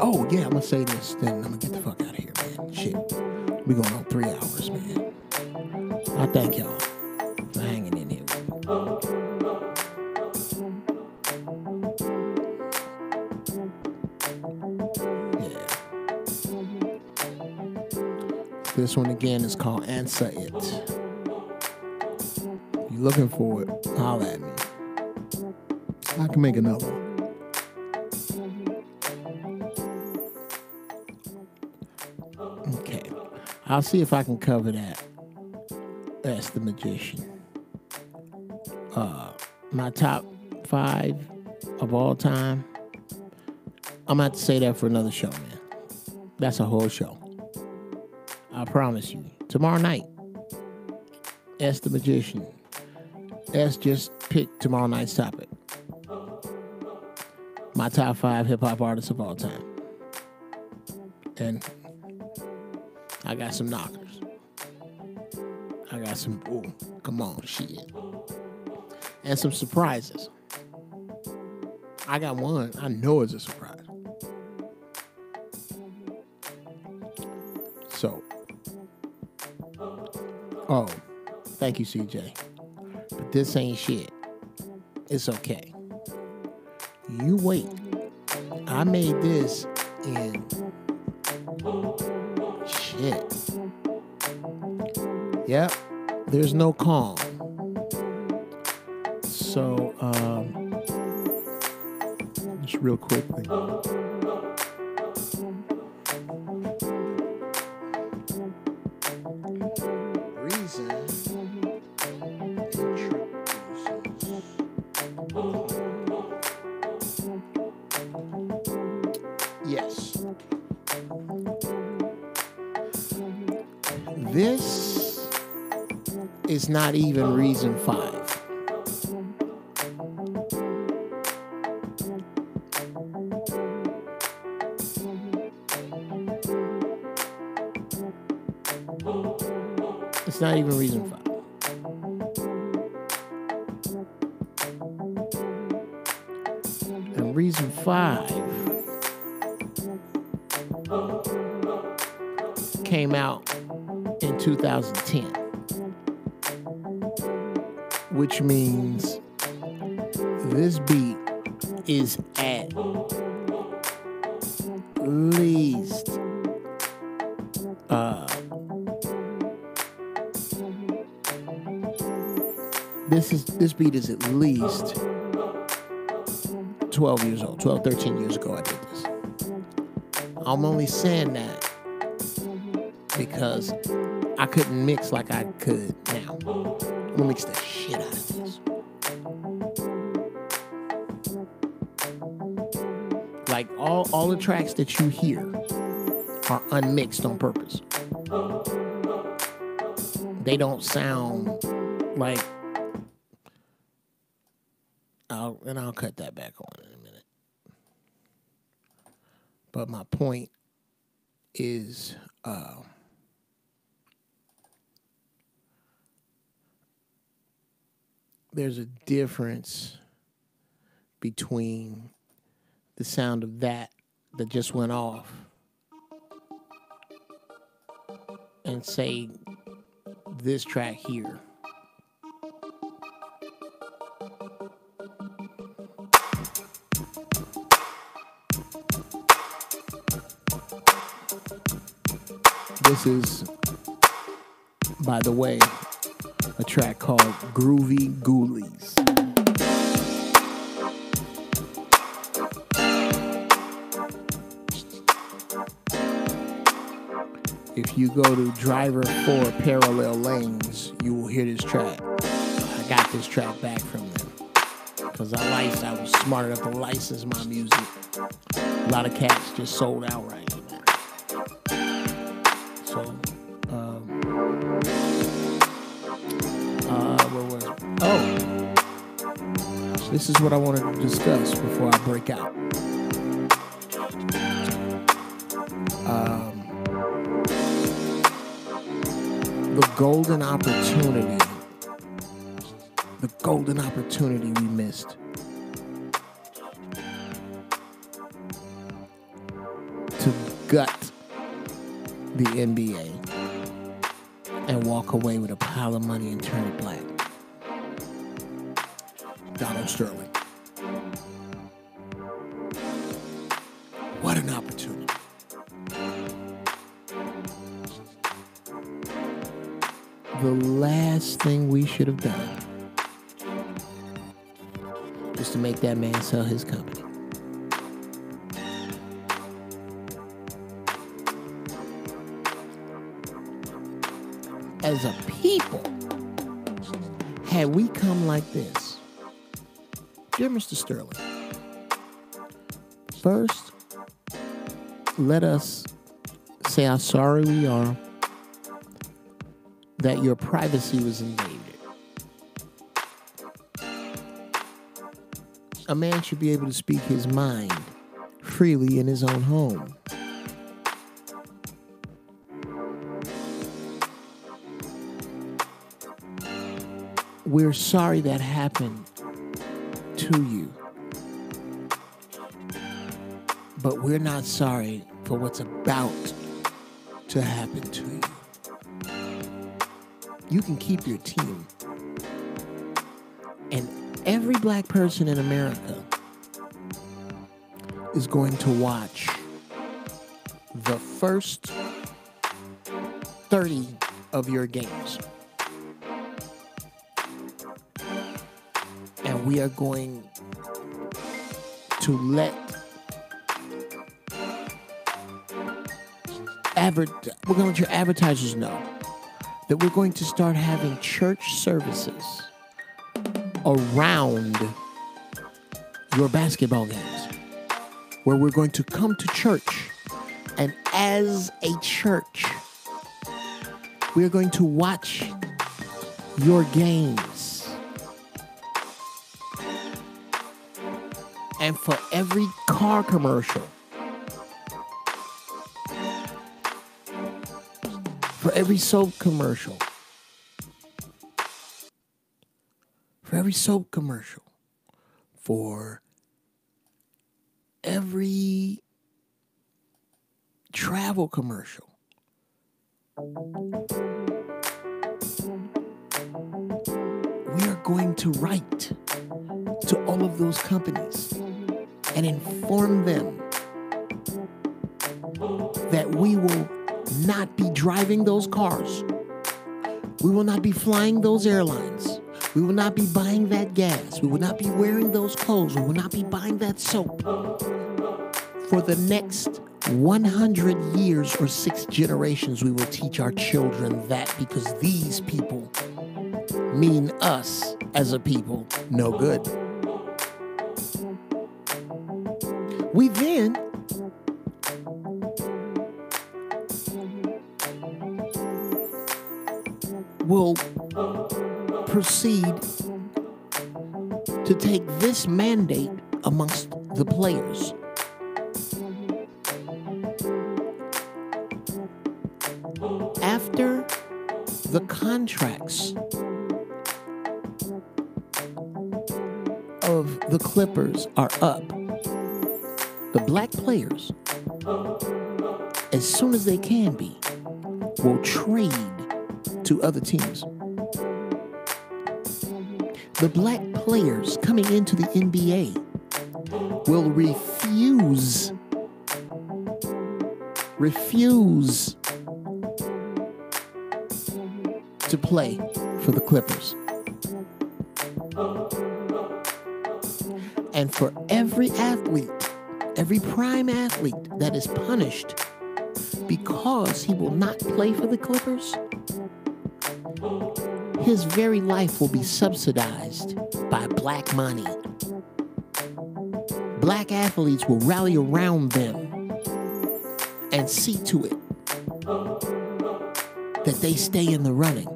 Oh, yeah, I'm going to say this. Then I'm going to get the fuck out of here, man. Shit. We going on 3 hours, man. I thank y'all for hanging in here with me. Yeah. This one again is called Answer It. If you're looking for it, holler at me. I can make another one. Okay. I'll see if I can cover that. That's the Magician. My top 5 of all time. I'm going to have to say that for another show, man. That's a whole show. I promise you. Tomorrow night. That's the Magician. That's just pick tomorrow night's topic. My top 5 hip-hop artists of all time. And I got some knockers. I got some, ooh, come on, shit. And some surprises. I got one, I know it's a surprise. So, oh, thank you, CJ. But this ain't shit. It's okay. You wait. I made this in shit. Yep. There's no calm. So, just real quickly. Reason yes. This is not even reason 5. It's not even reason 5. And reason 5 came out in 2010, which means this beat is at least this beat is at least 12 years old. 12, 13 years ago I did this. I'm only saying that because I couldn't mix like I could now. I'm gonna mix the shit out of this. Like all the tracks that you hear are unmixed on purpose. They don't sound like I'll cut that back on in a minute. But my point is there's a difference between the sound of that just went off and say this track here. This is, by the way, a track called Groovy Ghoulies. If you go to Driver 4 Parallel Lanes, you will hear this track. I got this track back from them because I was smart enough to license my music. A lot of cats just sold out right now. Where was it? Oh, this is what I wanted to discuss before I break out. The golden opportunity we missed to gut the NBA and walk away with a pile of money and turn it black. Donald Sterling. What an opportunity. The last thing we should have done was to make that man sell his company. As a people, had we come like this, dear Mr. Sterling, first, let us say how sorry we are that your privacy was invaded. A man should be able to speak his mind freely in his own home. We're sorry that happened to you, but we're not sorry for what's about to happen to you. You can keep your team. And every black person in America is going to watch the first 30 of your games. And we are going to let your advertisers know that we're going to start having church services around your basketball games, where we're going to come to church, and as a church, we're going to watch your games. And for every car commercial, for every soap commercial, for every travel commercial, we are going to write to all of those companies and inform them that we will not be driving those cars. We will not be flying those airlines. We will not be buying that gas. We will not be wearing those clothes. We will not be buying that soap. For the next 100 years or 6 generations, we will teach our children that, because these people mean us as a people no good. We then will proceed to take this mandate amongst the players. After the contracts of the Clippers are up, the black players, as soon as they can be, will trade to other teams. The black players coming into the NBA will refuse to play for the Clippers. And for every athlete, every prime athlete that is punished because he will not play for the Clippers, his very life will be subsidized by black money. Black athletes will rally around them and see to it that they stay in the running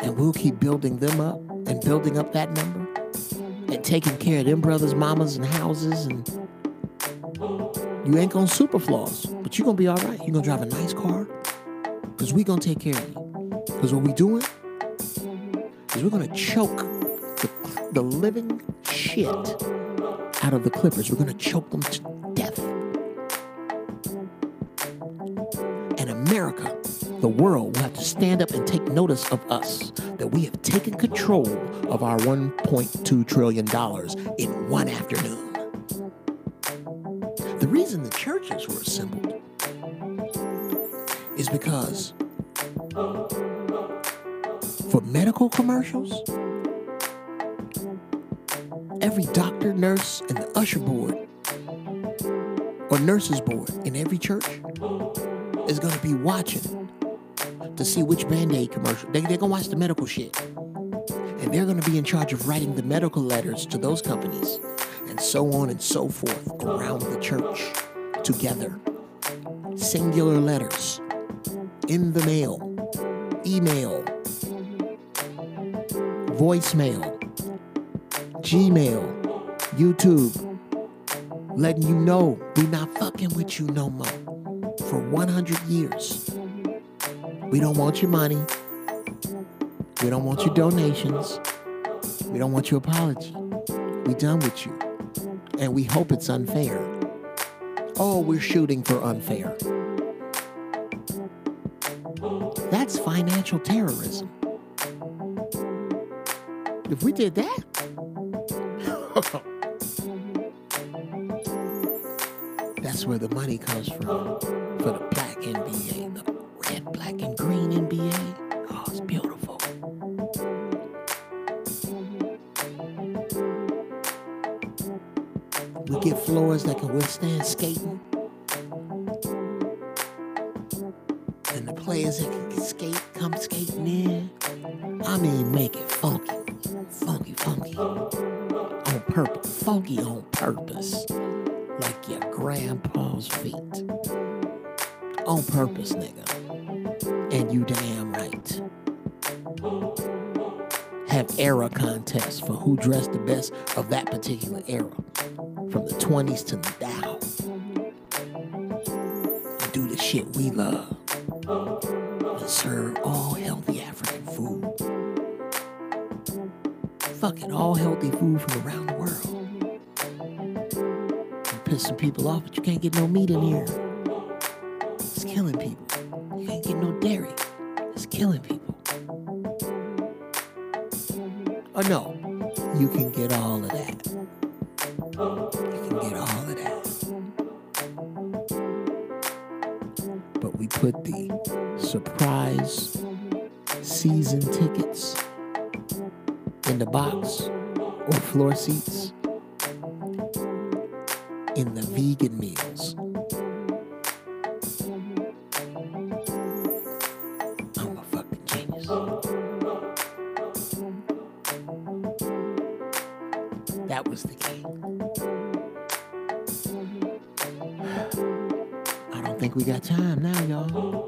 And we'll keep building them up and building up that number and taking care of them brothers, mamas, and houses. And you ain't gonna super floss, but you're gonna be all right. You're gonna drive a nice car because we gonna take care of you. Because what we doing is we're gonna choke the living shit out of the Clippers. We're gonna choke them to death. And America, the world, will have to stand up and take notice of us, that we have taken control of our $1.2 trillion in one afternoon. The reason the churches were assembled is because for medical commercials, every doctor, nurse, and the usher board or nurses board in every church is going to be watching to see which Band-Aid commercial. They're going to watch the medical shit. And they're going to be in charge of writing the medical letters to those companies and so on and so forth around the church together. Singular letters in the mail, email, voicemail, Gmail, YouTube, letting you know we not fucking with you no more. For 100 years. We don't want your money. We don't want your donations. We don't want your apology. We done with you. And we hope it's unfair. Oh, we're shooting for unfair. That's financial terrorism. If we did that, that's where the money comes from for the black NBA, the red, black, and green NBA. Oh, it's beautiful. We get floors that can withstand skating. And the players that can skate, come skating in. I mean, make it funky. Funky, funky. On purpose. Funky on purpose. Like your grandpa's feet. On purpose, nigga. And you damn right. Have era contests for who dressed the best of that particular era. From the 20s to the now. And do the shit we love. And serve all healthy African food. Fucking all healthy food from around the world. Pissing people off, but you can't get no meat in here. It's killing people. You can't get no dairy. It's killing people. Or no, you can get all of that. You can get all of that. But we put the surprise season tickets in the box or floor seats in the vegan meals. I'm a fucking genius. That was the key. I don't think we got time now, y'all.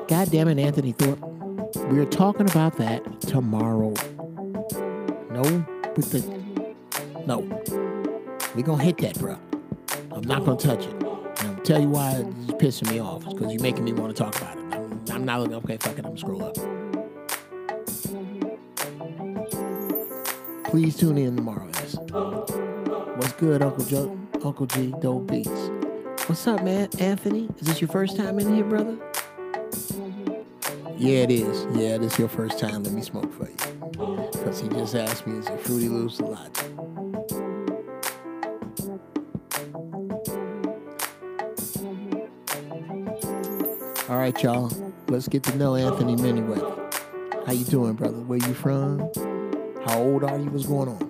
God damn it, Anthony Thorpe. We're talking about that tomorrow. No. We're going to hit that, bro. I'm not going to touch it. And I'm going to tell you why it's pissing me off. It's because you're making me want to talk about it. I'm not looking. Okay, fuck it. I'm going to scroll up. Please tune in tomorrow. What's good, Uncle Joe? Uncle G, Dope Beats. What's up, man? Anthony? Is this your first time in here, brother? Yeah, it is. Yeah, this is your first time. Let me smoke for you. Because he just asked me, is it Fruity Loops a lot? All right, y'all. Let's get to know Anthony Manyweather. How you doing, brother? Where you from? How old are you? What's going on?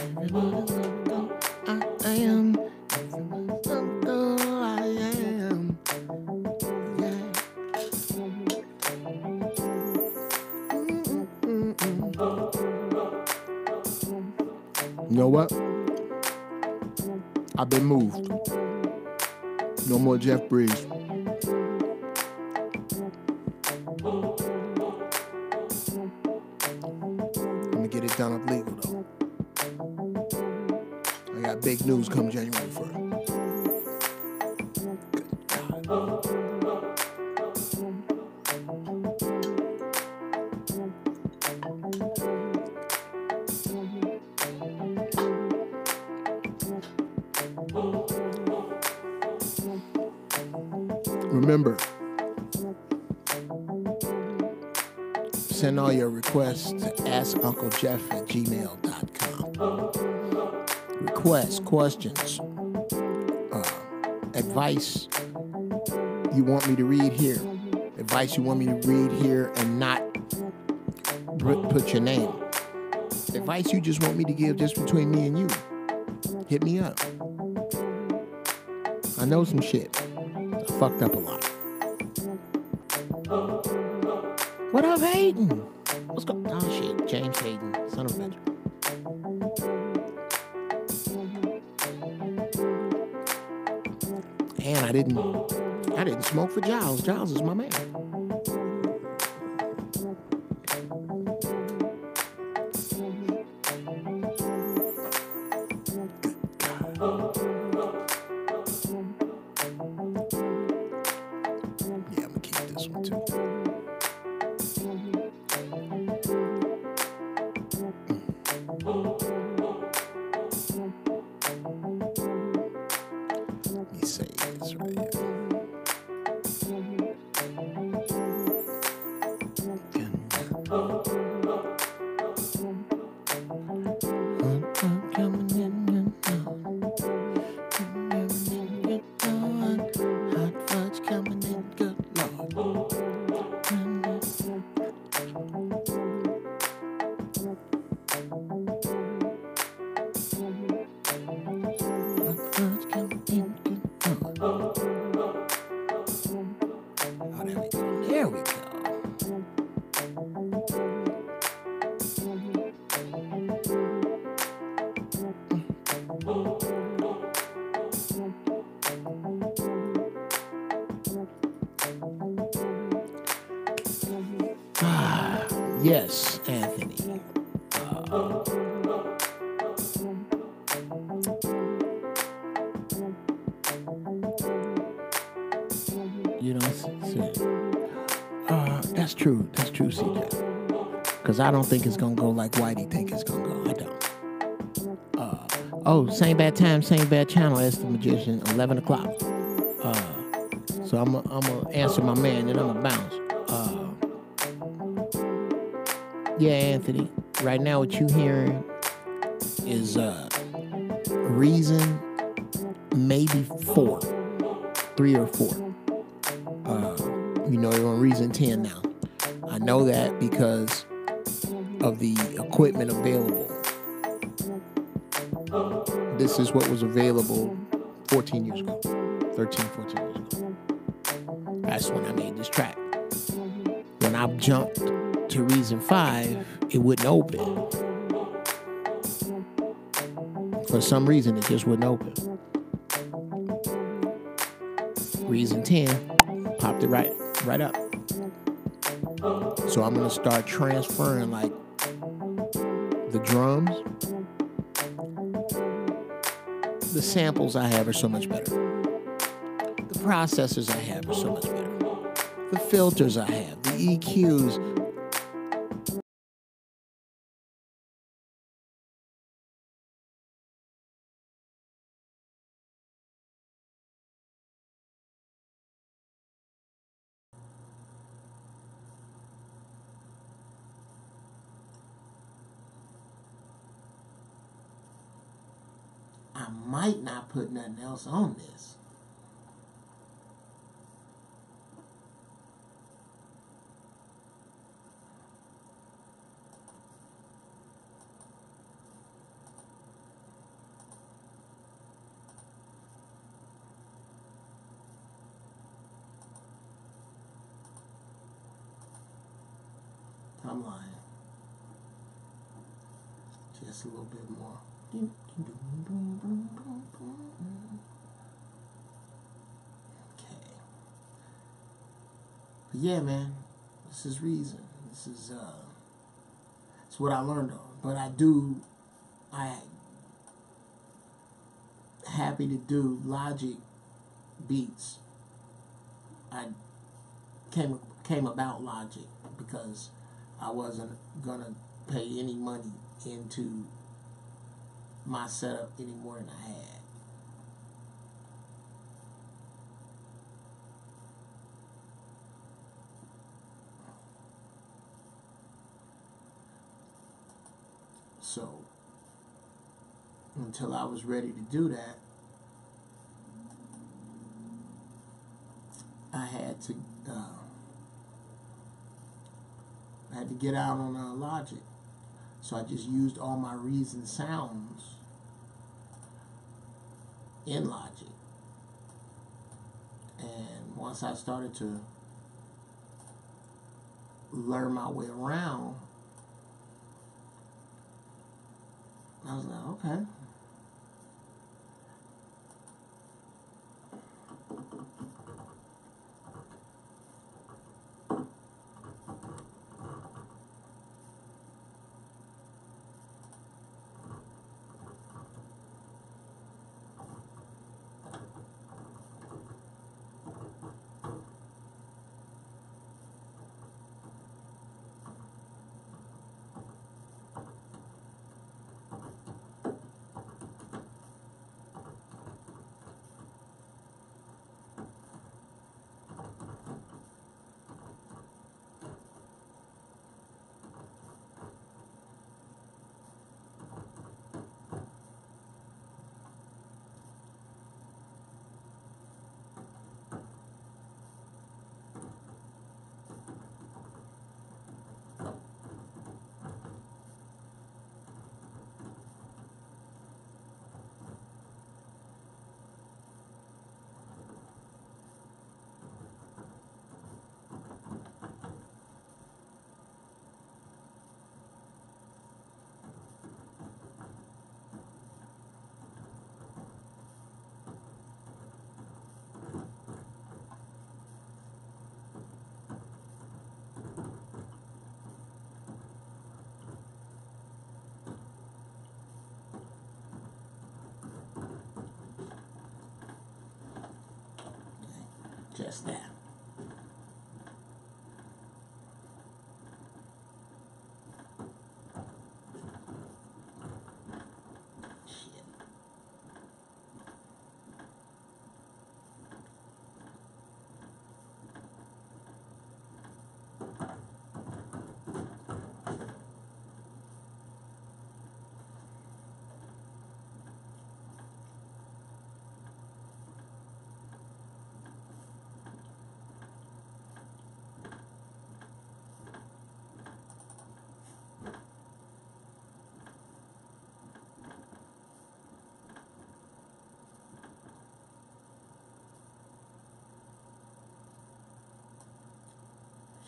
Everybody's uncle, I am. Everybody's uncle, I am. Yeah. You know what? I've been moved. No more Jeff Breeze. Let me get it done up legal though. I got big news come January 1st. Good God. Remember, send all your requests to askunclejeff@gmail.com. Requests, questions, advice you want me to read here. Advice you want me to read here and not put your name. Advice you just want me to give just between me and you. Hit me up. I know some shit. I fucked up a lot. What up, Hayden? What's going on? Oh, shit. James Hayden. Son of a bitch. And I didn't smoke for Giles. Giles is my man. Yeah, I'm gonna keep this one too. Let me say this right here. There we go. Yes, Anthony. You know, that's true. That's true, CJ. Because I don't think it's going to go like Whitey think it's going to go. I don't. Same bad time, same bad channel as the Magician, 11 o'clock. So I'm going to answer my man, and I'm going to bounce. Yeah, Anthony. Right now what you hearing is reason maybe 4. 3 or 4. You know, you're on reason 10 now. I know that because of the equipment available. This is what was available 14 years ago. 13, 14 years ago. That's when I made this track. When I jumped to reason 5, it wouldn't open. For some reason, it just wouldn't open. Reason 10 popped it right up. So I'm gonna start transferring like the drums. The samples I have are so much better. The processors I have are so much better. The filters I have, the EQs. I might not put nothing else on this. I'm lying. Just a little bit more. Okay. But yeah, man, this is reason. This is it's what I learned on. But I happy to do Logic beats. I came about Logic because I wasn't gonna pay any money into my setup any more than I had. So until I was ready to do that, I had to get out on Logic. So I just used all my Reason sounds in Logic. And once I started to learn my way around, I was like, okay. Just that.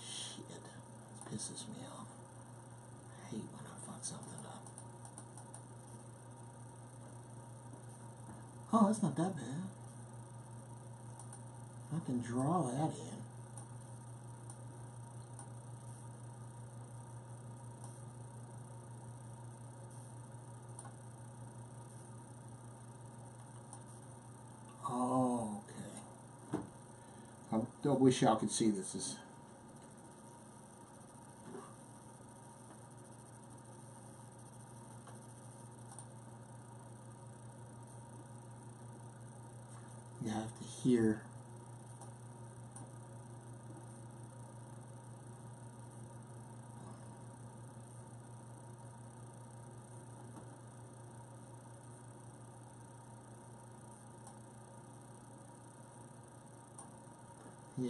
Shit. Pisses me off. I hate when I fuck something up. Oh, that's not that bad. I can draw that in. Oh, okay. I wish y'all could see this. You have to hear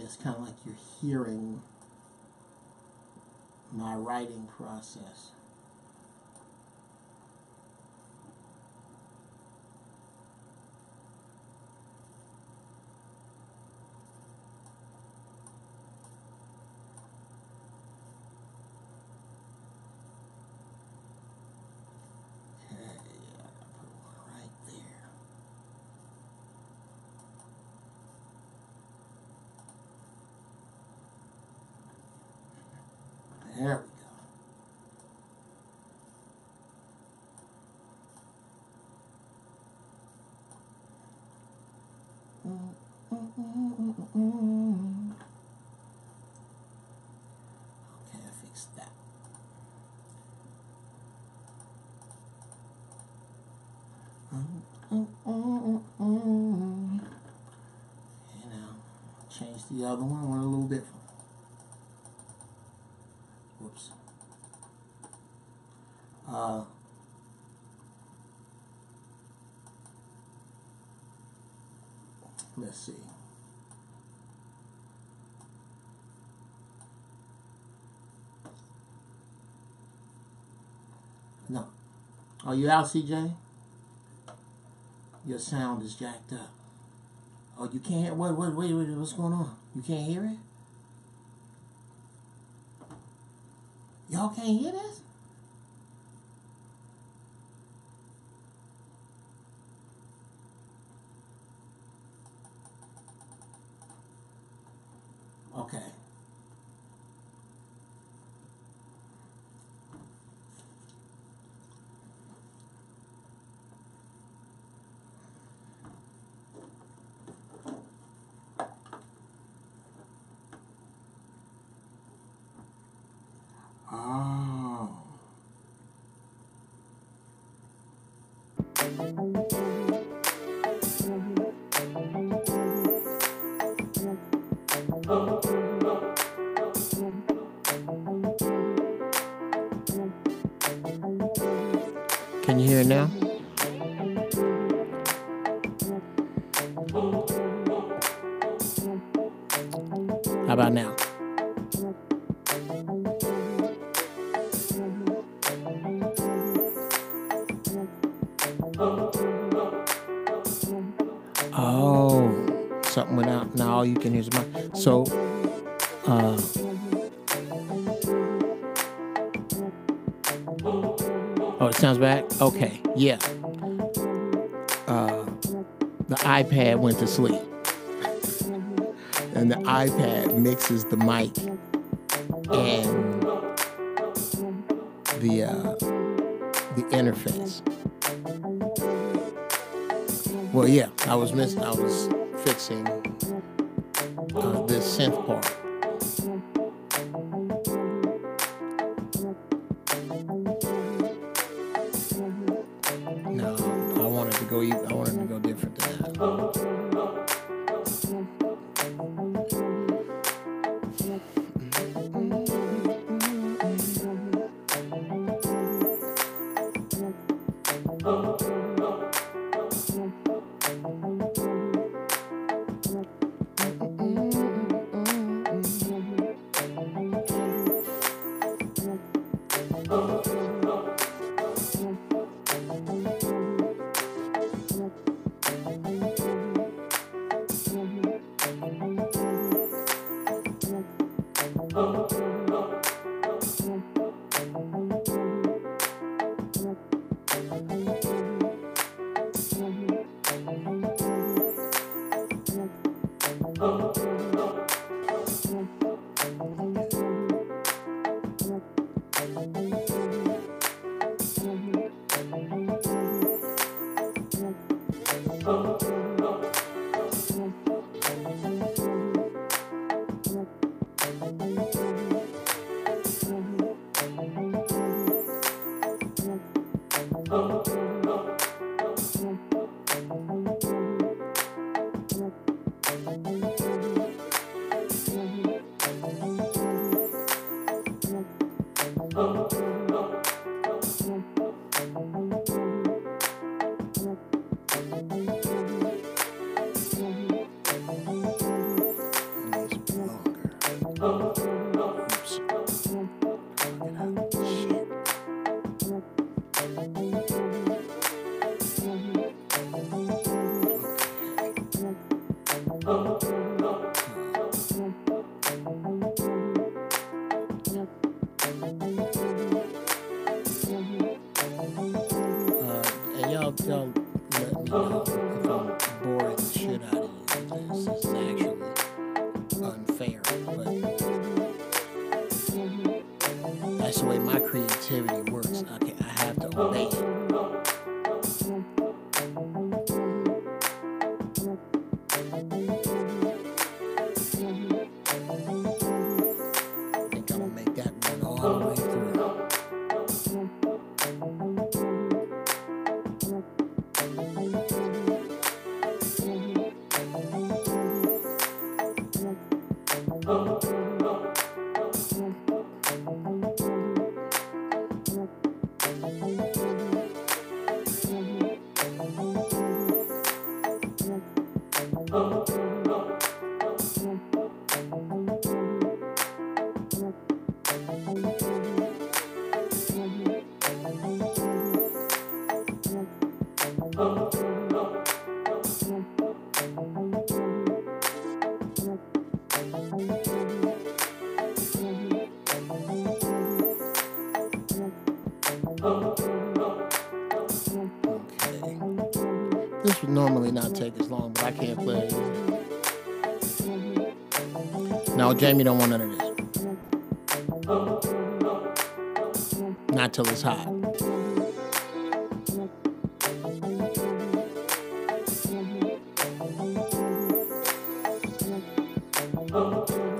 it's kind of like you're hearing my writing process. There we go. Okay, I fixed that. And now change the other one a little different. Whoops. Let's see. No. Are you out, CJ? Your sound is jacked up. Oh, you can't hear? Wait, what's going on? You can't hear it? Y'all can't hear this? Okay. Oh. Can you hear it now? How about now? Oh, something went out. Now all you can hear is my. So, oh, it sounds back? Okay, yeah. The iPad went to sleep. And the iPad mixes the mic and the interface. Well, yeah, I was fixing this synth part. No, I wanted to go different than that. Y'all let me know if I'm boring the shit out of you. This is actually unfair, but just the way my creativity works. I have to obey it. I think I'm gonna make that run all the way through. This would normally not take as long, but I can't play it. No, Jamie don't want none of this. Not till it's hot.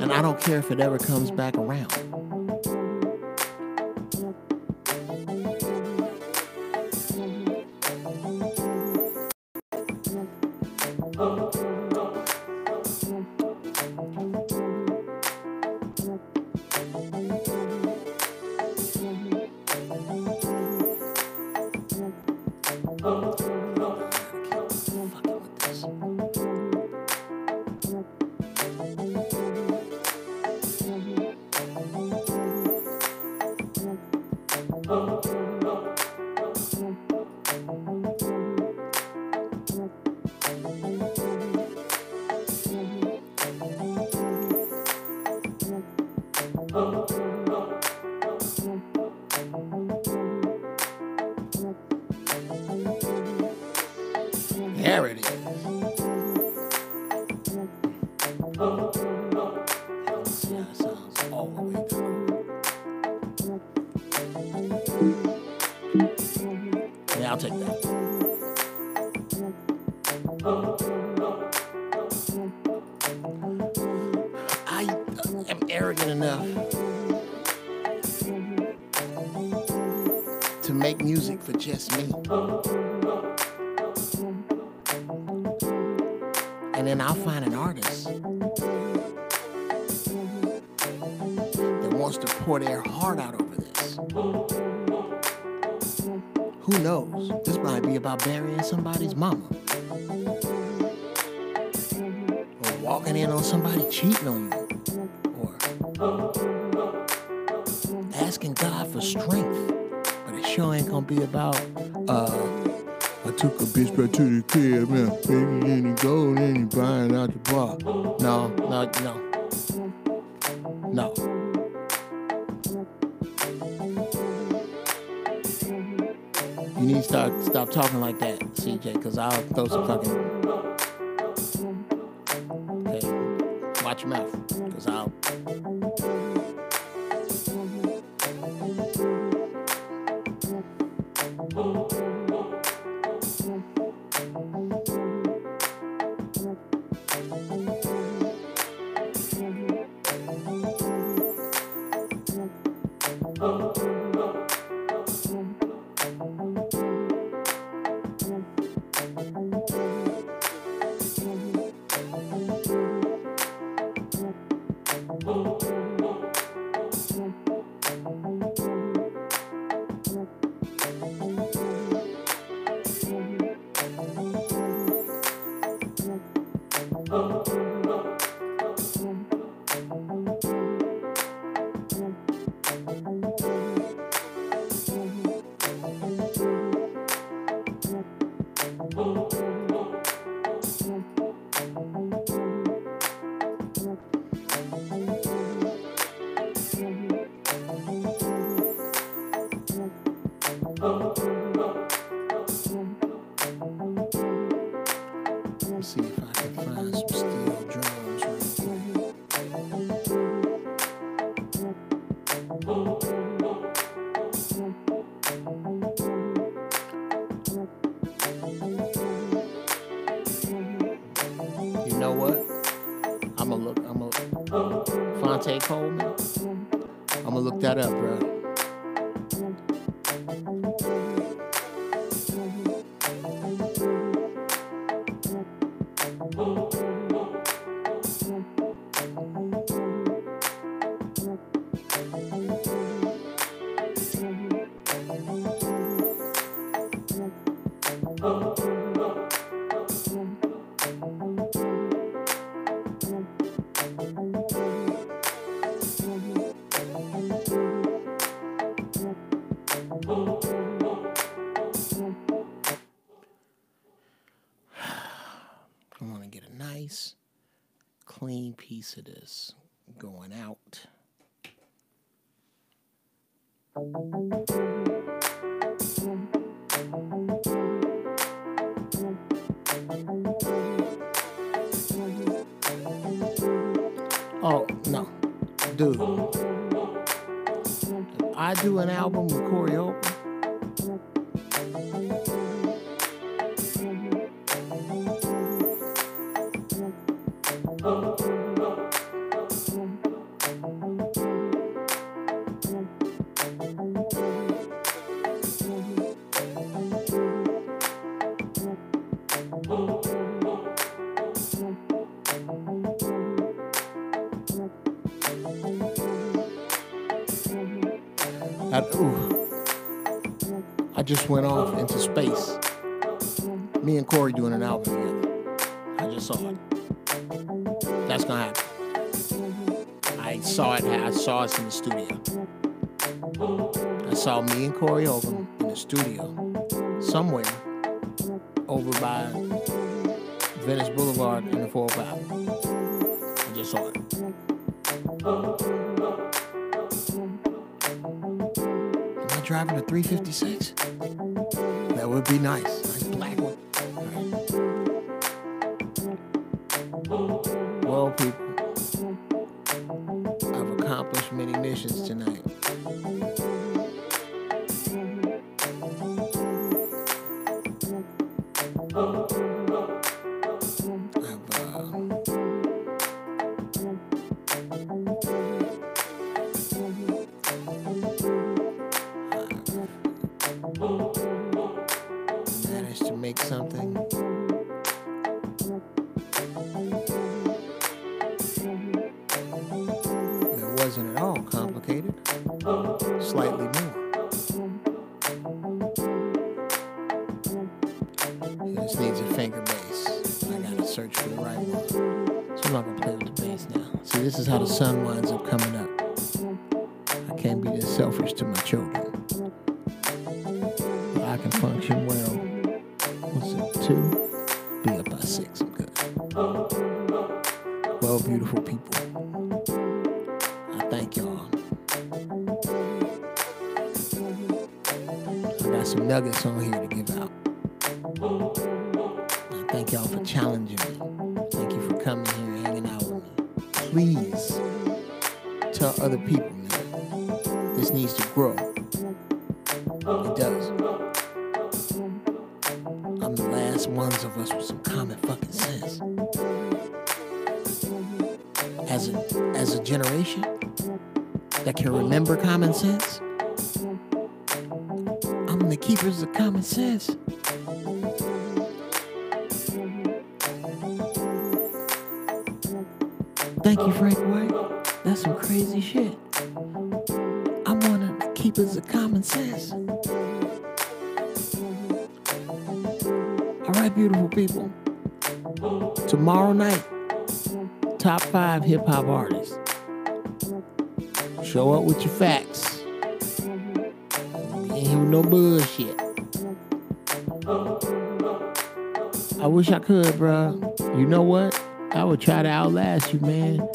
And I don't care if it ever comes back around. There it is. Let's see how it sounds all the way through. Yeah, I'll take that. I am arrogant enough to make music for just me. And then I'll find an artist that wants to pour their heart out over this. Who knows? This might be about burying somebody's mama. Or walking in on somebody cheating on you. Or asking God for strength. But it sure ain't gonna be about, I took a bitch back to the crib, man. Baby, and he go, and then he buying out the bar. No. You need to stop talking like that, CJ, because I'll throw some fucking... Okay, watch your mouth, because I'll... Let's see if I can find some steel drums real quick. Dante Coleman. I'm gonna look that up, bro. I want to get a nice, clean piece of this going out. Oh, no. Dude. If I do an album with Corey Holcomb, I just went off into space. Me and Corey doing an album together. I just saw it. That's gonna happen. I saw it in the studio. I saw me and Corey Holcomb in the studio somewhere over by Venice Boulevard in the 405. I just saw it. Driving a 356? That would be nice. Nice black one. Right. Well, people, I've accomplished many missions tonight. Managed to make something that wasn't at all complicated, slightly more. It just needs a finger bass. I gotta search for the right one. So I'm not gonna play with the bass now. See, this is how the sun winds up coming up. I can't be this selfish to my children. I can function well. What's it, 2? Be up by 6, I'm good. Well, beautiful people, I thank y'all. I got some nuggets on here to give out. I thank y'all for challenging me. Thank you for coming here and hanging out with me. Please tell other people, man. This needs to grow. It does. I'm the last ones of us with some common fucking sense. As a generation that can remember common sense, I'm the keepers of common sense. Thank you, Frank White. That's some crazy shit. I'm one of the keepers of common sense. All right, beautiful people. Tomorrow night, top 5 hip-hop artists. Show up with your facts. Ain't here with no bullshit. I wish I could, bro. You know what? I would try to outlast you, man.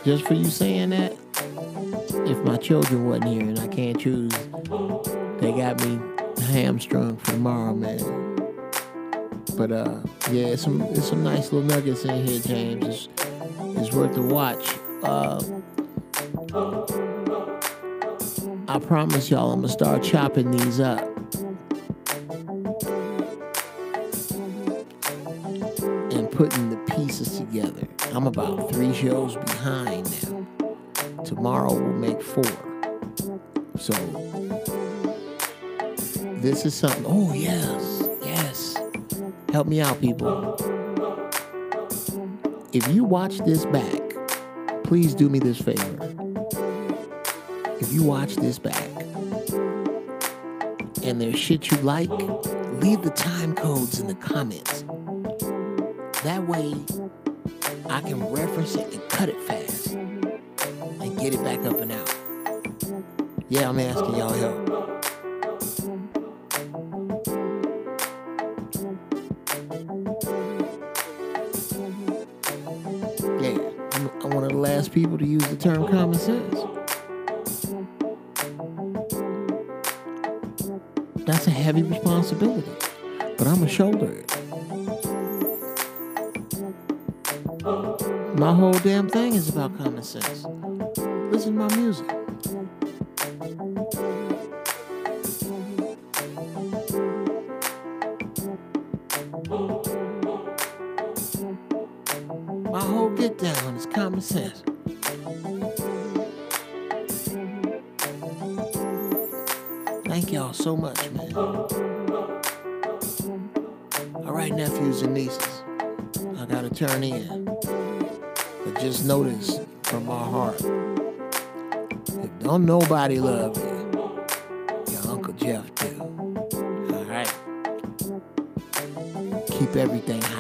Just for you saying that. If my children wasn't here and I can't choose, they got me hamstrung for tomorrow, man. But yeah, it's some nice little nuggets in here, James. It's worth the watch. I promise y'all I'm gonna start chopping these up. And putting the pieces together. I'm about 3 shows behind now. Tomorrow will make 4. So this is something. Oh, yes. Help me out, people. If you watch this back, please do me this favor. If you watch this back and there's shit you like, leave the time codes in the comments. That way, I can reference it and cut it fast and get it back up and out. Yeah, I'm asking y'all help. Yeah, I'm one of the last people to use the term common sense. That's a heavy responsibility, but I'm gonna shoulder it. My whole damn thing is about common sense. Listen to my music. My whole get down is common sense. Thank y'all so much, man. All right, nephews and nieces, I gotta turn in. But just notice from my heart, if don't nobody love you, your Uncle Geoff do. All right? Keep everything high.